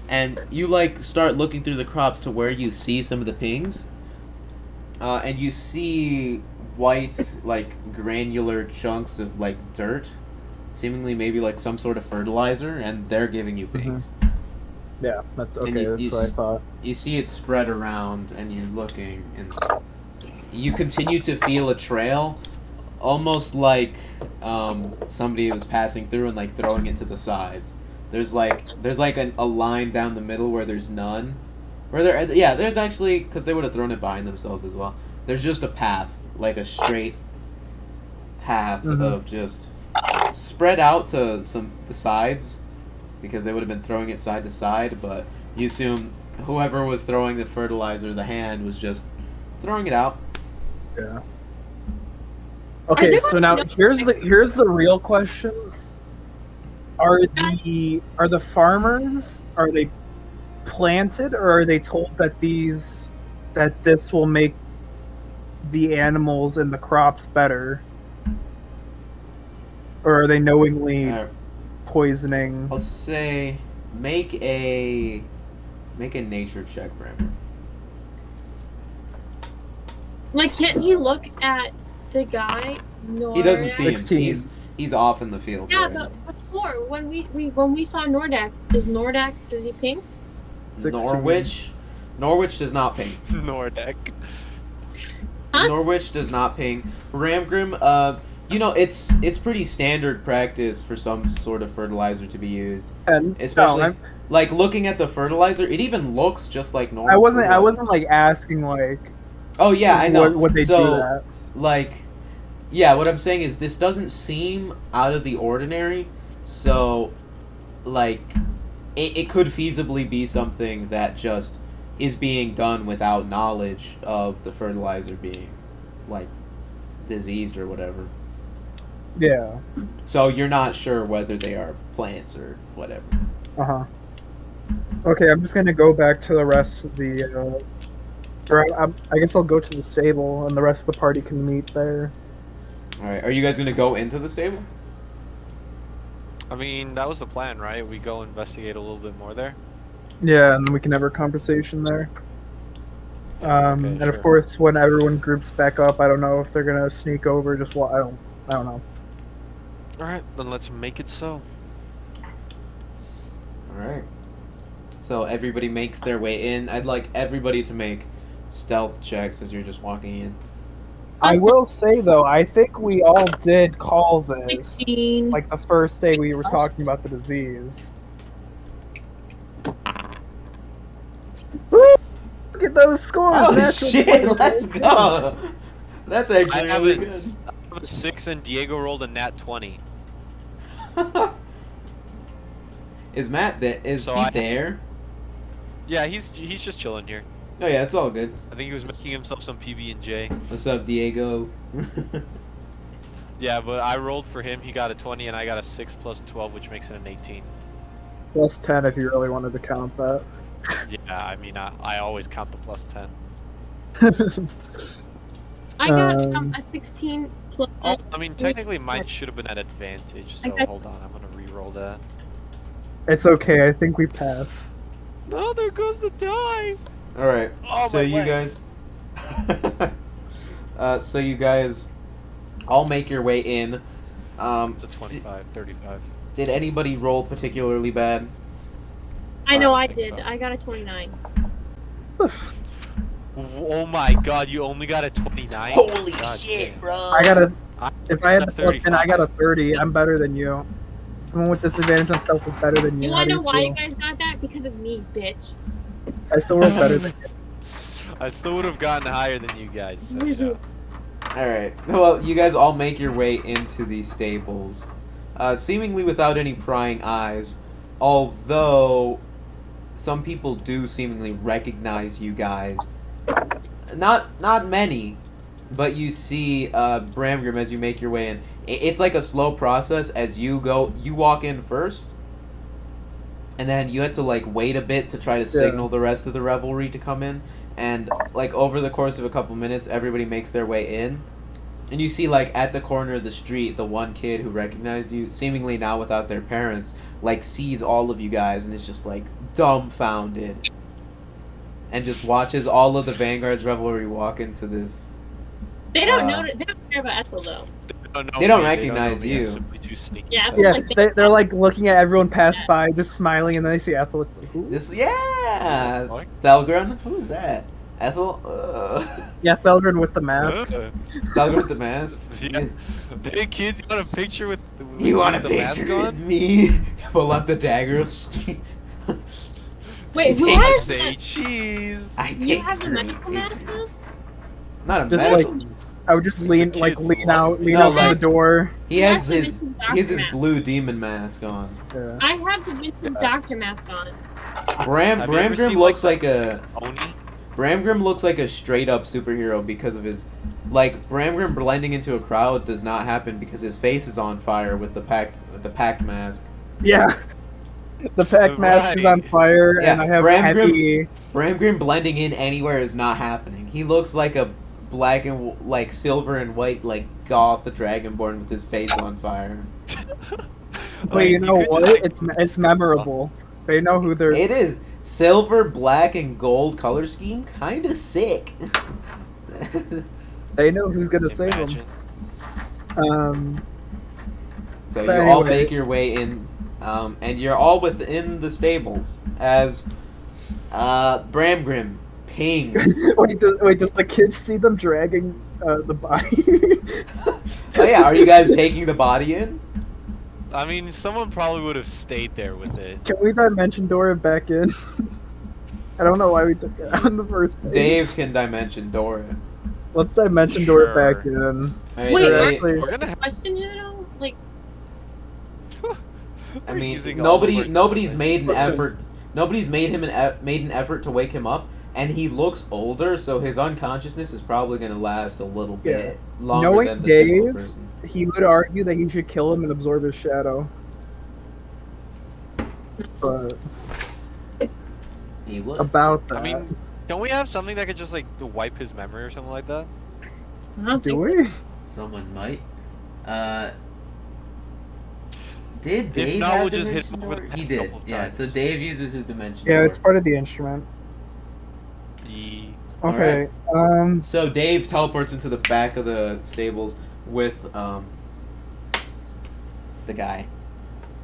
And you like start looking through the crops to where you see some of the pings. And you see white, like granular chunks of like dirt, seemingly maybe like some sort of fertilizer, and they're giving you pings. Mm-hmm. Yeah, that's okay. That's what I thought. You see it spread around, and you're looking, and you continue to feel a trail, almost like somebody was passing through and like throwing it to the sides. There's like a line down the middle where there's none. There's actually, because they would have thrown it behind themselves as well. There's just a path, like a straight path of just spread out to the sides, because they would have been throwing it side to side. But you assume whoever was throwing the fertilizer, the hand, was just throwing it out. Yeah. Okay, so now here's the real question. Are the farmers, are they planted, or are they told that this will make the animals and the crops better? Or are they knowingly poisoning? I'll say make a nature check, Bramgrim. Like, can't he look at the guy? He doesn't see 16. him. He's off in the field. Yeah, right? but before, when we saw Nordak, does he ping? 16. Norwich does not ping. Nordak. Huh? Norwich does not ping. Bramgrim, it's pretty standard practice for some sort of fertilizer to be used. And Especially like looking at the fertilizer, it even looks just like normal. I wasn't like asking like. Oh yeah, I know. What they do that. Like, yeah, what I'm saying is this doesn't seem out of the ordinary. So, like, it could feasibly be something that just is being done without knowledge of the fertilizer being, like, diseased or whatever. Yeah. So you're not sure whether they are plants or whatever. Uh-huh. Okay, I'm just gonna go back to the rest of the, I guess I'll go to the stable, and the rest of the party can meet there. Alright, are you guys gonna go into the stable? I mean, that was the plan, right? We go investigate a little bit more there. Yeah, and then we can have our conversation there. And of course, when everyone groups back up, I don't know if they're gonna sneak over. I don't know. All right, then let's make it so. All right. So everybody makes their way in. I'd like everybody to make stealth checks as you're just walking in. I will say though, I think we all did call this 16. like the first day we were talking about the disease. Woo! Look at those scores! Oh Natural shit! 20. Let's go. That's actually really good. I have a 6 and Diego rolled a nat 20. Is Matt there? Is he there? Yeah, he's just chilling here. Oh yeah, it's all good. I think he was making himself some PB&J. What's up, Diego? Yeah, but I rolled for him. He got a 20, and I got a 6 plus 12, which makes it an 18. Plus 10 if you really wanted to count that. Yeah, I mean, I always count the plus 10. I got a 16 plus. Oh, I mean, technically mine should have been at advantage, so hold on, I'm gonna re-roll that. It's okay. I think we pass. No, there goes the die! Alright, Oh, so my you legs. guys... so you guys all make your way in. It's a 25, 35. Did anybody roll particularly bad? I know I I think did. so. I got a 29. Oh my god, you only got a 29? Holy God shit, damn. bro! I got a. I If I had got the plus 10, I got a 35. 30. I'm better than you. Someone with disadvantage on stealth is better than you. You How wanna do know why you feel? guys got that? Because of me, bitch. I still rolled better than you. I still would have gotten higher than you guys, so yeah. Alright, well, you guys all make your way into these stables. Seemingly without any prying eyes, although some people do seemingly recognize you guys. Not many, but you see Bramgrim as you make your way in. It's like a slow process as you walk in first, and then you have to like wait a bit to try to signal the rest of the revelry to come in, and like over the course of a couple minutes, everybody makes their way in. And you see, like, at the corner of the street, the one kid who recognized you, seemingly now without their parents, like, sees all of you guys and is just, like, dumbfounded. And just watches all of the Vanguard's revelry walk into this. They don't know. They don't care about Ethel though. They don't recognize you. I'm simply too sneaky. Yeah, Yeah, like, they're like looking at everyone pass by, just smiling, and then they see Ethel. It's like, who? Just, yeah! What? Thelgun? Who's that? Ethel? Yeah, Thelgun with the mask. Thelgun with the mask? Yeah. Hey kids, you want a picture with You want a the picture mask with on? me? Pull out the dagger. wait, who I has Say that? cheese. I take You have the great medical mask pictures. on? Not a Just medical. I would just lean The out, No, lean out like- from the door. He has He has his the he has his mask. blue demon mask on. Yeah. I have the vintage doctor mask on. Have you ever Bramgrim seen, looks like a Oni? Bramgrim looks like a straight up superhero because of his Bramgrim blending into a crowd does not happen because his face is on fire with the Pact mask. Yeah. The Pact mask is on fire, Yeah, and I have Bramgrim- heavy. Bramgrim blending in anywhere is not happening. He looks like a black and silver and white goth the Dragonborn with his face on fire. But you know could what? just, It's memorable. They know who they're. It is silver, black, and gold color scheme, kind of sick. They know who's gonna save imagine. them. So you But all anyway. make your way in, and you're all within the stables as Bramgrim pings. Wait, does the kid see them dragging the body? Oh yeah, are you guys taking the body in? I mean, someone probably would have stayed there with it. Can we dimension door it back in? I don't know why we took it out in the first place. Dave can dimension door it. Let's dimension door it back Sure. in. I mean, Wait, they- Actually, We're gonna have. Question you though, like I We're mean, using all of our nobody's dimensions. made an Listen. effort. Nobody's made him made an effort to wake him up, and he looks older, so his unconsciousness is probably going to last a little bit longer Knowing than the typical Dave- person. he would argue that he should kill him and absorb his shadow. But He would. about that, I mean, don't we have something that could just to wipe his memory or something like that? I don't do think so. we? Someone might. Did Dave If not, have we'll just hit dimension him with door? a He couple did. of Yeah. times. So Dave uses his dimension. Yeah, door. it's part of the instrument. Ye- Okay. So Dave teleports into the back of the stables with the guy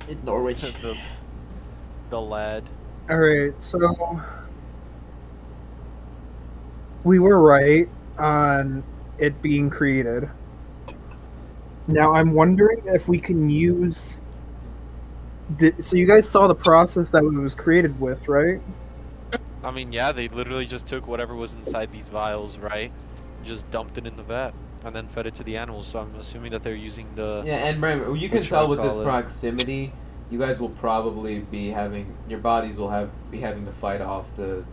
in Norwich. the lad. All right. So we were right on it being created. Now I'm wondering if we can use. So you guys saw the process that it was created with, right? I mean, yeah, they literally just took whatever was inside these vials, right? Just dumped it in the vat, and then fed it to the animals. So I'm assuming that they're using the. Yeah, and remember, you can What tell you with this call it? proximity, you guys will probably be having your bodies will be having to fight off the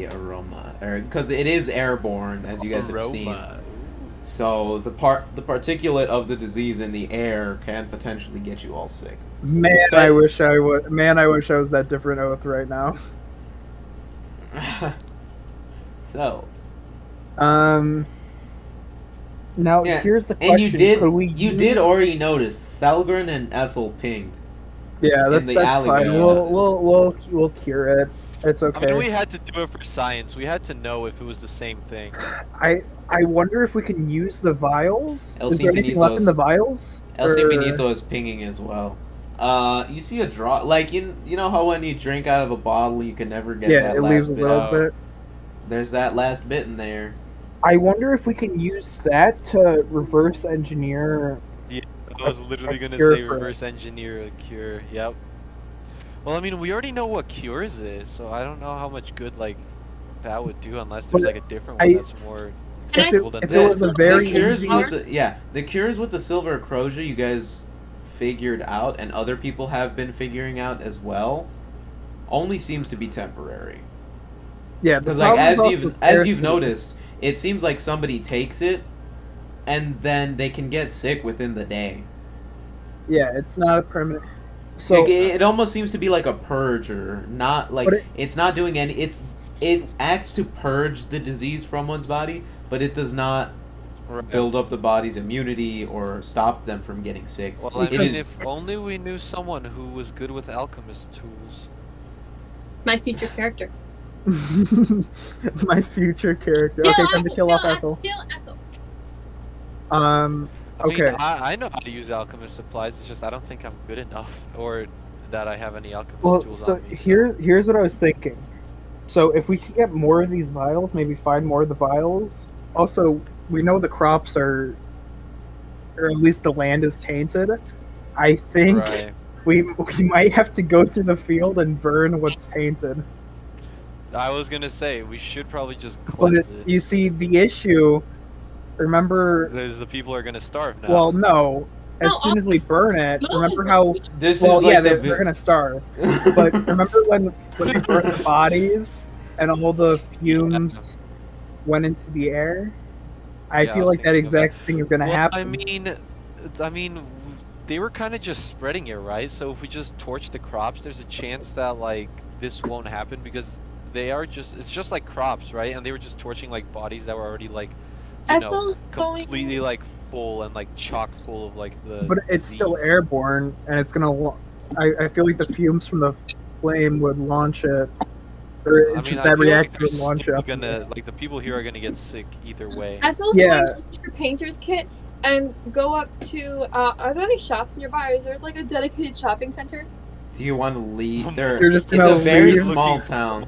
aroma, because it is airborne, as you guys have seen. Aroma. So the particulate of the disease in the air can potentially get you all sick. Man, It's I bad. wish I would. Man, I wish I was that different oath right now. So. Now Yeah. here's the question: And you did. could we You use... did already notice Thelgun and Ethel pinged. Yeah, in the that's fine. alleyway. We'll cure it. It's okay. I mean, we had to do it for science. We had to know if it was the same thing. I wonder if we can use the vials. El Is there anything left in the vials? El Or- Simpiníto is pinging as well. You see a draw, like you know how when you drink out of a bottle, you can never get Yeah, that it last leaves a bit little out. bit. There's that last bit in there. I wonder if we can use that to reverse engineer. Yeah, I was literally gonna cure say for it. reverse engineer a cure. Yep. Well, I mean, we already know what cures is, so I don't know how much good like that would do unless there's like a different one that's more Can I- acceptable than If that. it was a very the cures easy... with the cures with the silver Croja, you guys figured out, and other people have been figuring out as well. Only seems to be temporary. Yeah, the Because like problem is also as scarcity. you've noticed, it seems like somebody takes it, and then they can get sick within the day. Yeah, it's not a permanent. So Like, it almost seems to be like a purger, not like But it's not doing any. It acts to purge the disease from one's body, but it does not Right. build up the body's immunity or stop them from getting sick. Well, I It mean, is- if only we knew someone who was good with alchemist tools. My future character. my future character. Okay, time to kill off Ethel. Kill Ethel. I mean, Okay. I know how to use alchemist supplies. It's just I don't think I'm good enough, or that I have any alchemist Well, tools so on me. here's what I was thinking. So if we can get more of these vials, maybe find more of the vials. Also, we know the crops are, or at least the land is tainted. I think Right. we might have to go through the field and burn what's tainted. I was gonna say we should probably just But cleanse it. you see, the issue. Remember? Because the people are gonna starve now. Well, no. As No, soon as we burn it, no, remember how? This Well, is like yeah, the they're gonna starve. But remember when we burned the bodies and all the fumes went into the air? I Yeah, I feel was like that thinking of that. exact thing is gonna Well, happen. I mean, they were kind of just spreading it, right? So if we just torch the crops, there's a chance that like this won't happen because they are just—it's just like crops, right? And they were just torching like bodies that were already like, you know, Ethel's going. completely like full and like chock full of like the. But it's still disease. airborne, and it's gonna. I feel like the fumes from the flame would launch it, or I mean, just I that feel like reactor would they're launch still it. gonna like the people here are gonna get sick either way. Ethel's Yeah. going to use her painter's kit and go up to. Are there any shops nearby? Is there like a dedicated shopping center? Do you want to leave? They're just It's gonna a very leave. small town.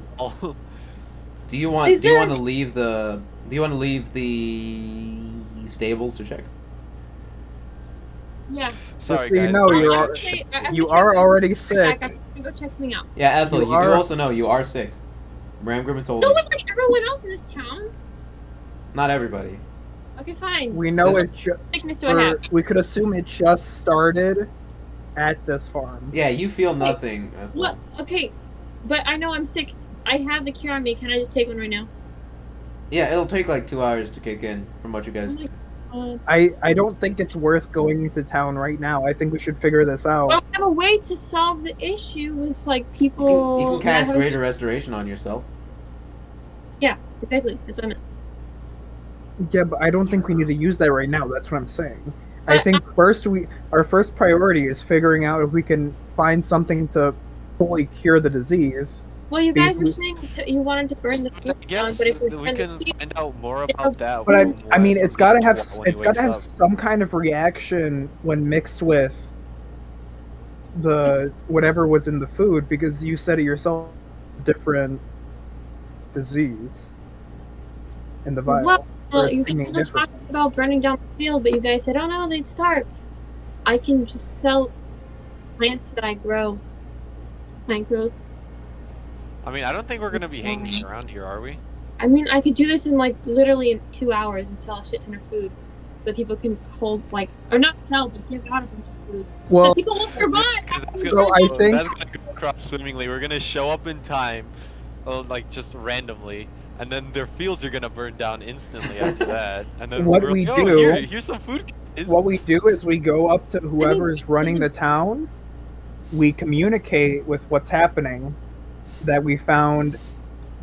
Do you want? Is Do you there- want to leave the? Do you want to leave the stables to check? Yeah. Sorry, so you guys. know Oh, you're I al- have to say- I have you to are check already back. sick. I'm gonna go check something out. Yeah, Ethel, You you, are- do also know you are sick. Bramgrim told So you. was like everyone else in this town. Not everybody. Okay, fine. We know This- it. What sickness do I have? We could assume it just started at this farm. Yeah, you feel nothing. Ethel. What? Okay, but I know I'm sick. I have the cure on me. Can I just take one right now? Yeah, it'll take like 2 hours to kick in from what you guys. I don't think it's worth going into town right now. I think we should figure this out. Well, I have a way to solve the issue with like You people. can that cast have- Greater Restoration on yourself. Yeah, exactly. That's what I meant. Yeah, but I don't think we need to use that right now. That's what I'm saying. I But- think our first priority is figuring out if we can find something to fully cure the disease. Well, you guys Because were saying that you wanted to burn the I field down, guess but if we we find can the seed, find out more about that. But when I mean, it's got to have when he wakes up. some kind of reaction when mixed with the whatever was in the food, because you said it yourself, different disease in the vial. Well, or it's you being guys were different. talking about burning down the field, but you guys said, "Oh no, they'd starve." I can just sell plants that I grow. Plant growth. I mean, I don't think we're gonna be hanging around here, are we? I mean, I could do this in like literally 2 hours and sell a shit ton of food, so people can hold like, or not sell, but give out a bunch of food. So Well, people will survive. 'Cause that's So gonna I go- think- that's gonna go across swimmingly. We're gonna show up in time, like just randomly, and then their fields are gonna burn down instantly after that. And then What we're we like, "Oh, do- here's some food. guys." what we do is we go up to whoever's running the town, we communicate with what's happening, that we found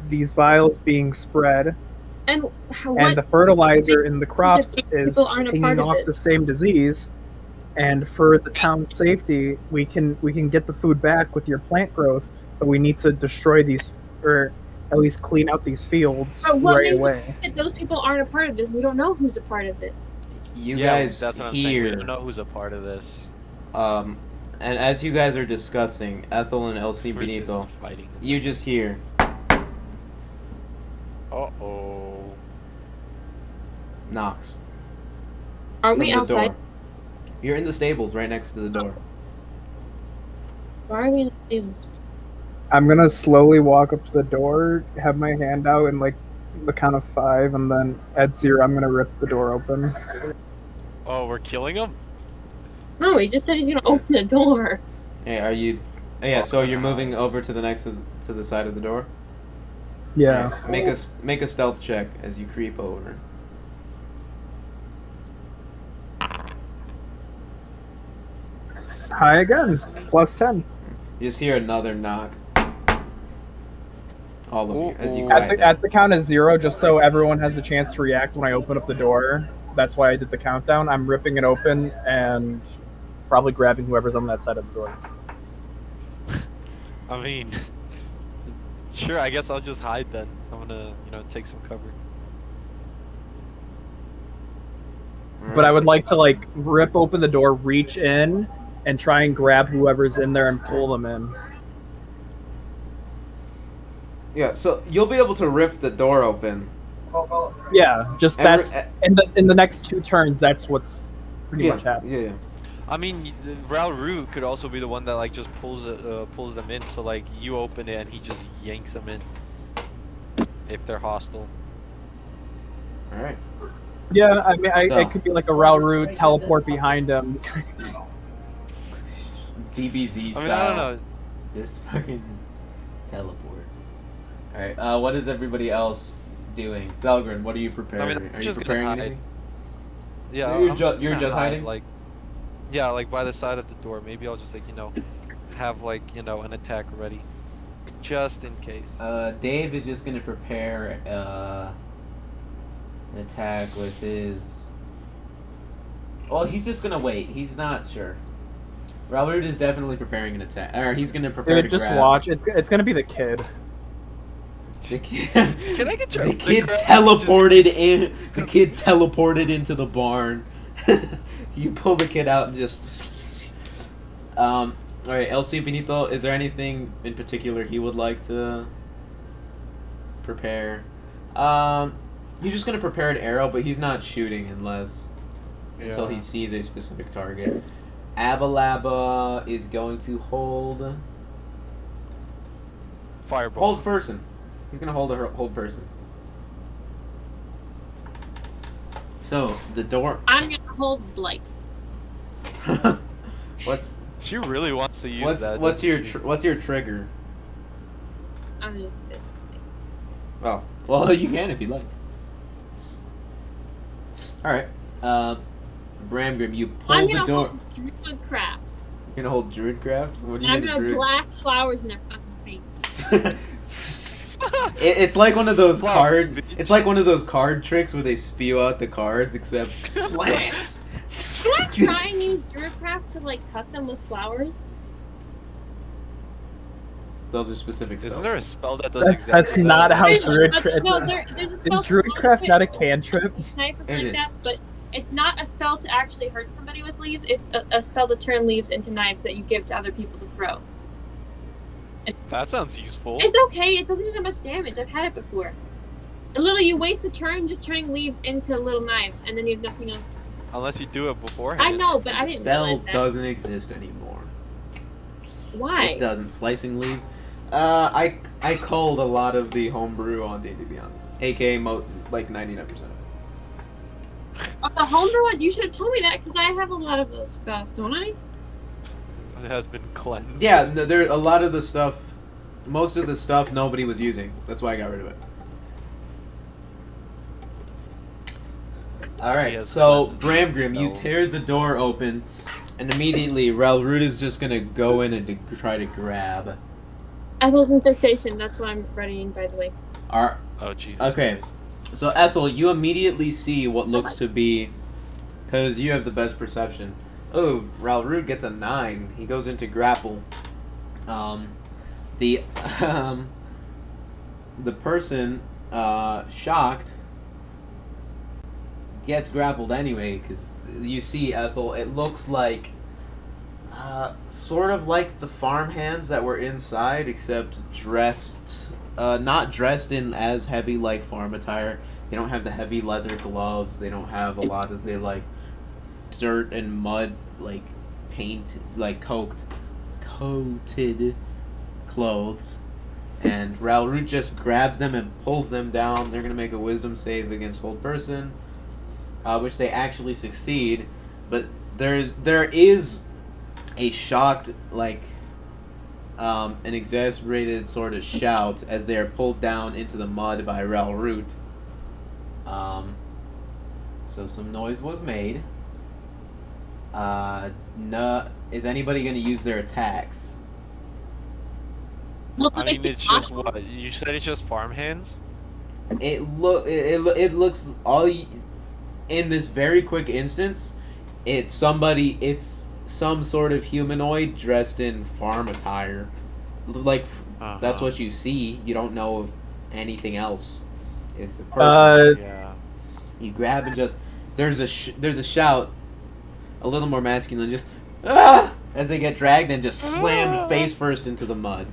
these vials being spread, And And the fertilizer in the crops is people aren't a part pinging of off the this. same disease. And for the town's safety, we can get the food back with your plant growth, but we need to destroy these, or at least clean out these fields But what right makes away. it that those people aren't a part of this? We don't know who's a part of this. You Yeah, guys that's what I'm saying. We hear, don't know who's a part of this. and as you guys are discussing, Ethel and El We're just Simpiníto, fighting. you just hear, Uh-oh. knocks. Are from we the outside? door. You're in the stables right next to the door. Why are we in the stables? I'm gonna slowly walk up to the door, have my hand out, and like the count of 5, and then at 0, I'm gonna rip the door open. Oh, we're killing him? No, he just said he's gonna open the door. Hey, are you? Oh, yeah. So you're moving over to the next to the side of the door. Yeah. Make a stealth check as you creep over. Hi again. Plus 10. You just hear another knock. All of you as you Ooh. quiet down. At the count of 0, just so everyone has the chance to react when I open up the door. That's why I did the countdown. I'm ripping it open and probably grabbing whoever's on that side of the door. I mean, sure, I guess I'll just hide then. I'm gonna, take some cover. But I would like to like rip open the door, reach in, and try and grab whoever's in there and pull them in. Yeah, so you'll be able to rip the door open. Yeah, just that's in the next 2 turns. That's what's pretty much happening. Yeah. I mean, Ralrut could also be the one that like just pulls them in. So like you open it and he just yanks them in if they're hostile. All right. Yeah, I mean, So- it could be like a Ralrut teleport behind him. DBZ I style. mean, I don't know. Just fucking teleport. All right. What is everybody else doing? Thelgun, what are you preparing? I'm are you just preparing gonna hide. anything? Yeah, So you're gonna just hide, hiding? Like, yeah, like by the side of the door. Maybe I'll just like have like an attack ready, just in case. Dave is just gonna prepare an attack with his. Well, he's just gonna wait. He's not sure. Ralrut is definitely preparing an attack. Or he's gonna prepare to Dude, just grab. watch. It's gonna be the kid. The kid. Can I get your? The kid teleported in. The kid teleported into the barn. You pull the kid out and just. All right, El Simpiníto, is there anything in particular he would like to prepare? He's just gonna prepare an arrow, but he's not shooting until he sees a specific target. Abalaba is going to hold Fireball. hold person. He's gonna hold person. So the door. I'm gonna hold Blight. What's She really wants to use that. what's doesn't your she? what's your trigger? I'm just this. Oh, well, you can if you like. All right, Bramgrim, you pull I'm the gonna door. hold Druidcraft. You're gonna hold Druidcraft. What do you I'm mean, gonna Druid? blast flowers in their fucking face. It's like one of those Wow, card. bitch. It's like one of those card tricks where they spew out the cards, except plants. Can I try and use Druidcraft to like cut them with flowers? Those are specific spells. Isn't there a spell that does That's exactly not that? how There's Druidcraft. there's a Is spell. Druidcraft not a cantrip? Knife or It something is. like that, but it's not a spell to actually hurt somebody with leaves. It's a spell to turn leaves into knives that you give to other people to throw. That sounds useful. It's okay. It doesn't do that much damage. I've had it before. And literally, you waste a turn just turning leaves into little knives, and then you have nothing else. Unless you do it beforehand. I know, but I The didn't spell realize that. doesn't exist anymore. Why? It doesn't. Slicing leaves. I culled a lot of the homebrew on D&D Beyond, aka like 99%. The homebrew one, you should have told me that because I have a lot of those spells, don't I? It has been cleansed. Yeah, no, there a lot of the stuff. Most of the stuff nobody was using. That's why I got rid of it. Alright, Yes, so cleanse Bramgrim, you spells. tear the door open, and immediately Ralrut is just gonna go in and try to grab. Ethel's infestation, that's what I'm readying, by the way. Our Oh Jesus. okay, So Ethel, you immediately see what looks to be, because you have the best perception. Oh, Ralrut gets a 9. He goes into grapple. The person shocked gets grappled anyway, because you see Ethel. It looks like sort of like the farmhands that were inside, except dressed. Not dressed in as heavy like farm attire. They don't have the heavy leather gloves. They don't have a lot of the like dirt and mud like paint like coated clothes. And Ralrut just grabs them and pulls them down. They're gonna make a wisdom save against hold person, which they actually succeed. But there is a shocked like. An exasperated sort of shout as they are pulled down into the mud by Ralrut. So some noise was made. No, is anybody going to use their attacks? I mean, it's just what you said. It's just farmhands. It looks in this very quick instance. It's some sort of humanoid dressed in farm attire. Like, that's what you see. You don't know of anything else. It's a person. Yeah. You grab and just... There's a shout, a little more masculine, just... Ah! As they get dragged and just slammed face first into the mud.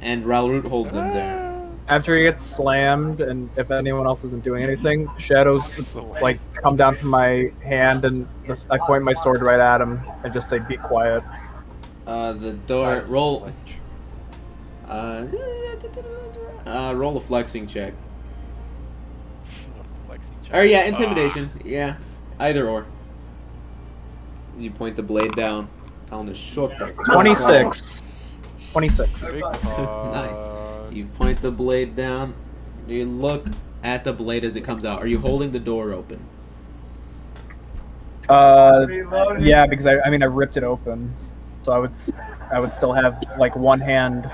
And Ralrut holds them there. After he gets slammed, and if anyone else isn't doing anything, shadows like come down from my hand, and I point my sword right at him and just say, "Be quiet." The door roll. Roll a flexing check. Or yeah, intimidation. Yeah, either or. You point the blade down. Telling the short. 26. 26. Nice. You point the blade down. You look at the blade as it comes out. Are you holding the door open? Yeah, because I ripped it open, so I would still have like one hand,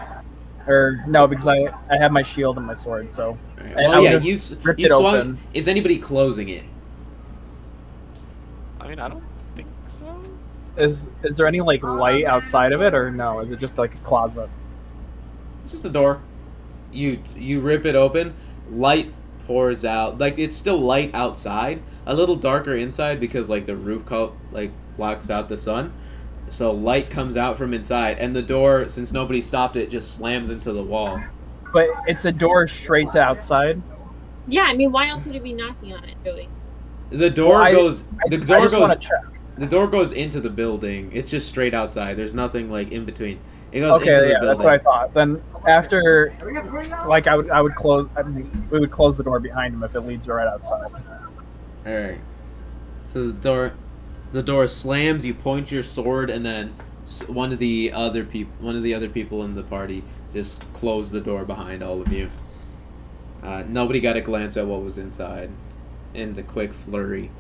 or no, because I have my shield and my sword. So well, yeah, you swung. Open. Is anybody closing it? I mean, I don't think so. Is there any like light outside of it, or no? Is it just like a closet? It's just a door. You rip it open, light pours out. Like, it's still light outside, a little darker inside because like the roof coat like blocks out the sun, so light comes out from inside, and the door, since nobody stopped it, just slams into the wall. But it's a door straight to outside. Yeah, I mean, why else would it be knocking on it, Joey? The door goes. The door goes into the building. It's just straight outside. There's nothing like in between. It goes into the building. That's what I thought. Then after, like, I would close. I mean, we would close the door behind him if it leads right outside. All right. So the door slams. You point your sword, and then one of the other people in the party just closed the door behind all of you. Nobody got a glance at what was inside in the quick flurry.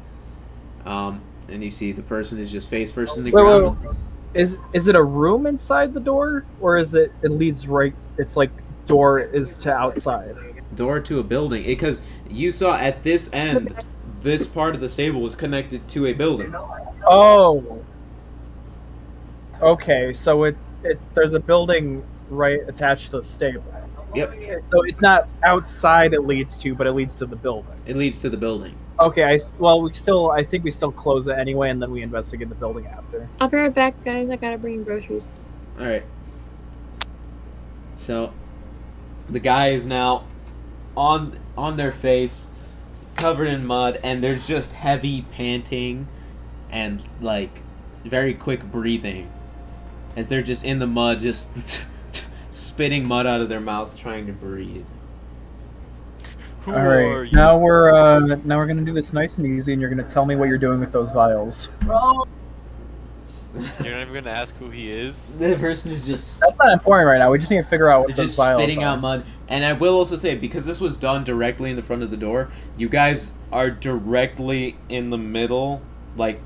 And you see the person is just face first in the ground. Wait. Is it a room inside the door, or is it leads right? It's like door is to outside. Door to a building, because you saw at this end, this part of the stable was connected to a building. Oh. Okay, so there's a building right attached to the stable. Yep. So it's not outside it leads to, but it leads to the building. It leads to the building. Okay, I think we still close it anyway, and then we investigate the building after. I'll be right back, guys. I gotta bring in groceries. Alright. So, the guy is now on their face, covered in mud, and there's just heavy panting and, like, very quick breathing. As they're just in the mud, just spitting mud out of their mouth, trying to breathe. All right, now we're gonna do this nice and easy, and you're gonna tell me what you're doing with those vials. You're not even gonna ask who he is? The person is just... That's not important right now. We just need to figure out what those just vials spitting are. out mud. And I will also say, because this was done directly in the front of the door, you guys are directly in the middle, like,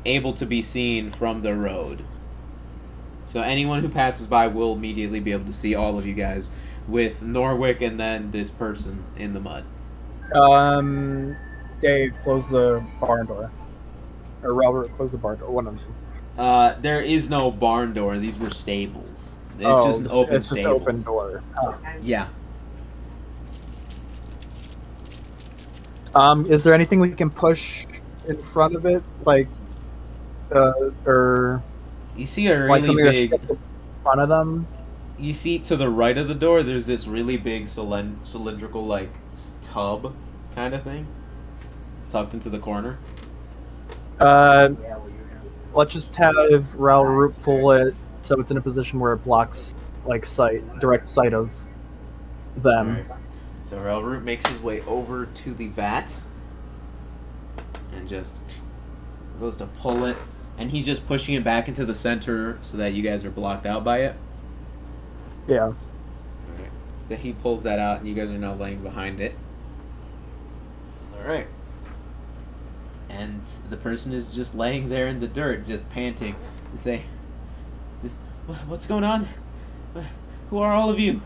able to be seen from the road. So anyone who passes by will immediately be able to see all of you guys, with Norwick and then this person in the mud. Dave, close the barn door. Or Ralrut, close the barn door. One of them. There is no barn door. These were stables. It's Oh, just an open it's just stable. an open door. Oh. Yeah. Is there anything we can push in front of it, like, or You see a like really something to big. stick in front of them? You see to the right of the door, there's this really big cylindrical like tub kind of thing tucked into the corner. Let's just have Ralrut pull it so it's in a position where it blocks like direct sight of them. Alright. So Ralrut makes his way over to the vat and just goes to pull it, and he's just pushing it back into the center so that you guys are blocked out by it. Yeah. Alright. Then he pulls that out, and you guys are now laying behind it. Alright. And the person is just laying there in the dirt, just panting. They say, "What's going on? Who are all of you?"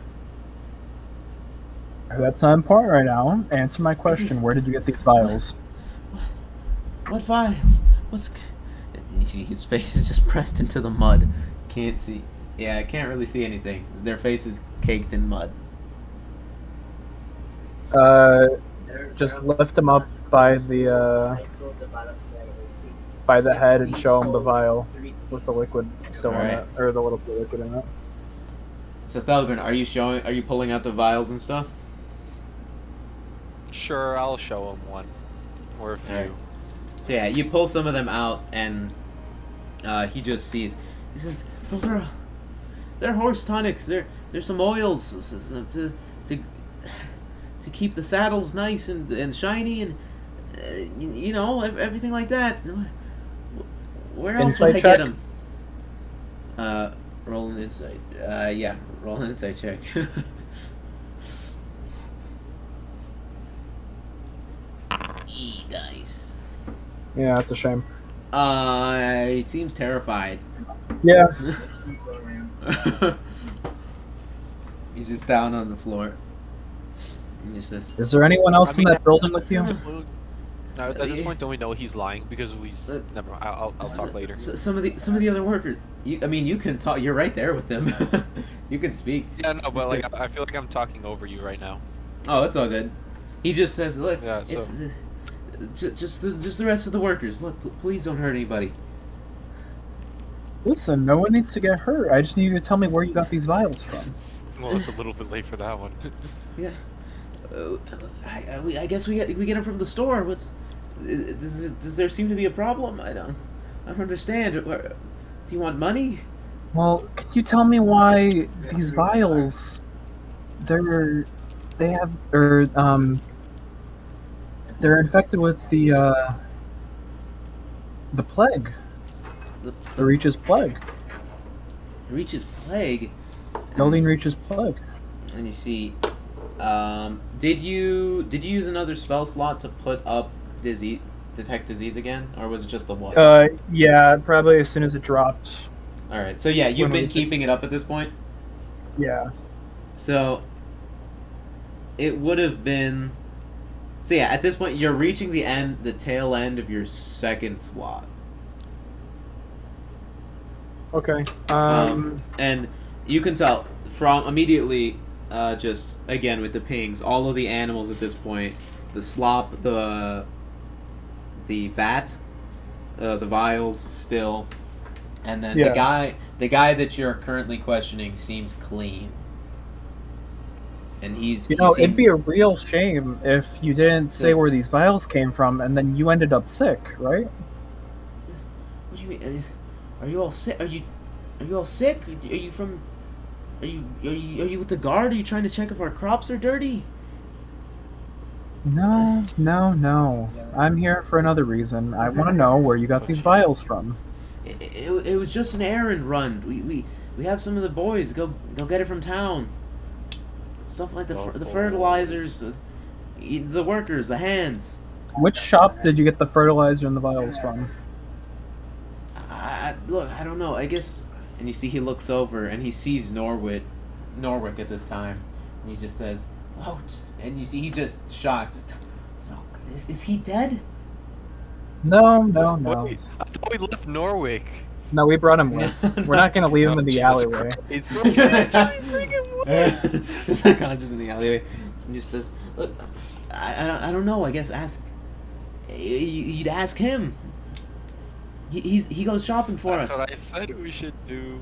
That's not important right now. Answer my question. Where did you get these vials? What vials? You see his face is just pressed into the mud. Can't see. Yeah, I can't really see anything. Their face is caked in mud. Just lift them up by the head and show them the vial with the liquid still in Alright. it, or the little bit of liquid in it. So Thelgun, are you pulling out the vials and stuff? Sure, I'll show him one. Or a few. Alright. So yeah, you pull some of them out, and he just sees. He says, they're horse tonics. There's some oils to keep the saddles nice and shiny, and you know, everything like that. Where else Insight would I check? get them? Roll an insight. Yeah, roll an insight check. Dice. Yeah, that's a shame. It seems terrified. Yeah. He's just down on the floor. He just says, Is there anyone else in that at building this with you? point- No, at this point, don't we know he's lying because we? Never mind. I'll talk later. Some of the other workers. You can talk. You're right there with them. You can speak. Yeah, no, but like I feel like I'm talking over you right now. Oh, it's all good. He just says, "Look, Yeah, it's just the rest of the workers. Look, please don't hurt anybody." Listen, no one needs to get hurt. I just need you to tell me where you got these vials from. Well, it's a little bit late for that one. Yeah. I guess we get them from the store. Does there seem to be a problem? I don't understand. Do you want money? Well, could you tell me why these vials? They're infected with the plague. The Reach's plague. Reach's plague. Building Reach's plague. And you see, did you use another spell slot to put up detect disease again, or was it just the one? Yeah, probably as soon as it dropped. All right. So yeah, you've been keeping it up at this point. Yeah. So it would have been. So yeah, at this point you're reaching the tail end of your second slot. Okay. And you can tell from immediately, just again with the pings, all of the animals at this point, the slop, the vat, the vials still, and then Yeah. the guy that you're currently questioning seems clean. And it'd be a real shame if you didn't say where these vials came from, and then you ended up sick, right? What do you mean? Are you all sick? Are you all sick? Are you from? Are you with the guard? Are you trying to check if our crops are dirty? No. I'm here for another reason. I want to know where you got these vials from. It was just an errand run. We have some of the boys go get it from town. Stuff like the fertilizers, the workers, the hands. Which shop did you get the fertilizer and the vials from? Look, I don't know. I guess. And you see, he looks over and he sees Norwick at this time, and he just says, "Oh," and you see he just shocked. Is he dead? No. Wait, I thought we left Norwich. No, we brought him with. We're not gonna leave him in the Jesus alleyway. Christ. What's actually freaking He's unconscious in the alleyway. And just says, "Look, I don't know. I guess ask. You'd ask him. He goes shopping for That's us. what I said we should do.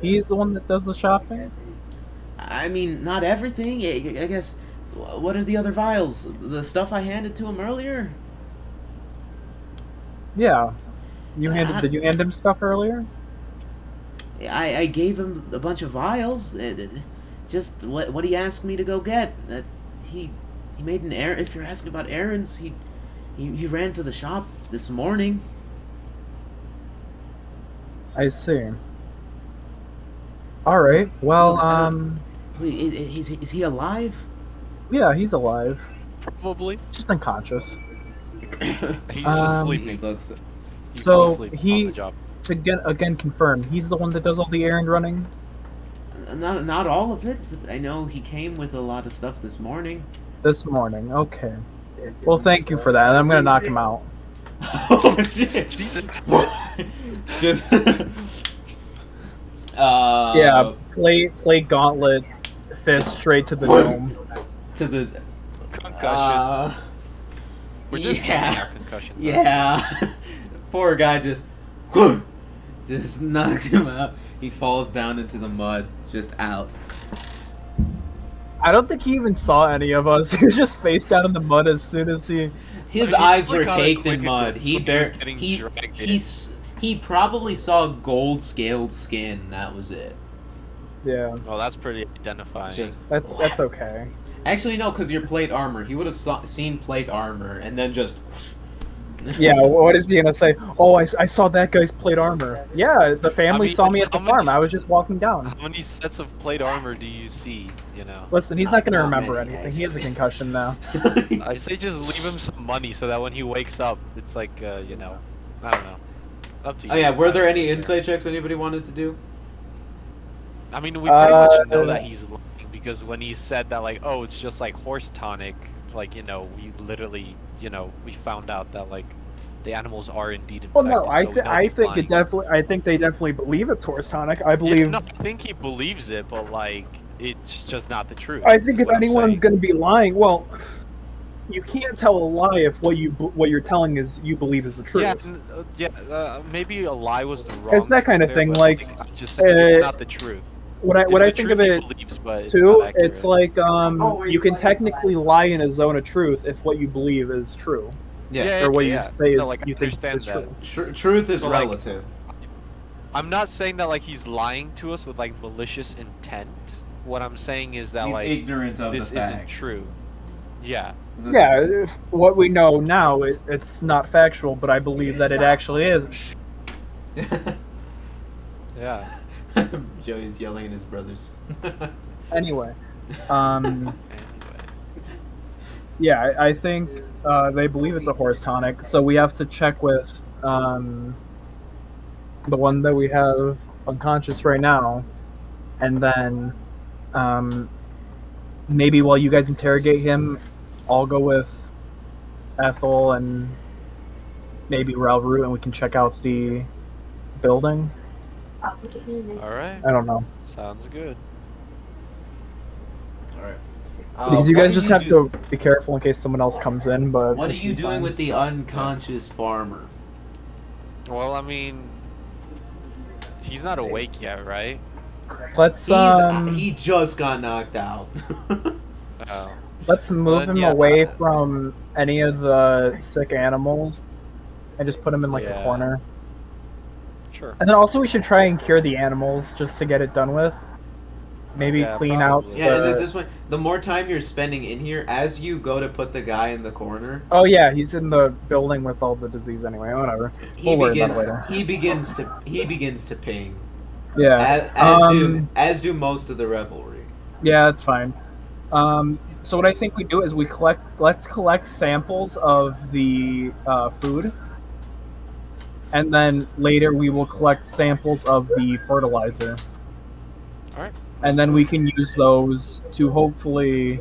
He's the one that does the shopping? I mean, not everything. I guess. What are the other vials? The stuff I handed to him earlier? Yeah. Did you hand him stuff earlier? I gave him a bunch of vials. Just what he asked me to go get. He made an errand. If you're asking about errands, he ran to the shop this morning. I see. Alright, well, Please, is he alive? yeah, he's alive. Probably. Just unconscious. He's just sleeping. He looks. He So, fell asleep he- on the job. To get again confirm, he's the one that does all the errand running? Not all of it, but I know he came with a lot of stuff this morning. This morning, okay. Well, thank you for that. I'm gonna knock him out. Oh shit! Jesus. Just. Yeah, play gauntlet, fist straight to the dome. To the. Concussion. We're just yeah. talking about concussion. Yeah. Poor guy just knocked him out. He falls down into the mud, just out. I don't think he even saw any of us. He was just face down in the mud as soon as he. His I mean, eyes look were how caked quick in it mud. was. He Look, he was getting dragged he probably saw gold scaled skin. That was it. Yeah, Well, that's pretty identifying. Just that's okay. actually no, because your plate armor. He would have seen plate armor and then just. Yeah, what is he gonna say? Oh, I saw that guy's plate armor. Yeah, the family saw me at the how much- farm. I was just walking down. How many sets of plate armor do you see? Listen, he's not gonna Not remember many, anything. He has a actually. concussion now. I say just leave him some money so that when he wakes up, it's like, I don't know. Up to you. Oh yeah, were there I any don't care. insight checks anybody wanted to do? I mean, we pretty much know that he's lying because when he said that, like, oh, it's just like horse tonic, like, we literally, we found out that, like, the animals are indeed infected. Well, no, so I we know I he's think lying. it definitely. I think they definitely believe it's horse tonic. I Yeah, believe. no, I think he believes it, but, like, it's just not the truth. I think is if what I'm anyone's saying. going to be lying, well, you can't tell a lie if what you're telling is you believe is the truth. Yeah, maybe a lie was the wrong. It's that kind of there, thing, but, like, I'm just saying it's not the truth. What It's I the think truth of he it believes, but it's too, not accurate. it's like you can technically lie in a zone of truth if what you believe is true, Yeah. or what you say is No, like, I you think understand is that. true. Truth is So, like, relative. I'm not saying that like he's lying to us with like malicious intent. What I'm saying is that He's like ignorant of this the isn't fact. true. Yeah. Yeah, if what we know now, it's not factual, but I believe that it actually is. Yeah. Joey's yelling at his brothers. Anyway, Anyway. yeah, I think they believe it's a horse tonic, so we have to check with the one that we have unconscious right now, and then maybe while you guys interrogate him, I'll go with Ethel and maybe Ralrut, and we can check out the building. All right. I don't know. Sounds good. Alright. Because you guys just have to be careful in case someone else comes in, but... What are it should you be doing fine. with the unconscious farmer? Well, I mean, he's not awake yet, right? Let's, He just got knocked out. Oh. let's move Then, him yeah. away from any of the sick animals and just put him in, like, a Yeah. corner. Sure. And then also we should try and cure the animals just to get it done with. Maybe Yeah, clean out probably. Yeah, and the... at this point, the more time you're spending in here, as you go to put the guy in the corner, Oh yeah, he's in the building with all the disease anyway. Whatever. We'll worry about it later. he begins to ping. Yeah. As do most of the revelry. Yeah, that's fine. So what I think we do is let's collect samples of the food, and then later we will collect samples of the fertilizer. All right. And then we can use those to hopefully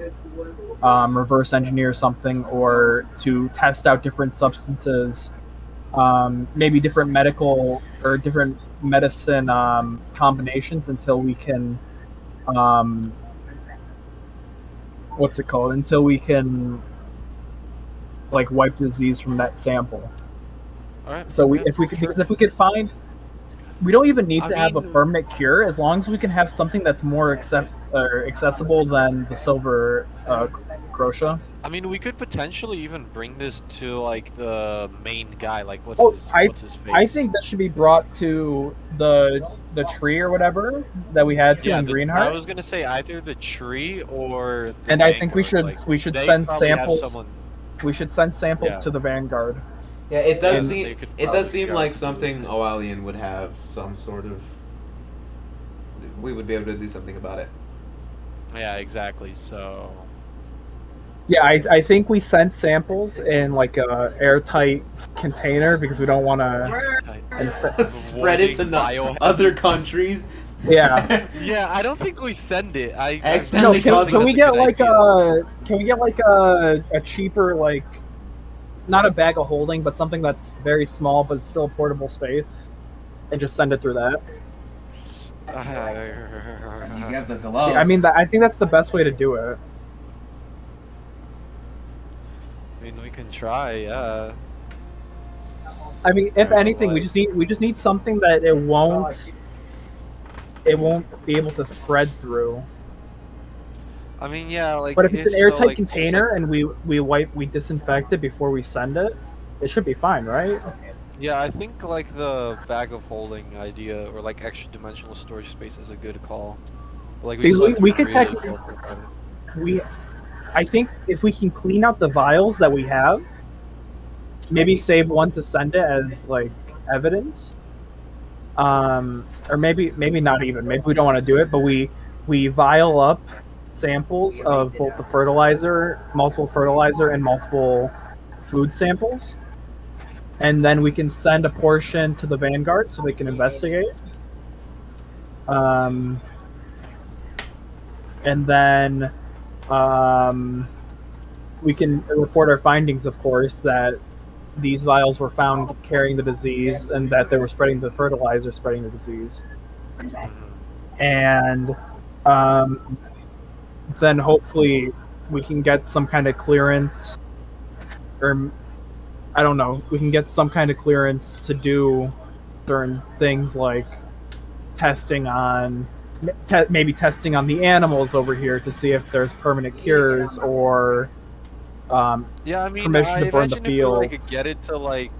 reverse engineer something or to test out different substances, maybe different medical or different medicine combinations until we can what's it called? Until we can like wipe disease from that sample. All right. So okay, if we could, sure. because if we could find, we don't even need I to have a mean- permanent cure as long as we can have something that's more accessible than the silver crochet. I mean, we could potentially even bring this to like the main guy. Like, what's Oh, what's his face? I think that should be brought to the tree or whatever that we had to in I Greenheart. was gonna say either the tree or. The And I think we Vanguard, should we should they send probably have samples. someone- We should send samples Yeah. to the Vanguard. Yeah, it does And seem they could it does probably seem go like to- something Oalian would have some sort of. We would be able to do something about it. Yeah, exactly. So. Yeah, I think we sent samples in like a airtight container because we don't want to. Spread it to other countries. Yeah. Yeah, I don't think we send it. I No, Accidentally can we get like a? a cheaper like, not a bag of holding, but something that's very small but it's still a portable space, and just send it through that. You got the gloves. I mean, I think that's the best way to do it. I mean, we can try. Yeah. I mean, if Alright, anything, we like- just need something that it won't be able to spread through. I mean, yeah, like. But if it's an so, airtight like, container and we disinfect it before we send it, it should be fine, right? Yeah, I think like the bag of holding idea or like extra dimensional storage space is a good call. Like Because still have we to could create technically- it. I think if we can clean out the vials that we have, maybe save one to send it as like evidence, or maybe not even. Maybe we don't want to do it, but we vial up samples of both the multiple fertilizer, and multiple food samples, and then we can send a portion to the Vanguard so they can investigate. And then we can report our findings, of course, that these vials were found carrying the disease and that they were spreading the fertilizer, spreading the disease. And then hopefully we can get some kind of clearance, or I don't know, we can get some kind of clearance to do certain things like maybe testing on the animals over here to see if there's permanent cures or Yeah, I mean, permission I to burn the imagine if we field. like get it to like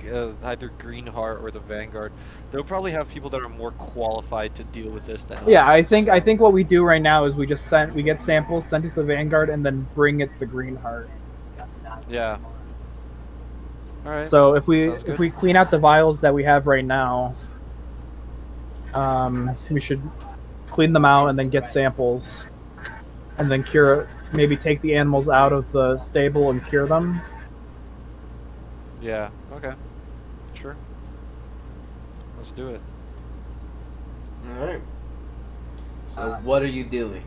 either Greenheart or the Vanguard, they'll probably have people that are more qualified to deal with this than us. Yeah, I think what we do right now is we get samples, send it to the Vanguard, and then bring it to Greenheart. Yeah. All right. So if we Sounds good. clean out the vials that we have right now, we should clean them out and then get samples, and then cure. Maybe take the animals out of the stable and cure them. Yeah. Okay. Sure. Let's do it. All right. So what are you doing?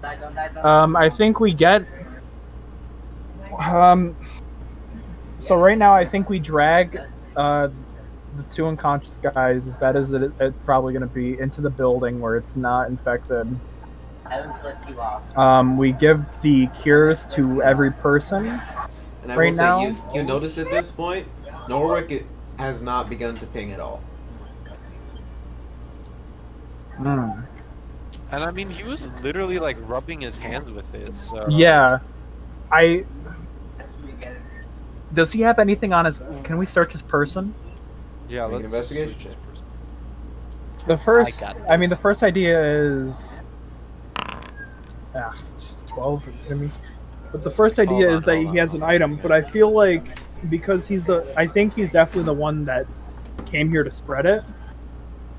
I think we get. So right now, I think we drag the two unconscious guys, as bad as it's probably going to be, into the building where it's not infected. We give the cures to every person. And I Right will say, now- you notice at this point, Norwick has not begun to ping at all. Hmm. And I mean, he was literally like rubbing his hands with it. So. Yeah, Does he have anything on his? Can we search his person? Yeah. Make an Let's investigation search check. this person. The first, got I mean, this. the first idea is, just 12. Are you kidding me? But the first idea Hold is on, that hold he on, has an hold on. item. But I feel like because I think he's definitely the one that came here to spread it.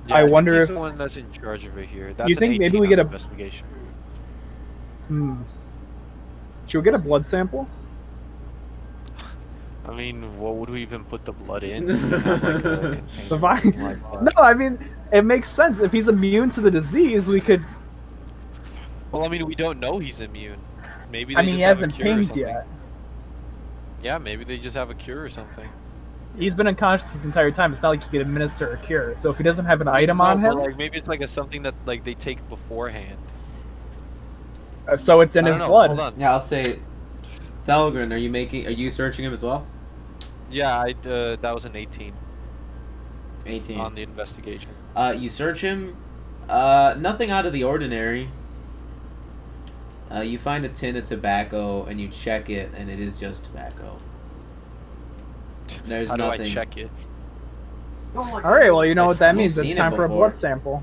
Yeah, I think wonder he's if- the one that's in charge of it here. That's You think an maybe 18 we get on a- investigation? Should we get a blood sample? I mean, what would we even put the blood in? We don't have, like, a container The or vi- anything like that. No, I mean it makes sense. If he's immune to the disease, we could. Well, I mean, we don't know he's immune. Maybe I they mean, he just have a hasn't cure or pinged something. yet. Yeah, maybe they just have a cure or something. He's been unconscious this entire time. It's not like he could administer a cure. So if he doesn't have an item No, on but, him, like maybe it's like something that like they take beforehand. so it's in I his don't know. blood. Hold on. Yeah, I'll say, Thelgun, are you searching him as well? Yeah, that was an 18 18. on the investigation. You search him. Nothing out of the ordinary. You find a tin of tobacco and you check it, and it is just tobacco. There's How do nothing. I check it? All right, well, you know what that You've means. seen It's it time for a before. blood sample.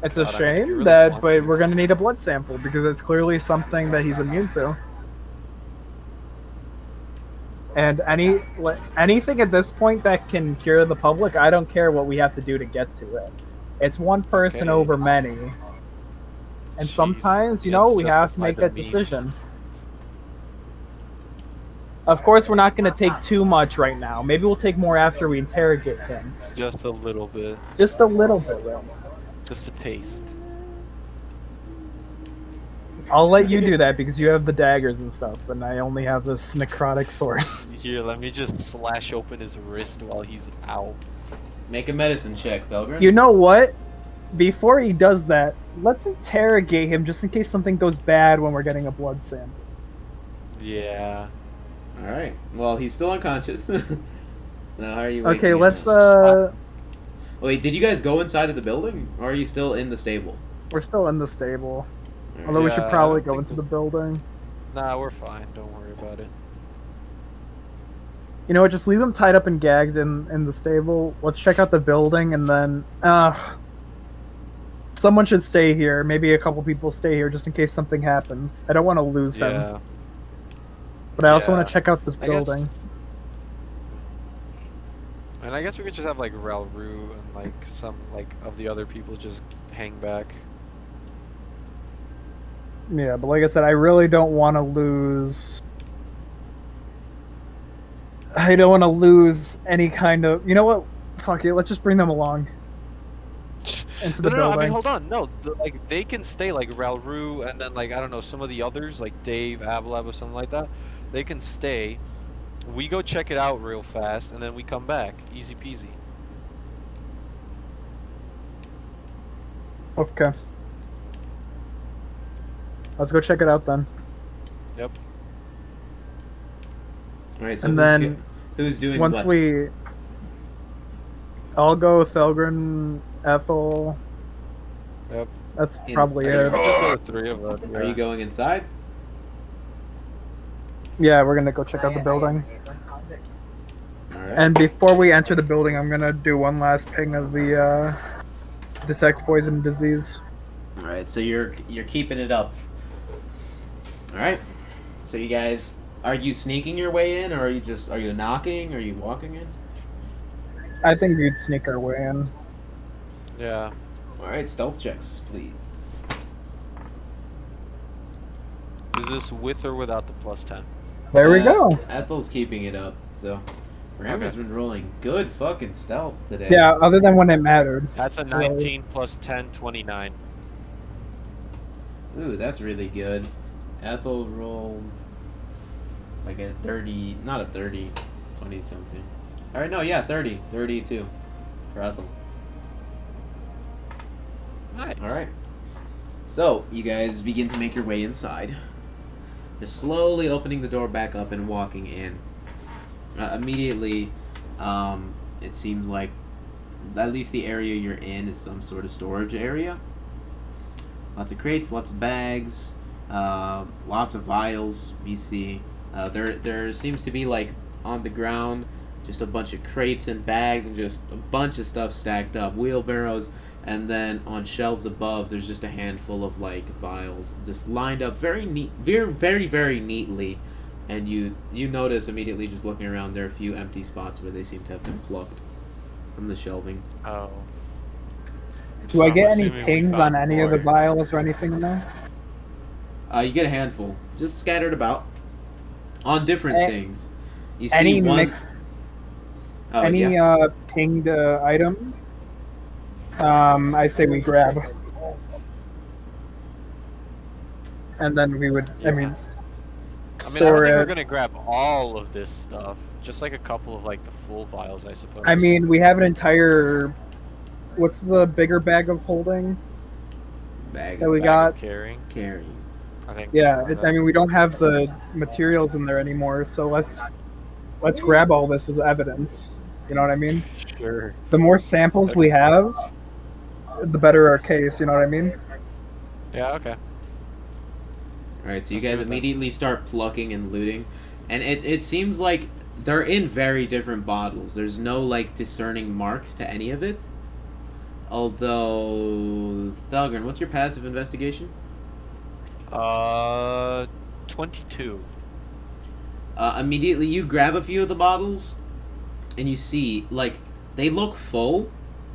It's a God, I shame really that, want but to. we're gonna need a blood sample because it's clearly something that he's immune to. And anything at this point that can cure the public, I don't care what we have to do to get to it. It's one person Okay. over many, and Jeez. sometimes, you Yeah, know, it's we have to justified make to that me. decision. Of course, we're not going to take too much right now. Maybe we'll take more after we interrogate him. Just a little bit. Just a little bit. Just a taste. I'll let you do that because you have the daggers and stuff, and I only have this necrotic sword. Here, let me just slash open his wrist while he's out. Make a medicine check, Thelgun. You know what? Before he does that, let's interrogate him just in case something goes bad when we're getting a blood sample. Yeah. All right. Well, he's still unconscious. Now, how are you? Okay, waking let's him? Wait, did you guys go inside of the building, or are you still in the stable? we're still in the stable. All right. Although we Yeah, should I probably don't go think into the building. Nah, we're fine. Don't worry about it. You know what, just leave him tied up and gagged in the stable. Let's check out the building and then someone should stay here. Maybe a couple people stay here just in case something happens. I don't want to lose him. Yeah. But I also Yeah. want to check out this I guess- building. And I guess we could just have like Ralrut and like some like of the other people just hang back. Yeah, but like I said, I really don't want to lose. I don't want to lose any kind of. You know what? Fuck it. Let's just bring them along into the No, building. I mean, hold on. No, like they can stay like Ralrut and then like I don't know some of the others like Dave, Abalaba, something like that. They can stay. We go check it out real fast and then we come back. Easy peasy. Okay. Let's go check it out then. Yep. All right. So And who's then who's doing once what? we, I'll go with Thelgun, Ethel. Yep. That's In- probably are you- it. Just go with 3 of us. Are you going inside? Yeah, we're gonna go check out the building. All right. And before we enter the building, I'm gonna do one last ping of the detect poison disease. All right. So you're keeping it up. All right. So you guys, are you sneaking your way in, or are you knocking? Are you walking in? I think we'd sneak our way in. Yeah. All right. Stealth checks, please. Is this with or without the +10? There we go. Ethel's keeping it up. So Ram has Okay. been rolling good fucking stealth today. Yeah, other than when it mattered. That's a 19 plus 10, 29. Ooh, that's really good. Ethel rolled like a 30, not a 30, 20 something. Alright, no, yeah, 30. 32 for Ethel. Nice. Alright. So, you guys begin to make your way inside. Just slowly opening the door back up and walking in. Immediately, it seems like at least the area you're in is some sort of storage area. Lots of crates, lots of bags, lots of vials. You see, there seems to be like on the ground just a bunch of crates and bags and just a bunch of stuff stacked up, wheelbarrows, and then on shelves above there's just a handful of like vials just lined up very neat, very neatly. And you notice immediately just looking around there are a few empty spots where they seem to have been plucked from the shelving. Oh. Do I So get I'm any assuming we pings found on any of the more. vials or anything in there? You get a handful, just scattered about, on different A- things. You see Any one. mix? Oh, Any yeah. pinged item? I say we grab. and then we would. I mean, I don't store think we're it. gonna grab all of this stuff. Just like a couple of like the full vials, I suppose. I mean, we have an entire. What's the bigger bag of holding Bag that of we Bag got? of carrying. carrying. I think. Yeah, I mean, we don't have the materials in there anymore, so let's grab all this as evidence. You know what I mean? Sure. The more samples we have, the better our case. You know what I mean? Yeah. Okay. Alright, so you Let's guys do it then. immediately start plucking and looting. And it seems like they're in very different bottles. There's no, like, discerning marks to any of it. Although... Thelgun, what's your passive investigation? 22. Immediately you grab a few of the bottles, and you see, like, they look full.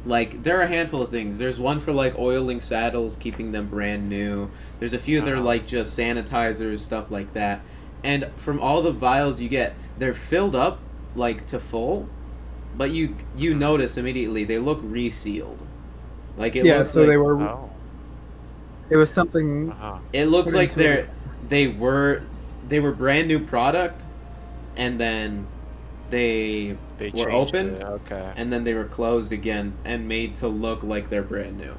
Like, there are a handful of things. There's one for, like, oiling saddles, keeping them brand new. There's a few that are, like, just sanitizers, stuff like that. And from all the vials you get, they're filled up, like, to full, but you notice immediately they look resealed. Like, it looks so like... they were. Oh. It was something. It looks Put like into they were brand new product, and then they were changed opened, it, okay. and then they were closed again and made to look like they're brand new,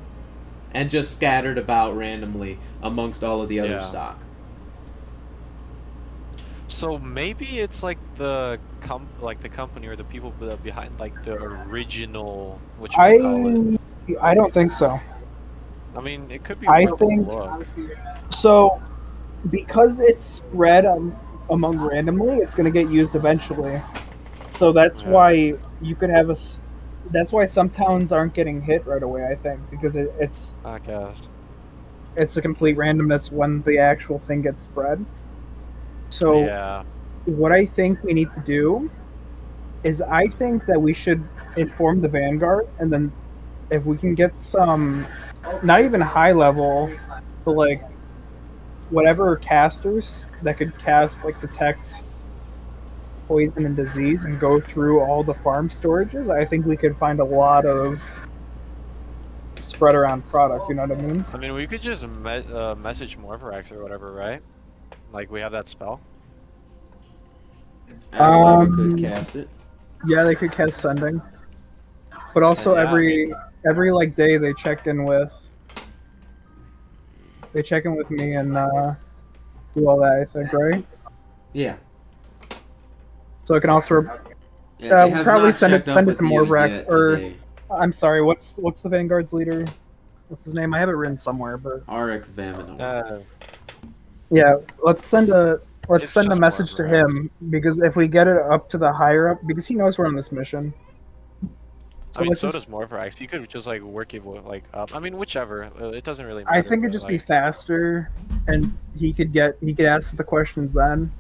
and just scattered about randomly amongst all of the other Yeah. stock. So maybe it's like the company or the people behind like the original. What you would call it. I don't think so. I mean, it could be. I worth a think look. so, because it's spread among randomly, it's going to get used eventually. So that's Yeah. why you could have that's why some towns aren't getting hit right away. I think because it's I guess. a complete randomness when the actual thing gets spread. So Yeah. what I think we need to do is I think that we should inform the Vanguard, and then if we can get some, not even high level, but like whatever casters that could cast, like, detect poison and disease and go through all the farm storages, I think we could find a lot of spread around product. You know what I mean? I mean, we could just message Morpharax or whatever, right? Like we have that spell. Abalaba could cast it. Yeah, they could cast sending, but also Yeah, I every like day they check in with me and do all that. I think, right? Yeah. So I can also Yeah, they have probably not send checked up it with to you Morpharax, yet or today. I'm sorry, what's the Vanguard's leader? What's his name? I have it written somewhere, but Auric Vaminor. yeah, let's send a It's send a just message to Morpharax. him, because if we get it up to the higher up, because he knows we're on this mission. So I mean, let's so just, does Morpharax. You could just like work it like up. I mean, whichever. It doesn't really matter. I think it'd but, just be like, faster, and he could ask the questions then.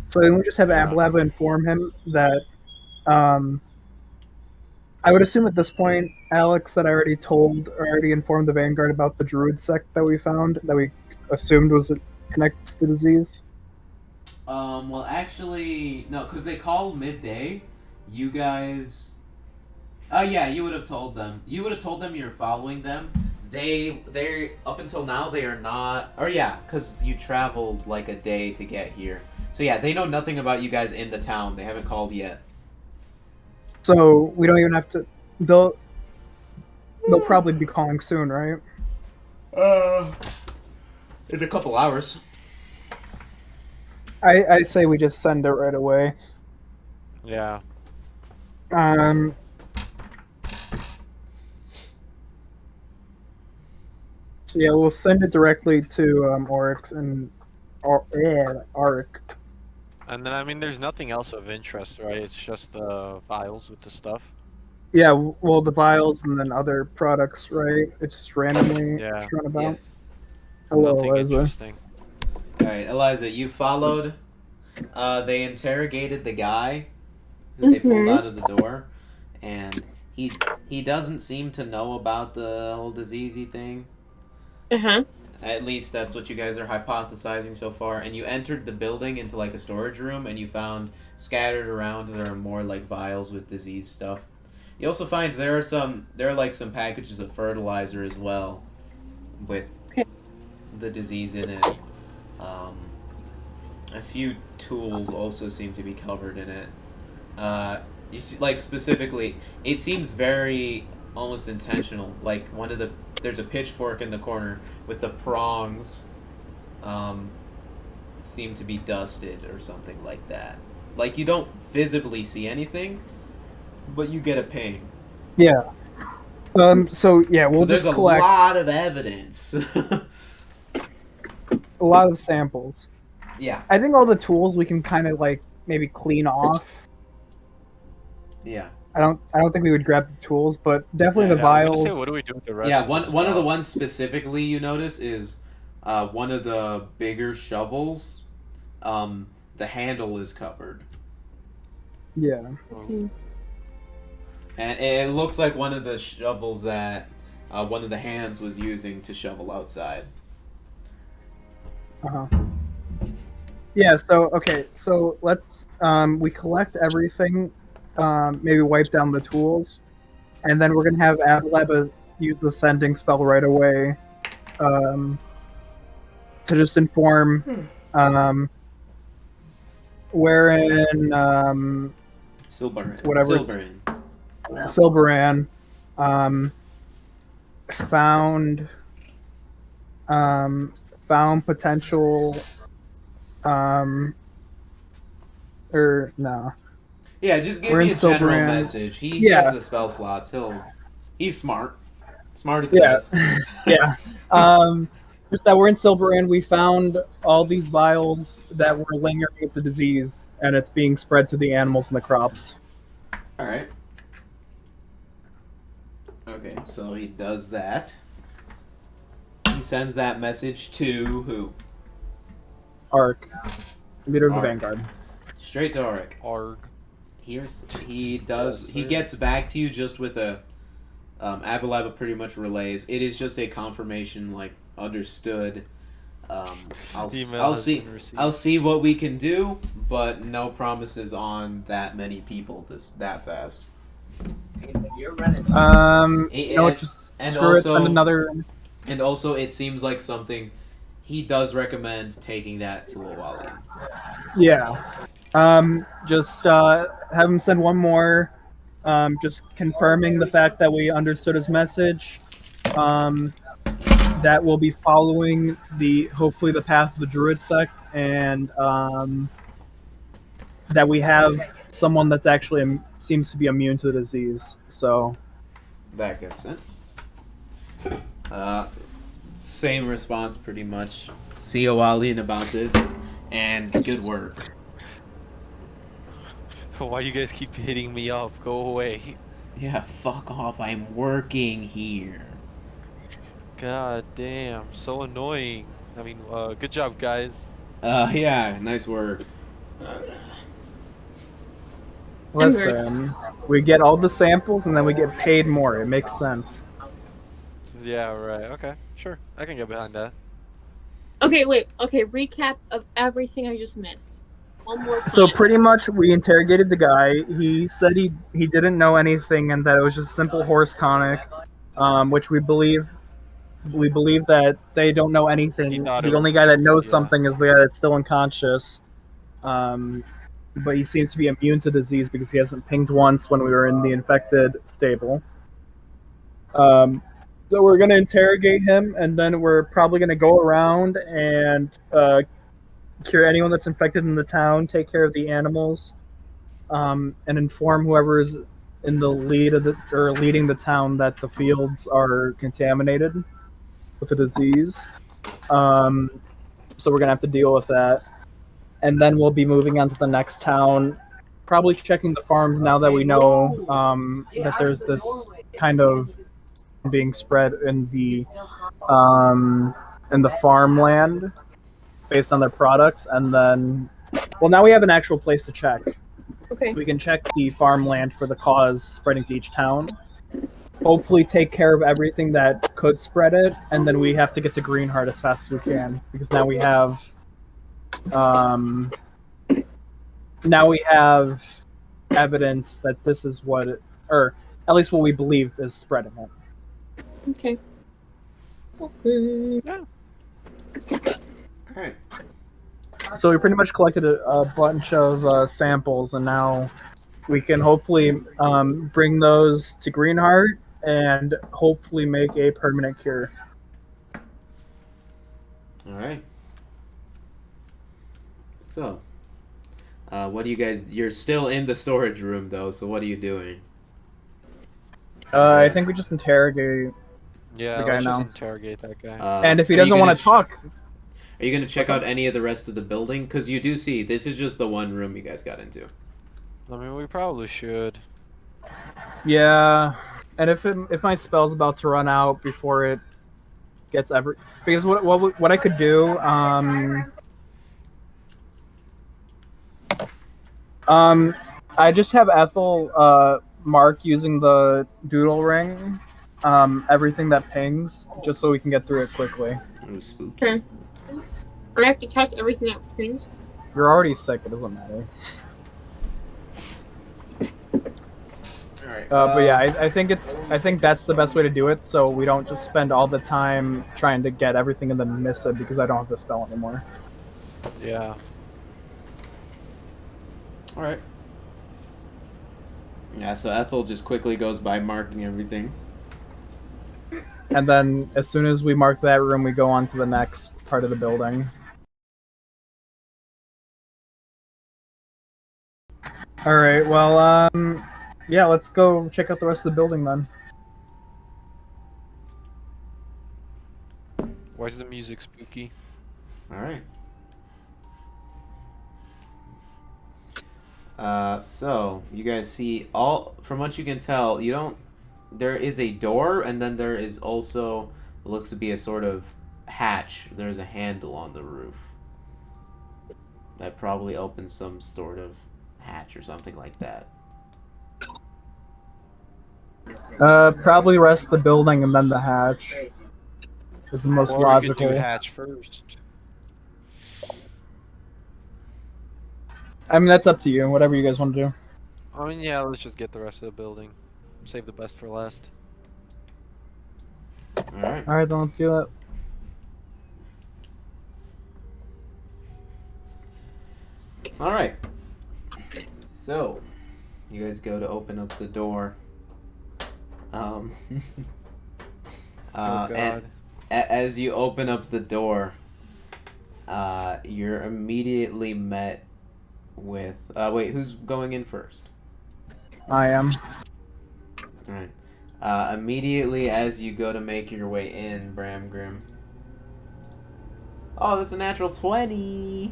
So then we just have Yeah. Abalaba inform him that. I would assume at this point, Alex, that I already informed the Vanguard about the Druid sect that we found, that we assumed was connected to the disease. Well, actually, no, because they call midday. You guys... yeah, you would have told them. You would have told them you're following them. They're up until now, they are not... Or yeah, because you traveled like a day to get here. So yeah, they know nothing about you guys in the town. They haven't called yet. So we don't even have to. They'll probably be calling soon, right? In a couple hours. I say we just send it right away. Yeah. So yeah, we'll send it directly to Oryx and Auric. And then I mean, there's nothing else of interest, right? It's just the vials with the stuff. Yeah, well, the vials and then other products, right? It's just randomly Yeah. thrown about. Yes. Hello, Nothing Eliza. interesting. Alright, Eliza, you followed. They interrogated the guy who they pulled out of the door, and he doesn't seem to know about the whole diseasey thing. Uh-huh. At least that's what you guys are hypothesizing so far. And you entered the building into like a storage room, and you found scattered around there are more like vials with disease stuff. You also find there are some packages of fertilizer as well, with Okay. the disease in it. A few tools also seem to be covered in it. You see, like specifically, it seems very almost intentional. Like there's a pitchfork in the corner with the prongs, seem to be dusted or something like that. Like you don't visibly see anything, but you get a ping. Yeah. So yeah, we'll there's just collect a lot of evidence. a lot of samples. Yeah. I think all the tools we can kind of like maybe clean off. Yeah. I don't think we would grab the tools, but definitely the I was vials. gonna say, what do we do with the rest? Yeah, of one the of the stuff? ones specifically you notice is one of the bigger shovels. The handle is covered, Yeah. Okay. and it looks like one of the shovels that one of the hands was using to shovel outside. Uh-huh. Yeah, so okay, so let's we collect everything, maybe wipe down the tools, and then we're gonna have Abalaba use the sending spell right away, to just inform wherein Silberin. Whatever. Silberin. Silberan found potential or no. Yeah, just give We're me in a general Silberan. message. He Yeah. has the spell slots. He's smart. Smarter than Yeah. us. Yeah. Just that we're in Silberan, we found all these vials that were lingering with the disease, and it's being spread to the animals and the crops. All right. Okay, so he does that. He sends that message to who? Arc, leader of the Arc. Vanguard. Straight to Auric. Arg. He gets back to you just with a Abalaba pretty much relays. It is just a confirmation, like understood. I'll see what we can do, but no promises on that many people that fast. Just and screw also- it. Send another. And also, it seems like something he does recommend taking that to a Wally. Yeah. Just have him send one more. Just confirming the fact that we understood his message. That will be following hopefully the path of the Druid sect, and that we have someone that's actually seems to be immune to the disease. So That gets sent. Same response, pretty much. See a Wally about this, and good work. Why do you guys keep hitting me up? Go away. Yeah, fuck off. I'm working here. God damn, so annoying. I mean, good job, guys. Yeah, nice work. listen, we get all the samples and then we get paid more. It makes sense. Yeah, right. Okay, sure. I can get behind that. Okay, wait. Okay, recap of everything I just missed. One more time. So pretty much, we interrogated the guy. He said he didn't know anything and that it was just simple horse tonic, which we believe. We believe that they don't know anything. The only guy that knows something is the guy that's still unconscious. But he seems to be immune to disease because he hasn't pinged once when we were in the infected stable. So we're going to interrogate him, and then we're probably going to go around and cure anyone that's infected in the town, take care of the animals, and inform whoever's in the lead of leading the town that the fields are contaminated with the disease. So we're gonna have to deal with that, and then we'll be moving on to the next town, probably checking the farms now that we know that there's this kind of being spread in the farmland based on their products, and then now we have an actual place to check. Okay. We can check the farmland for the cause spreading to each town. Hopefully take care of everything that could spread it, and then we have to get to Greenheart as fast as we can, because now we have evidence that this is or at least what we believe is spreading it. Okay. Okay. Yeah. Alright. So we pretty much collected a bunch of samples, and now we can hopefully bring those to Greenheart and hopefully make a permanent cure. All right. So, what do you guys? You're still in the storage room though. So what are you doing? I think we just interrogate Yeah, the guy let's now. just interrogate that guy. And if he are you doesn't gonna want to talk, Are you gonna check out any of the rest of the building? Because you do see this is just the one room you guys got into. I mean, we probably should. yeah. And if my spell's about to run out before it gets because what I could do, I just have Ethel mark using the doodle ring, everything that pings, just so we can get through it quickly. It was spooky. Okay. I have to touch everything that pings. You're already sick; it doesn't matter. All right. But yeah, I think that's the best way to do it, so we don't just spend all the time trying to get everything and then miss it because I don't have the spell anymore. Yeah. All right. Yeah. So Ethel just quickly goes by marking everything. And then as soon as we mark that room, we go on to the next part of the building. All right. Well, yeah, let's go check out the rest of the building then. Why is the music spooky? All right. So you guys see from what you can tell, there is a door, and then there is also looks to be a sort of hatch. There's a handle on the roof that probably opens some sort of hatch or something like that. Probably rest the building and then the hatch is the most Or we logical. could do hatch first. I mean, that's up to you. Whatever you guys want to do. I mean, yeah, let's just get the rest of the building. Save the best for last. All right. All right, then let's do that. All right. So, you guys go to open up the door. Oh And god. as you open up the door, you're immediately met with. Wait, who's going in first? I am. All right. Immediately as you go to make your way in, Bramgrim. Oh, that's a natural 20.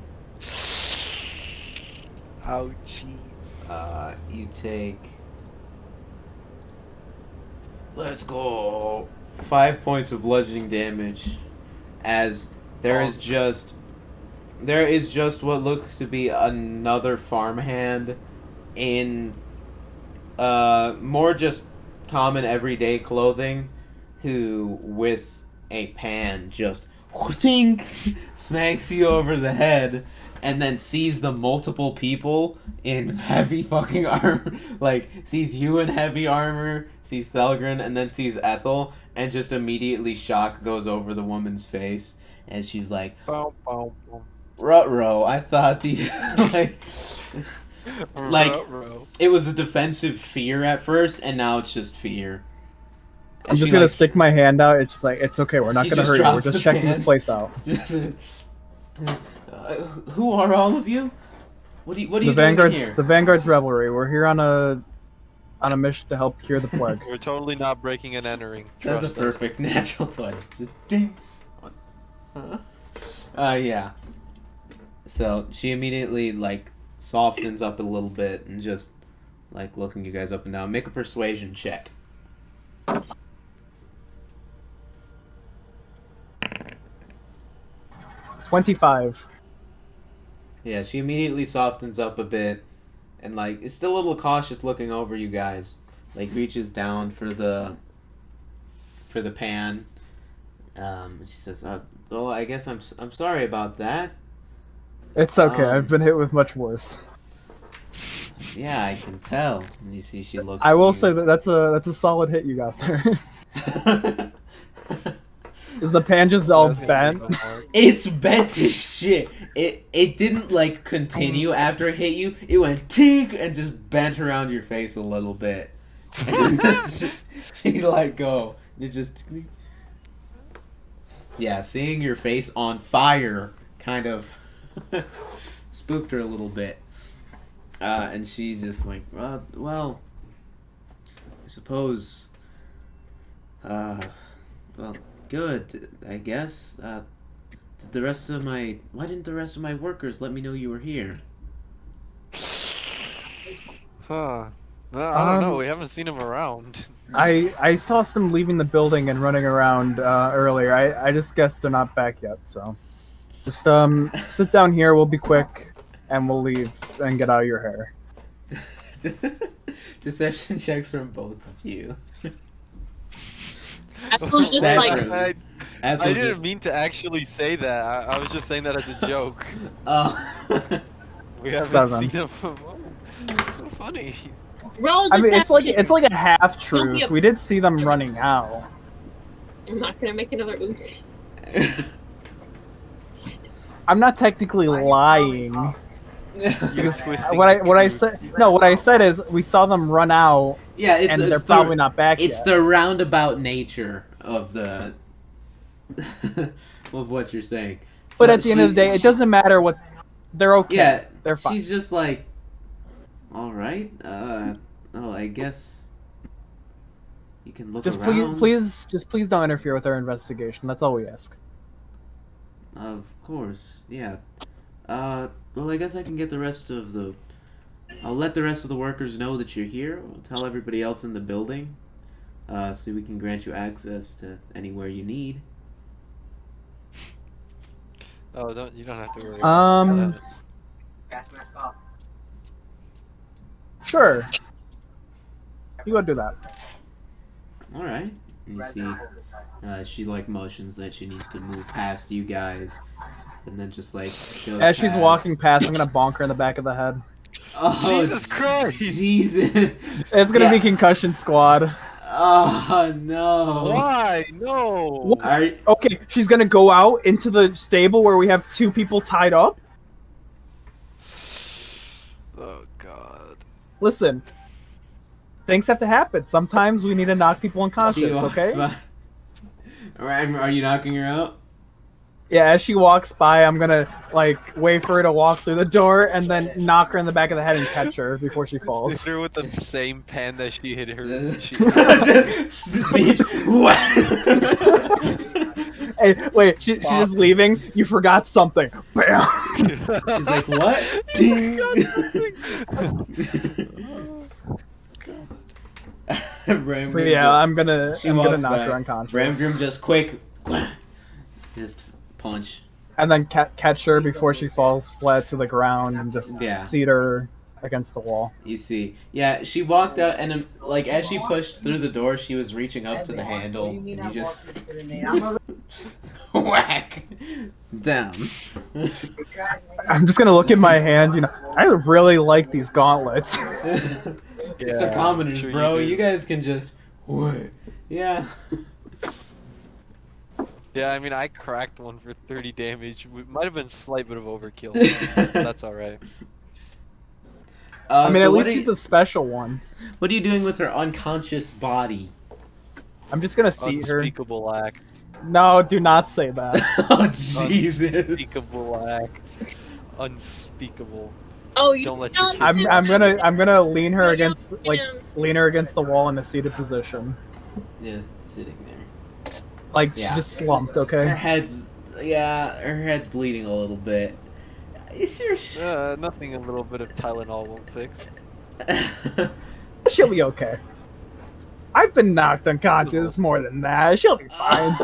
Ouchie. You take. Let's go. 5 points of bludgeoning damage, as there is just what looks to be another farmhand in more just common everyday clothing, who with a pan just whooshing smacks you over the head, and then sees the multiple people in heavy fucking armor, like sees you in heavy armor, sees Thelgun, and then sees Ethel, and just immediately shock goes over the woman's face as she's like, Bow, bow, bow. "Ruh-roh, I thought the like Ruh-roh. it was a defensive fear at first, and now it's just fear." I'm just gonna stick my hand out. It's just like, it's okay. We're not She gonna just hurt you. We're drops just the checking pan. this place out. Who are all of you? What are you doing here? The Vanguard's Revelry. We're here on a mission to help cure the plague. We're totally not breaking and entering. That's a Trust us. perfect natural 20. Just ding. Yeah. So she immediately like softens up a little bit and just like looking you guys up and down. Make a persuasion check. 25. Yeah, she immediately softens up a bit, and like is still a little cautious looking over you guys. Like reaches down for the pan. She says, "Well, I guess I'm sorry about that." It's okay. I've been hit with much worse. Yeah, I can tell. And you see, she looks. I will say that that's a solid hit you got there. Is the pan just all That's gonna bent? make it hard. It's bent as shit. It didn't like continue after it hit you. It went tink and just bent around your face a little bit. And then she let go. It just yeah, seeing your face on fire kind of spooked her a little bit. And she's just like, well, I suppose. Well, good, I guess. Why didn't the rest of my workers let me know you were here? Huh. No, I don't know. We haven't seen him around. I saw some leaving the building and running around earlier. I just guess they're not back yet, so just sit down here. We'll be quick, and we'll leave and get out of your hair. Deception checks from both of you. Ethel's just like, I didn't mean to actually say that. I was just saying that as a joke. Oh. We haven't 7. seen him. Oh, it's so funny. roll I mean, deception. it's like a half Don't be truth. a- We did see them running out. I'm not gonna make another oops. I'm not technically lying. Because Twisting what I said is we saw them run out Yeah, and they're probably not back It's yet. the roundabout nature of the of what you're saying. But So at the end of the day, it doesn't matter what. They're okay. Yeah, They're fine. she's just like, all right. Oh, I guess you can look Just around. please don't interfere with our investigation. That's all we ask. Of course, yeah. Well, I guess I can get the rest of the. I'll let the rest of the workers know that you're here. I'll tell everybody else in the building, so we can grant you access to anywhere you need. Oh, you don't have to worry about that. Sure. You go do that. All right. And you see, she like motions that she needs to move past you guys, and then just like goes As she's past. walking past, I'm gonna bonk her in the back of the head. Oh, Jesus Christ! Jesus! It's gonna Yeah. be concussion squad. Oh no! Why? No! What? Are, Okay, she's gonna go out into the stable where we have 2 people tied up. Oh God. Listen, things have to happen. Sometimes we need to knock people unconscious. Okay? Alright, are you knocking her out? Yeah. As she walks by, I'm gonna like wait for her to walk through the door and then knock her in the back of the head and catch her before she Hit falls. her with the same pen that she hit her. Speech. What? Hey, wait, she's just leaving. You forgot something. Bam. She's like, what? Bramgrim But yeah, I'm gonna walks knock by. her unconscious. Bramgrim just quick, just punch. And then catch her before she falls flat to the ground and just Yeah. seat her against the wall. You see, yeah, she walked out, and like as she pushed through the door, she was reaching up to the handle, and you just whack down. I'm just gonna look at my hand. You know, I really like these gauntlets. It's Yeah, a commoners, sure you bro. do. You guys can just what? Yeah. Yeah, I mean, I cracked one for 30 damage. It might have been a slight bit of overkill. But that's alright. I mean, so at what least are it's you, the special one. what are you doing with her unconscious body? I'm just gonna seat her. Unspeakable act. No, do not say that. Oh Jesus! Unspeakable act. Unspeakable. Oh, you Don't let don't your kids- I'm gonna lean her No, against you like don't. lean her against the wall in a seated position. Just sitting there. Like Yeah. she just slumped. Her Okay. head's her head's bleeding a little bit. You sure? Nothing a little bit of Tylenol won't fix. She'll be okay. I've been knocked unconscious more than that. She'll be fine.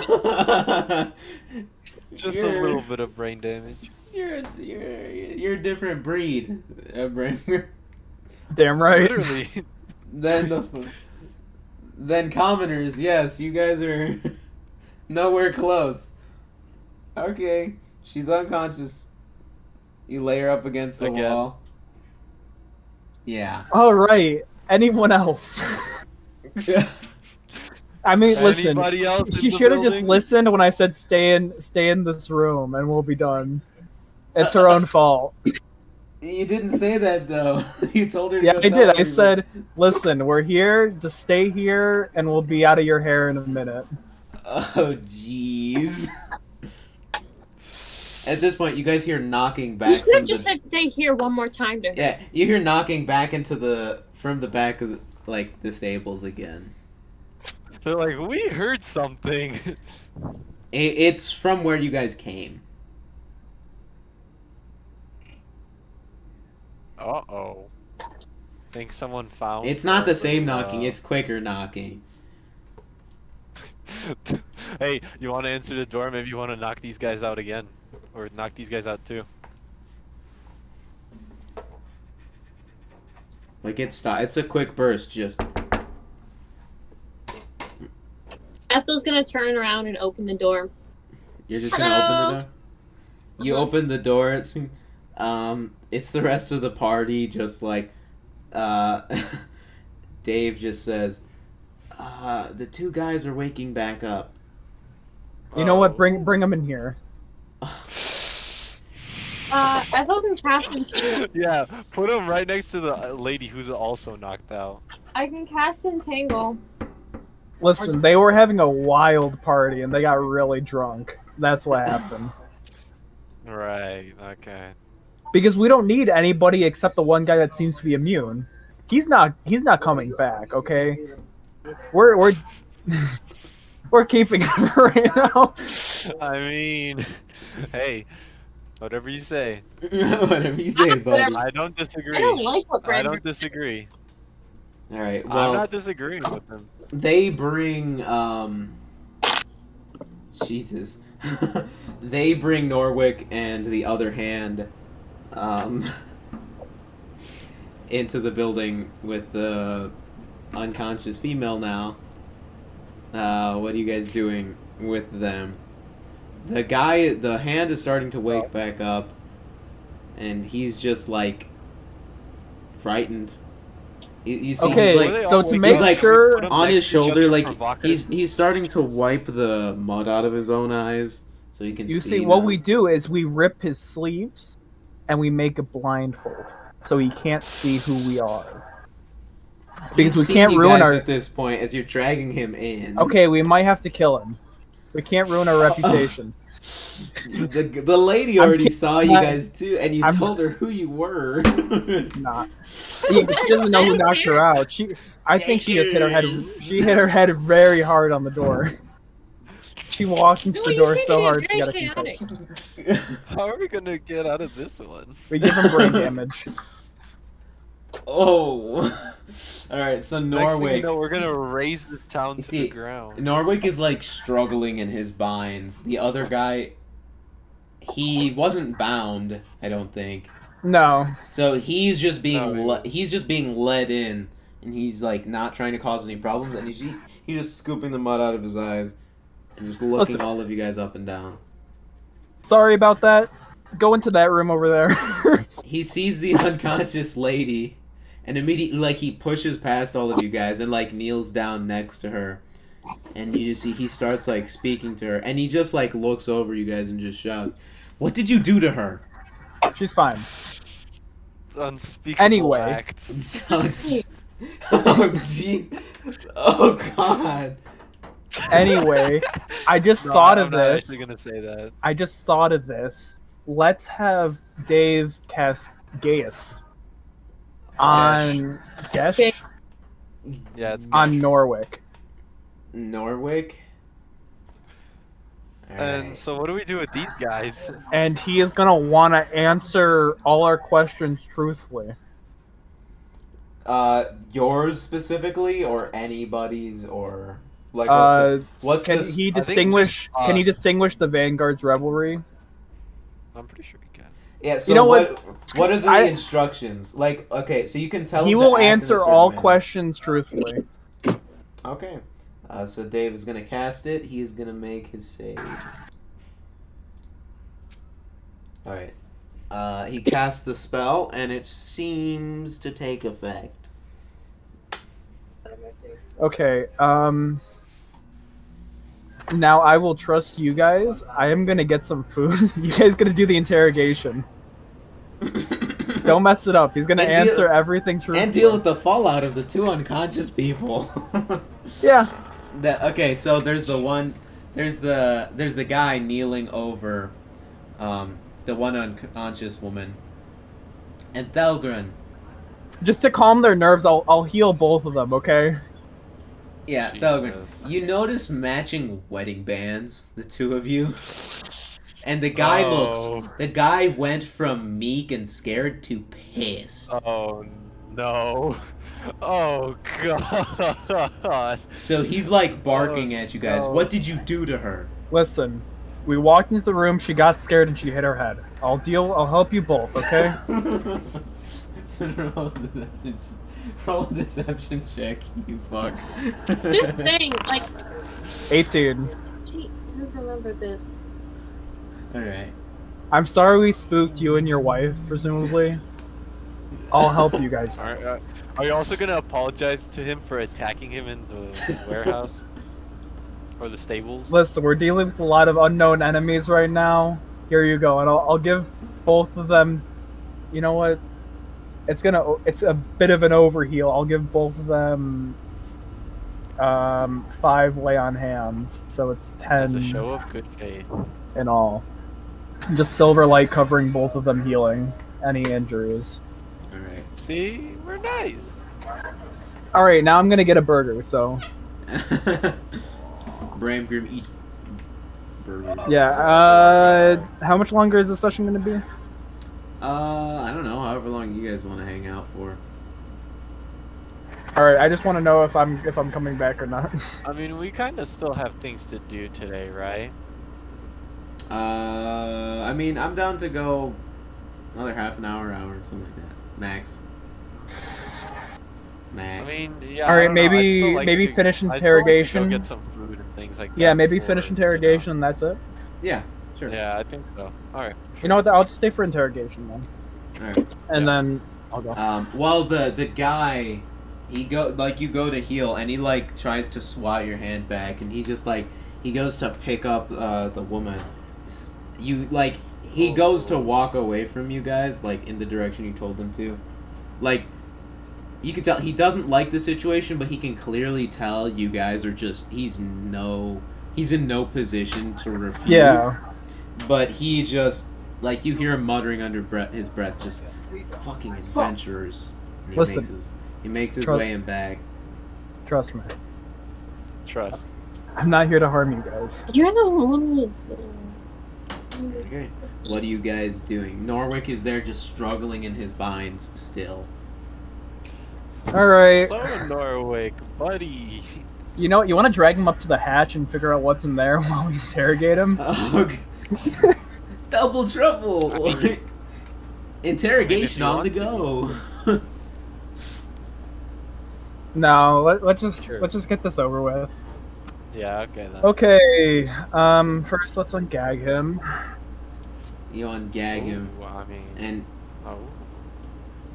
Just a little bit of brain damage. You're a different breed, Bramgrim. Damn right. Literally. Than commoners. Yes, you guys are nowhere close. Okay, she's unconscious. You lay her up against the Again. wall. Yeah. All right. Anyone else? I mean, listen. Anybody else She in the should have just building? listened when I said stay in this room, and we'll be done. It's her own fault. You didn't say that though. You told her to Yeah, go I tell did. I everybody. said, listen, we're here. Just stay here, and we'll be out of your hair in a minute. Oh, jeez. At this point, you guys hear knocking You back could from have just the... said stay here one more time to her. Yeah, you hear knocking back from the back of, the stables again. They're like, we heard something. It's from where you guys came. Uh-oh. Think someone found... It's not the same something, knocking, it's quicker knocking. Hey, you want to answer the door? Maybe you want to knock these guys out again. Or knock these guys out too. Like, it's a quick burst, just... Ethel's gonna turn around and open the door. You're just gonna open the door? You open the door, it's the rest of the party, just like, Dave just says, the two guys are waking back up. You know what? Bring them in here. Ethel can cast Entangle. Yeah, put him right next to the lady who's also knocked out. I can cast Entangle. Listen, they were having a wild party, and they got really drunk. That's what happened. Right, okay. Because we don't need anybody except the one guy that seems to be immune. He's not coming back, okay? We're we're keeping him right now. I mean, hey, whatever you say. Whatever you say, buddy. I don't disagree. I don't like what I Brandon. don't disagree. Alright, I'm well, not disagreeing with him. they bring, Jesus. They bring Norwick and the other hand, into the building with the unconscious female now. What are you guys doing with them? The hand is starting to wake back up, and he's just like frightened. You see, Okay, he's like, so to He's make like sure, Put 'em on next his to each other shoulder, like provocative. he's starting to wipe the mud out of his own eyes, so he can you see. see, what now. we do is we rip his sleeves, and we make a blindfold, so he can't see who we are. Because we He's seen can't you ruin guys our. at this point as you're dragging him in. Okay, we might have to kill him. We can't ruin our reputation. The lady already saw you guys too, and you I'm- told her who you were. Not. She doesn't know who knocked her out. I think she just hit her head. She hit her head very hard on the door. She walked into the door so hard she got a chaotic. concussion. How are we gonna get out of this one? We give him brain damage. Oh. Alright, so Next thing you Norwick. know, we're gonna raise this town You to see, the ground. Norwick is like struggling in his binds. The other guy, he wasn't bound, I don't think. No. So he's just being No, he's just being led in, and he's like not trying to cause any problems, and he's just scooping the mud out of his eyes, and just looking Listen. all of you guys up and down. Sorry about that. Go into that room over there. He sees the unconscious lady, and immediately like he pushes past all of you guys and like kneels down next to her, and you see he starts like speaking to her, and he just like looks over you guys and just shouts, "What did you do to her?" She's fine. It's unspeakable Anyway. acts. Such... Oh jeez. Oh god. Anyway, I just No, thought I'm of not this. actually gonna say that. I just thought of this. Let's have Dave cast Gaius on Gesh Okay. Yeah, it's on Norwick. Norwick. And Alright. so what do we do with these guys? And he is gonna want to answer all our questions truthfully. Yours specifically, or anybody's, or like what's Can this? he I think distinguish? just Can he us. distinguish the Vanguard's Revelry? I'm pretty sure we can. Yeah. So You know what? what? What are the I- instructions? Like, okay, so you can tell. He him to will act in a answer certain all manner. questions truthfully. Okay. So Dave is gonna cast it. He is gonna make his save. All right. He casts the spell, and it seems to take effect. Okay. Now I will trust you guys. I am gonna get some food. You guys gonna do the interrogation. Don't mess it up. He's gonna answer everything truthfully. And deal with the fallout of the 2 unconscious people. Yeah. Okay, so there's the guy kneeling over the one unconscious woman. And Thelgun. Just to calm their nerves, I'll heal both of them, okay? Yeah, Thelgun. You notice matching wedding bands, the 2 of you. And the guy went from meek and scared to pissed. Oh no. Oh god. So he's like barking at you guys. no. What did you do to her? Listen, we walked into the room, she got scared and she hit her head. I'll help you both, okay? Roll a deception check, you fuck. This thing, like, 18. gee, I don't remember this. Alright. I'm sorry we spooked you and your wife, presumably. I'll help you guys. Are you also gonna apologize to him for attacking him in the warehouse? Or the stables? Listen, we're dealing with a lot of unknown enemies right now. Here you go, and I'll give both of them. You know what? It's a bit of an overheal. I'll give both of them 5 lay on hands, so it's 10. It's a show of good faith. In all. Just silver light covering both of them, healing any injuries. Alright. See, we're nice. All right, now I'm gonna get a burger. So. Bramgrim eat burger. Yeah. How much longer is this session gonna be? I don't know. However long you guys want to hang out for. All right. I just want to know if I'm coming back or not. I mean, we kind of still have things to do today, right? I mean, I'm down to go another half an hour, something like that. Max. I mean, yeah. All right, I don't know, I'd still maybe to- finish I'd still like to interrogation. go get some food and things like that. Yeah, maybe before, finish interrogation. And that's it. Yeah, sure. Yeah, I think so. All right. You know what? I'll just stay for interrogation then, Alright. and Yeah. then I'll go. Well, the guy, you go to heal, and he like tries to swat your hand back, and he just like he goes to pick up the woman. You like he goes to walk away from you guys, like in the direction you told him to. Like you can tell he doesn't like the situation, but he can clearly tell you guys are just he's in no position to refuse. Yeah. But he just like you hear him muttering under his breath, just fucking adventurers. And Listen. He makes his Trust- way in back. Trust me. Trust. I'm not here to harm you guys. You're the one who's Okay. What are you guys doing? Norwick is there just struggling in his binds still. All right. So Norwick, buddy. You know what? You want to drag him up to the hatch and figure out what's in there while we interrogate him? Double trouble! I mean- Interrogation I on mean, the if you go. No, let's just Sure. get this over with. Yeah, okay then. Okay. First let's ungag him. You ungag him, Ooh, I mean, and oh.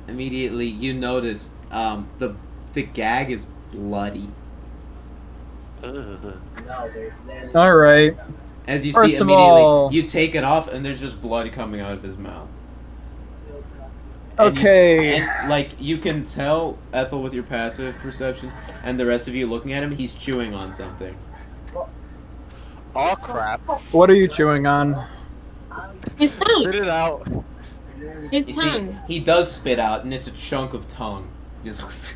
immediately you notice the gag is bloody. Ugh. All right. As you First see of immediately, all- you take it off, and there's just blood coming out of his mouth. And Okay. and like you can tell, Ethel, with your passive perception, and the rest of you looking at him, he's chewing on something. Oh crap. What are you chewing on? His tongue. Spit it out. His You see, tongue. he does spit out, and it's a chunk of tongue. Just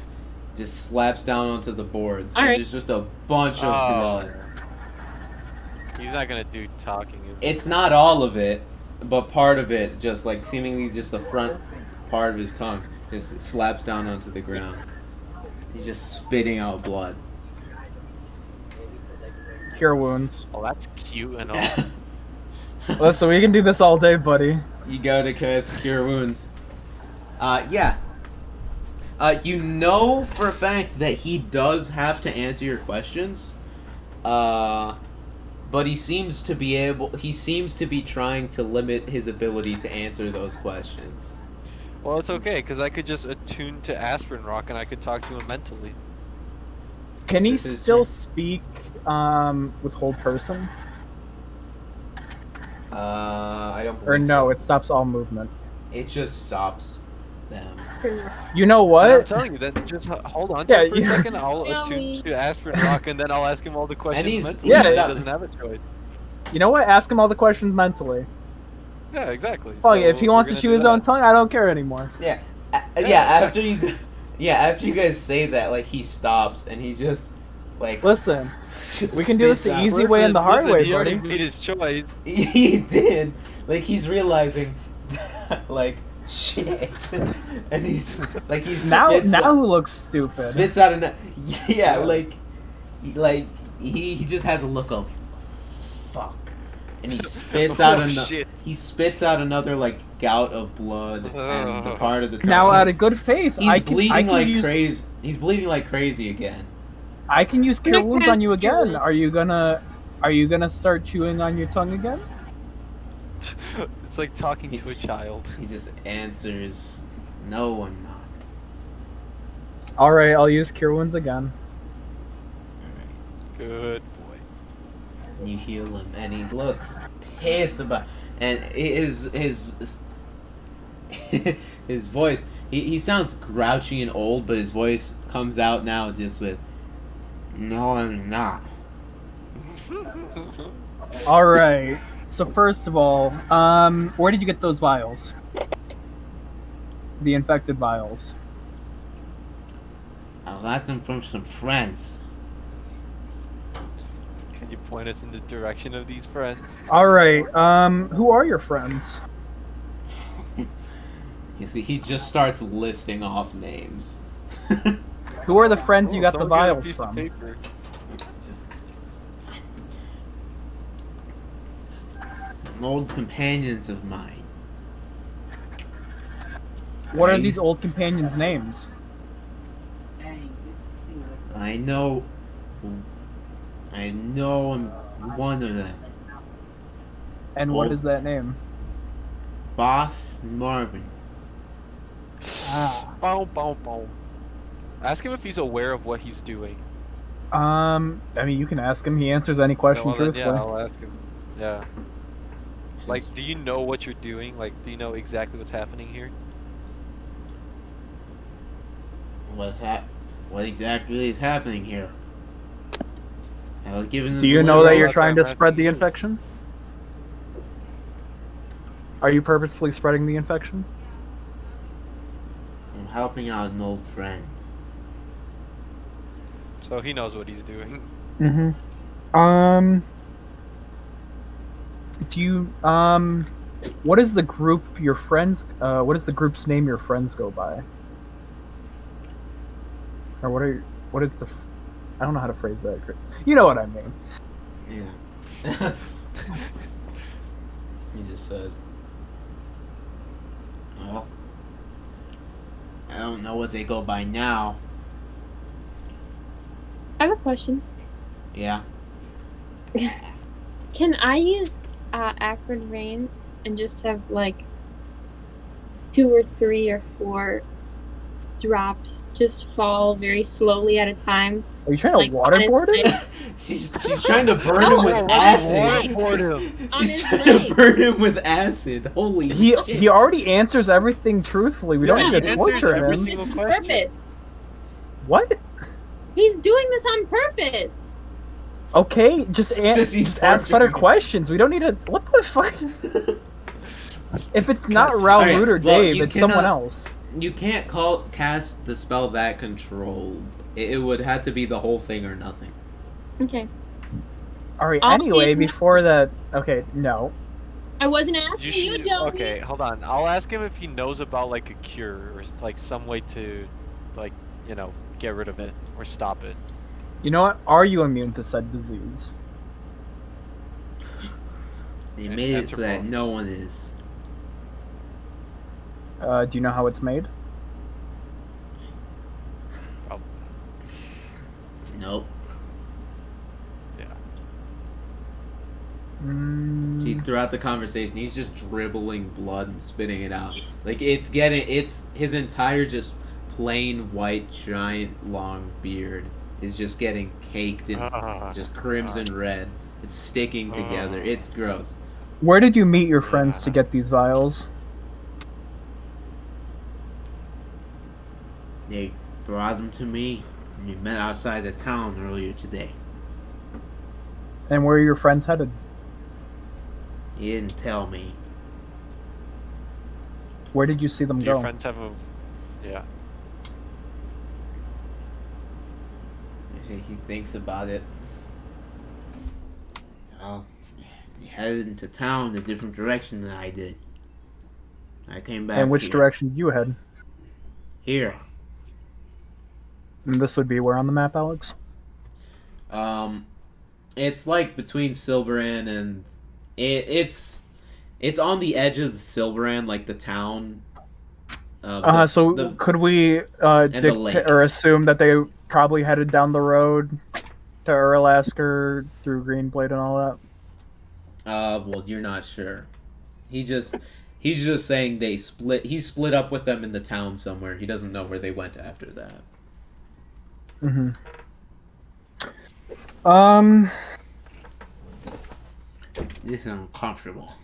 slaps down onto the boards, and Alright. there's just a bunch of blood. He's not gonna do talking. Is he? It's not all of it, but part of it, just like seemingly just the front part of his tongue, just slaps down onto the ground. He's just spitting out blood. Cure wounds. Oh, that's cute and all. Listen, we can do this all day, buddy. You go to cast Cure Wounds. Yeah. You know for a fact that he does have to answer your questions. But he seems to be trying to limit his ability to answer those questions. Well, it's okay, because I could just attune to Aspirin Rock and I could talk to him mentally. Can he This is still true. speak with hold person? I don't believe Or no, so. it stops all movement. It just stops them. You know But I'm what? telling you, then just hold on Yeah, to it for you- a second. I'll Yeah, attune to Aspen Rock, and then I'll ask him all the questions he's- mentally. yeah, He stop- doesn't have a choice. You know what? Ask him all the questions mentally. Yeah, exactly. Fuck So it, if he we're wants to gonna chew do his that. own tongue, I don't care anymore. Yeah. Yeah. After you guys say that, like, he stops and he just, like, Listen, we can do this spits the out. easy way and the hard way, he already buddy. made his choice. He did. Like, he's realizing, like, shit. And he's, like, he Now spits out, who looks stupid? spits out an, yeah, like, he just has a look of, fuck. And he spits out shit. he spits out another, like, gout of blood and the part of the tongue. Now, out of good faith, He's I can bleeding like use, crazy. He's bleeding like crazy again. I can use cure Next wounds on has you cure again. wounds. Are you gonna start chewing on your tongue again? It's like talking to a child. He just answers, "No, I'm not." All right, I'll use cure wounds again. Good boy. And you heal him, and he looks pissed about. And his his voice. He sounds grouchy and old, but his voice comes out now just with, "No, I'm not." All right. So first of all, where did you get those vials? The infected vials. I got them from some friends. Can you point us in the direction of these friends? All right. Who are your friends? You see, he just starts listing off names. Who are the friends you Oh, got the someone get a vials piece of from? paper. Just some old companions of mine. What are Nice. these old companions' names? I know I'm one of them. And what Old. is that name? Boss Marvin. Ah. Boom, boom, boom. Ask him if he's aware of what he's doing. I mean, you can ask him. He answers any question Well, then, truthfully. yeah, I'll ask him. Yeah. Like, do you know what you're doing? Like, do you know exactly what's happening here? What exactly is happening here? I was given Do you the know blue- that you're that's trying what to I'm spread the asking you. infection? Are you purposefully spreading the infection? I'm helping out an old friend. So he knows what he's doing. Mm-hmm. Do you what is the group your friends what is the group's name your friends go by? Or what is the I don't know how to phrase that. You know what I mean. Yeah. He just says, "Well, I don't know what they go by now." I have a question. Yeah. Can I use Acrid Rain and just have like 2 or 3 or 4 drops just fall very slowly at a time? Are you trying to Like, waterboard it? honestly- She's trying to burn No, him with on his acid. leg. On She's his trying to leg. burn him with acid. Holy shit. He already answers everything truthfully. We Yeah, don't he need to answers torture every him. This is single question. purpose. What? He's doing this on purpose. Okay, just, Since he's just ask better torturing him. questions. We don't need to. What the fuck? If it's not Ralrut Alright, or well, Dave, you it's someone cannot- else. You can't cast the spell that control. It would have to be the whole thing or nothing. Okay. Alright, I'll anyway, be- before that. Okay, no. I wasn't asking you, should- Joey. Okay, hold on. I'll ask him if he knows about like a cure or like some way to, like, you know, get rid of it or stop it. You know what? Are you immune to said disease? They made it Answer so that both. no one is. Do you know how it's made? Oh, Nope. yeah. See, throughout the conversation, he's just dribbling blood and spitting it out. Like, it's his entire just plain white giant long beard is just getting caked in just crimson red. It's sticking together. It's gross. Where did you meet your friends to get these vials? They brought them to me. We met outside the town earlier today. And where are your friends headed? He didn't tell me. Where did you see them Do go? your friends have a... Yeah. He thinks about it. Well, he headed into town a different direction than I did. I came back. And which here. direction did you head? Here. And this would be where on the map, Alex? It's like between Silveran and it's on the edge of the Silveran, like the town. Could we dictate or assume that they probably headed down the road to Urlasker through Greenblade and all that? Well, you're not sure. He's just saying they split. He split up with them in the town somewhere. He doesn't know where they went after that. Mm-hmm. It's uncomfortable.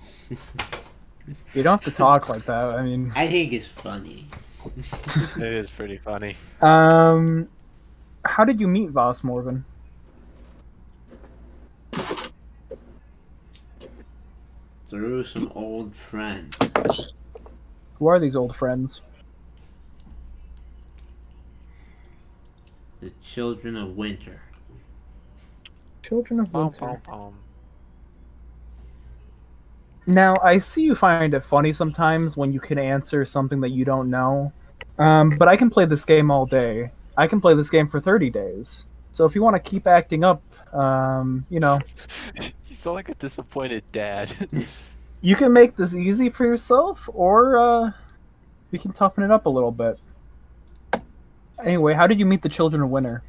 You don't have to talk like that. I mean, I think it's funny. It is pretty funny. how did you meet Voss Morven? Through some old friends. Who are these old friends? The Children of Winter. Children of Pom, Winter. pom, pom. Now, I see you find it funny sometimes when you can answer something that you don't know. But I can play this game all day. I can play this game for 30 days. So if you want to keep acting up, you know, You sound like a disappointed dad. you can make this easy for yourself, or you can toughen it up a little bit. Anyway, how did you meet the Children of Winter?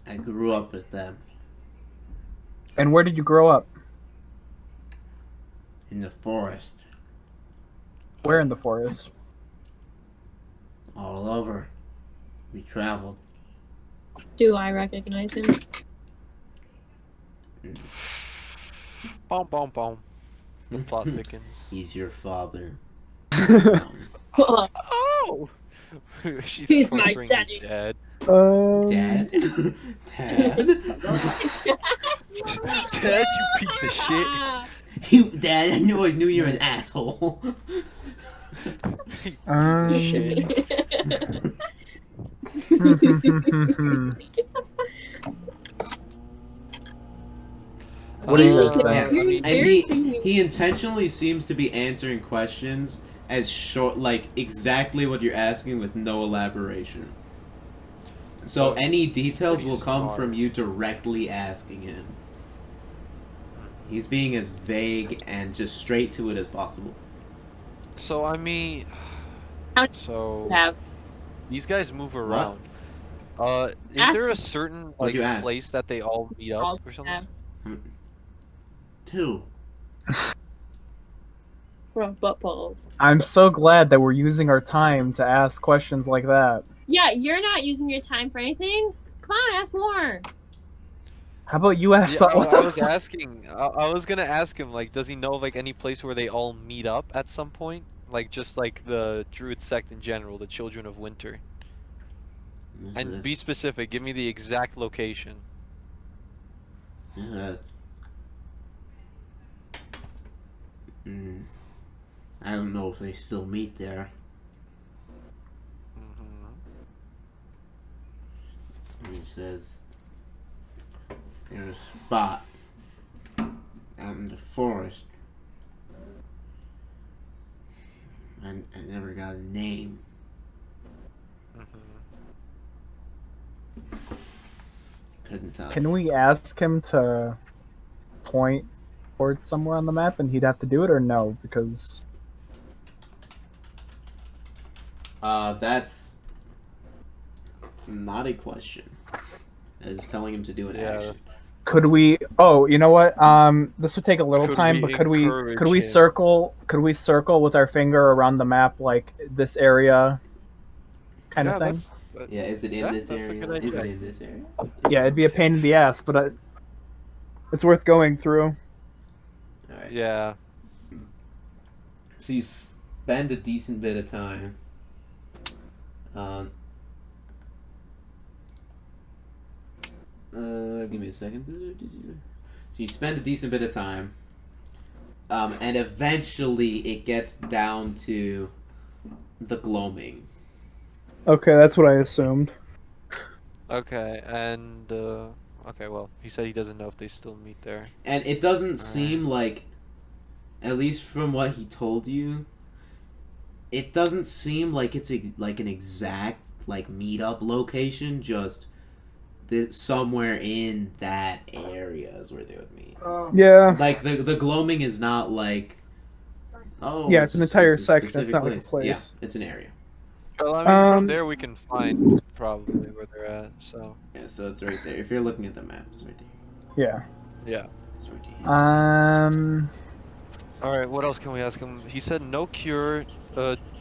I grew up with them And where did you grow up? in the forest, Where in the forest? all over. We traveled. Do I recognize him? Bom, bom, bom. The plot thickens. He's your father. Oh! She's He's my torturing daddy. your dad. Dad? Dad? Dad, you piece of shit. Dad, I knew you're an asshole. What do you guys You're think? And embarrassing me. he intentionally seems to be answering questions as short, like exactly what you're asking with no elaboration. So any details will come from you directly asking him. He's being as vague and just straight to it as possible. So, I mean... How So... have These guys move around. Is Ask there me. a certain What'd like you ask? place that they all meet up or something? have 2. for butt balls. I'm so glad that we're using our time to ask questions like that. Yeah, you're not using your time for anything. Come on, ask more. How about you ask Yeah, what I the was fuck? asking. I was gonna ask him like, does he know of like any place where they all meet up at some point? Like just like the Druid sect in general, the Children of Winter. And be specific. Give me the exact location. I don't know if they still meet there. He says there's a spot out in the forest. I never got a name. Couldn't tell. Can we ask him to point towards somewhere on the map and he'd have to do it, or no? Because That's not a question. It's telling him to do an action. could we? Oh, you know what? This would take a little Could time, we but could we encourage him? circle? Could we circle with our finger around the map, like this area? kind Yeah, of thing. Yeah, is it in Yeah, this that's a area? good Is it idea. in this area? Yeah, it'd be a pain in the ass, but it's worth going through. Alright. Yeah. So you spend a decent bit of time. Give me a second. So you spend a decent bit of time. And eventually it gets down to the gloaming. Okay, that's what I assumed. Okay, and okay, well, he said he doesn't know if they still meet there. And it doesn't seem like, at least from what he told you, it doesn't seem like it's like an exact like meetup location. Just somewhere in that area is where they would meet. Yeah. Like the gloaming is not like, oh Yeah, it's an entire a section. It's specific not like a place. Yeah, it's an area. Well, I mean, from there we can find probably where they're at. So. Yeah, so it's right there. If you're looking at the map, it's right there. Yeah. Yeah. It's right there. All right. What else can we ask him? He said no cure.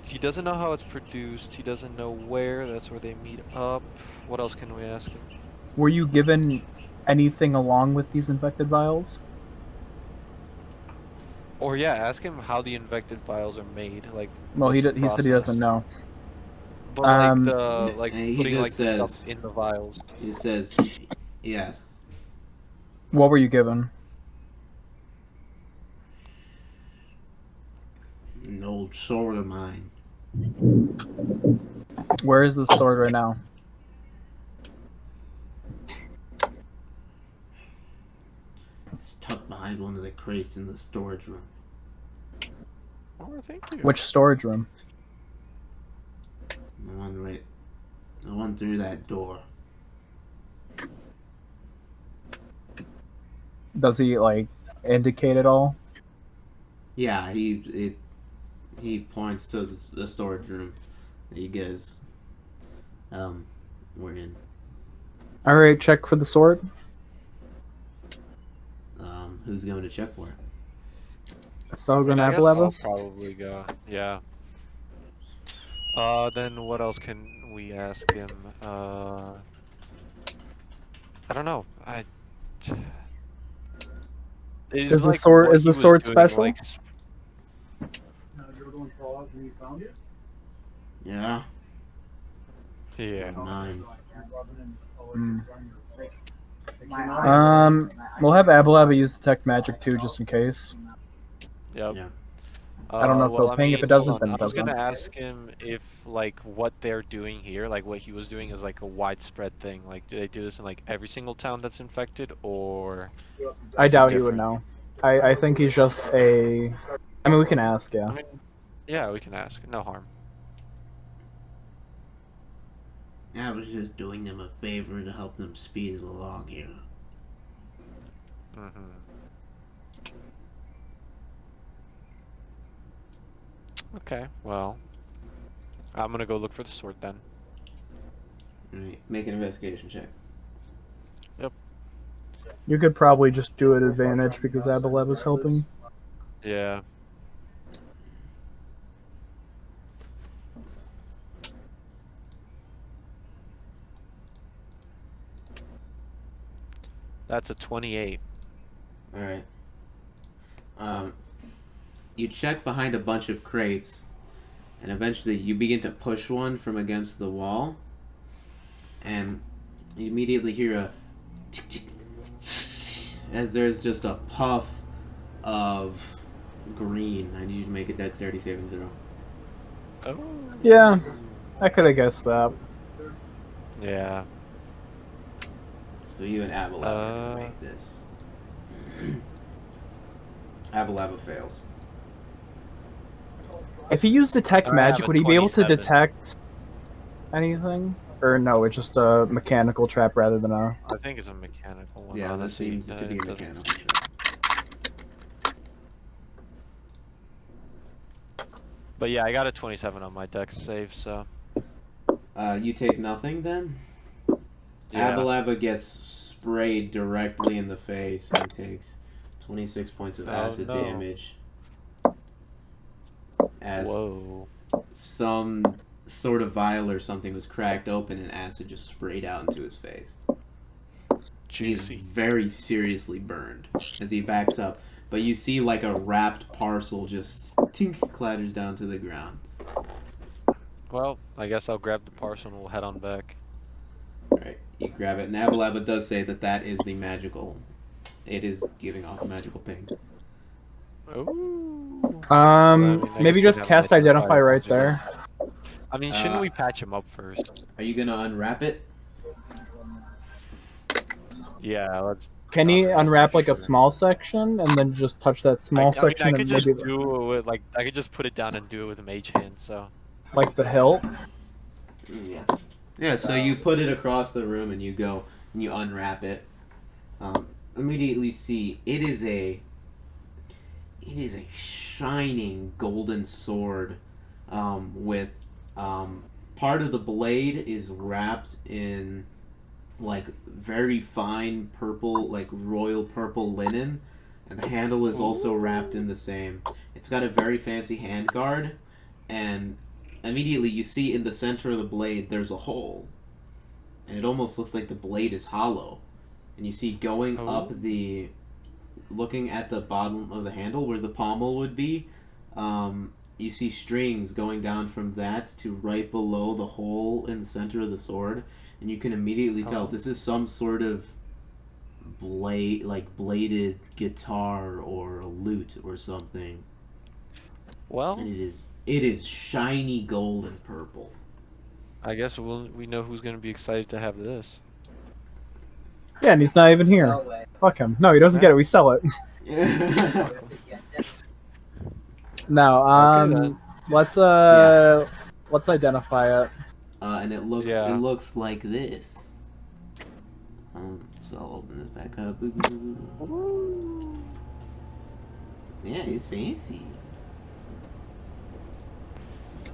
He doesn't know how it's produced. He doesn't know where. That's where they meet up. What else can we ask him? Were you given anything along with these infected vials? Or yeah, ask him how the infected vials are made. Like. Well, he what's the said he process? doesn't know. But like the and he putting like just the says- stuff in the vials. It says, yeah. What were you given? An old sword of mine. Where is this sword right now? It's tucked behind one of the crates in the storage room. Oh, thank you. Which storage room? The one through that door. Does he like indicate it all? Yeah, he points to the storage room that you guys were in. All right, check for the sword. Who's going to check for it? Thelgun I guess I'll Abalaba? probably go. Yeah. Then what else can we ask him? I don't know. Is the sword special? Yeah, Yeah. mine. We'll have Abalaba use detect magic too, just in case. Yep. Yeah. I don't know if they'll ping. If it doesn't, then it I was doesn't. gonna ask him if like what they're doing here, like what he was doing, is like a widespread thing. Like, do they do this in like every single town that's infected, or? I is it doubt he would different? know. I think he's just a. I mean, we can ask, yeah. I mean, yeah, we can ask. No harm. I was just doing them a favor to help them speed it along here. Mm-hmm. Okay, well, I'm gonna go look for the sword then. Alright, make an investigation check. You could probably just do it advantage because Abalaba's helping. Yeah. That's a 28. Alright. You check behind a bunch of crates, and eventually you begin to push one from against the wall, and you immediately hear a tick, tick, as there's just a puff of green. I need you to make a dexterity saving throw. Oh. Yeah, I could have guessed that. Yeah. So you and Abalaba are gonna make this. Abalaba fails. If he used detect I have magic, a would he be able to 27. detect anything? Or no, it's just a mechanical trap rather than a. I think it's a mechanical one. Yeah, this honestly. seems to be a It doesn't- mechanical trap. But yeah, I got a 27 on my dex save, so. You take nothing then? Yeah. Abalaba gets sprayed directly in the face and takes 26 points of Oh, acid no. damage. As Whoa. some sort of vial or something was cracked open and acid just sprayed out into his face. He's Juicy. very seriously burned as he backs up. But you see like a wrapped parcel just tink clatters down to the ground. Well, I guess I'll grab the parcel and we'll head on back. Alright, you grab it. And Abalaba does say that is the magical. It is giving off a magical ping. Ooh. Maybe just cast Identify right there. I mean, shouldn't we patch him up first? Are you gonna unwrap it? Yeah, let's. Can he unwrap like a small section and then just touch that small section I could and just maybe do it with like I could just put it down and do it with a mage hand. So. like the hilt? Yeah. Yeah, so you put it across the room and you go and you unwrap it. Immediately see it is a shining golden sword with part of the blade is wrapped in like very fine purple, like royal purple linen, and the handle is also wrapped in the same. It's got a very fancy handguard, and immediately you see in the center of the blade there's a hole, and it almost looks like the blade is hollow. And you see going up the, looking at the bottom of the handle where the pommel would be, you see strings going down from that to right below the hole in the center of the sword, and you can immediately tell this is some sort of bladed guitar or a lute or something. Well, And it is shiny gold and purple. I guess we know who's gonna be excited to have this. Yeah, and he's not even here. Fuck him. No, he doesn't get it. We sell it. Now, Okay, then. let's identify it. And it looks like this. So I'll open this back up. Yeah, he's fancy.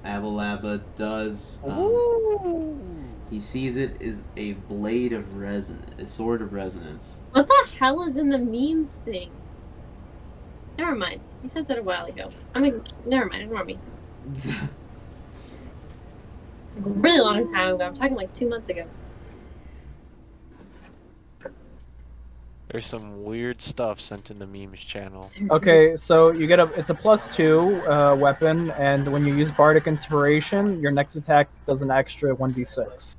Abalaba does. He sees it as a blade of a sword of resonance. What the hell is in the memes thing? Never mind. You said that a while ago. I mean, never mind. Ignore me. A really long time ago. I'm talking like 2 months ago. There's some weird stuff sent in the memes channel. Okay, so you get it's a +2 weapon, and when you use Bardic Inspiration, your next attack does an extra 1d6.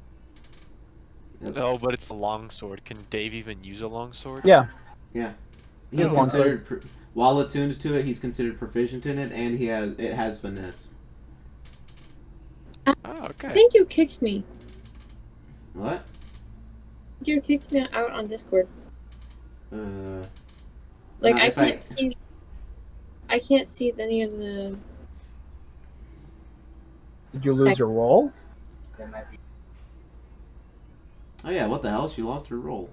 Oh, but it's a longsword. Can Dave even use a longsword? Yeah. Yeah. He has He's one considered while attuned to it, he's considered proficient in it, and it has finesse. Oh, I okay. think you kicked me. What? You kicked me out on Discord. Like No, I if can't see. I can't see any of the. Did you lose your roll? Oh yeah, what the hell? She lost her roll.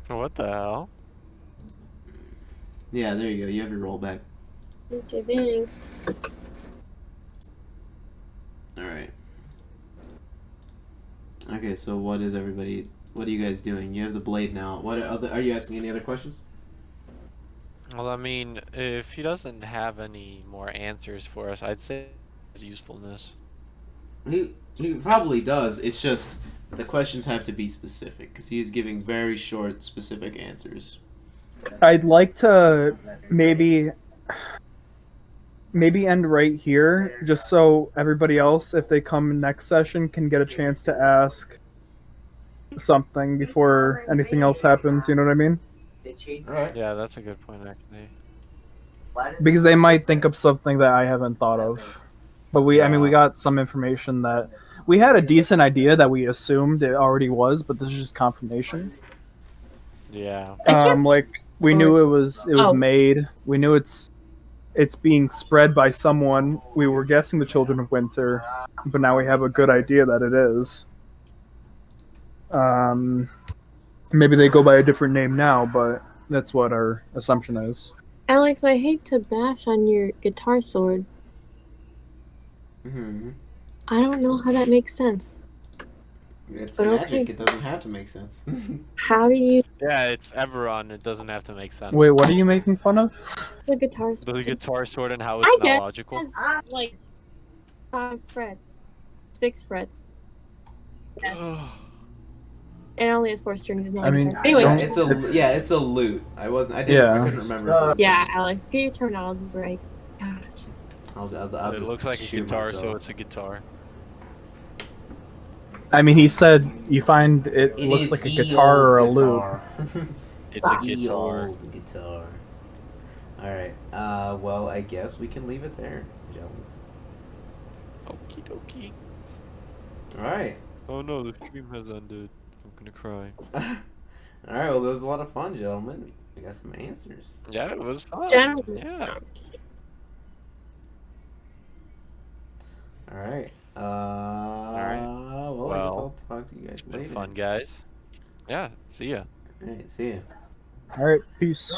What the hell? Yeah, there you go. You have your roll back. Okay, thanks. Alright. Okay, so what are you guys doing? You have the blade now. Are you asking any other questions? Well, I mean, if he doesn't have any more answers for us, I'd say his usefulness. He probably does. It's just the questions have to be specific because he is giving very short, specific answers. I'd like to maybe end right here, just so everybody else, if they come next session, can get a chance to ask something before anything else happens. You know what I mean? Alright. Yeah, that's a good point, actually. Because they might think of something that I haven't thought of. But I mean, we got some information that we had a decent idea that we assumed it already was, but this is just confirmation. Yeah. Like we knew it was made. We knew it's being spread by someone. We were guessing the Children of Winter, but now we have a good idea that it is. Maybe they go by a different name now, but that's what our assumption is. Alex, I hate to bash on your guitar sword. Mm-hmm. I don't know how that makes sense. It's But magic. okay. It doesn't have to make sense. How do you Yeah, it's Everon. It doesn't have to make sense. Wait, what are you making fun of? the guitar sword? The guitar sword and how it's I not get logical. Like 5 frets. 6 frets. It only has 4 strings. It's not I like a mean, guitar. Anyway, don't- It's a lute. I didn't Yeah. I couldn't remember. yeah, Alex, get your terminology right. Gosh. I'll It just looks like a shoot guitar, myself. so it's a guitar. I mean, he said you find it It looks is like a ye guitar or a olde loop. guitar. It's a Ye guitar. olde guitar. Alright, well, I guess we can leave it there, gentlemen. Okie dokie. Alright. Oh no, the stream has ended. I'm gonna cry. Alright, well, that was a lot of fun, gentlemen. We got some answers. Yeah, it was fun. Gentlemen. Yeah. Alright. Alright. Well, I guess Well, I'll talk to you guys It's been later. fun, guys. Yeah, see ya. Alright, see ya. All right, peace.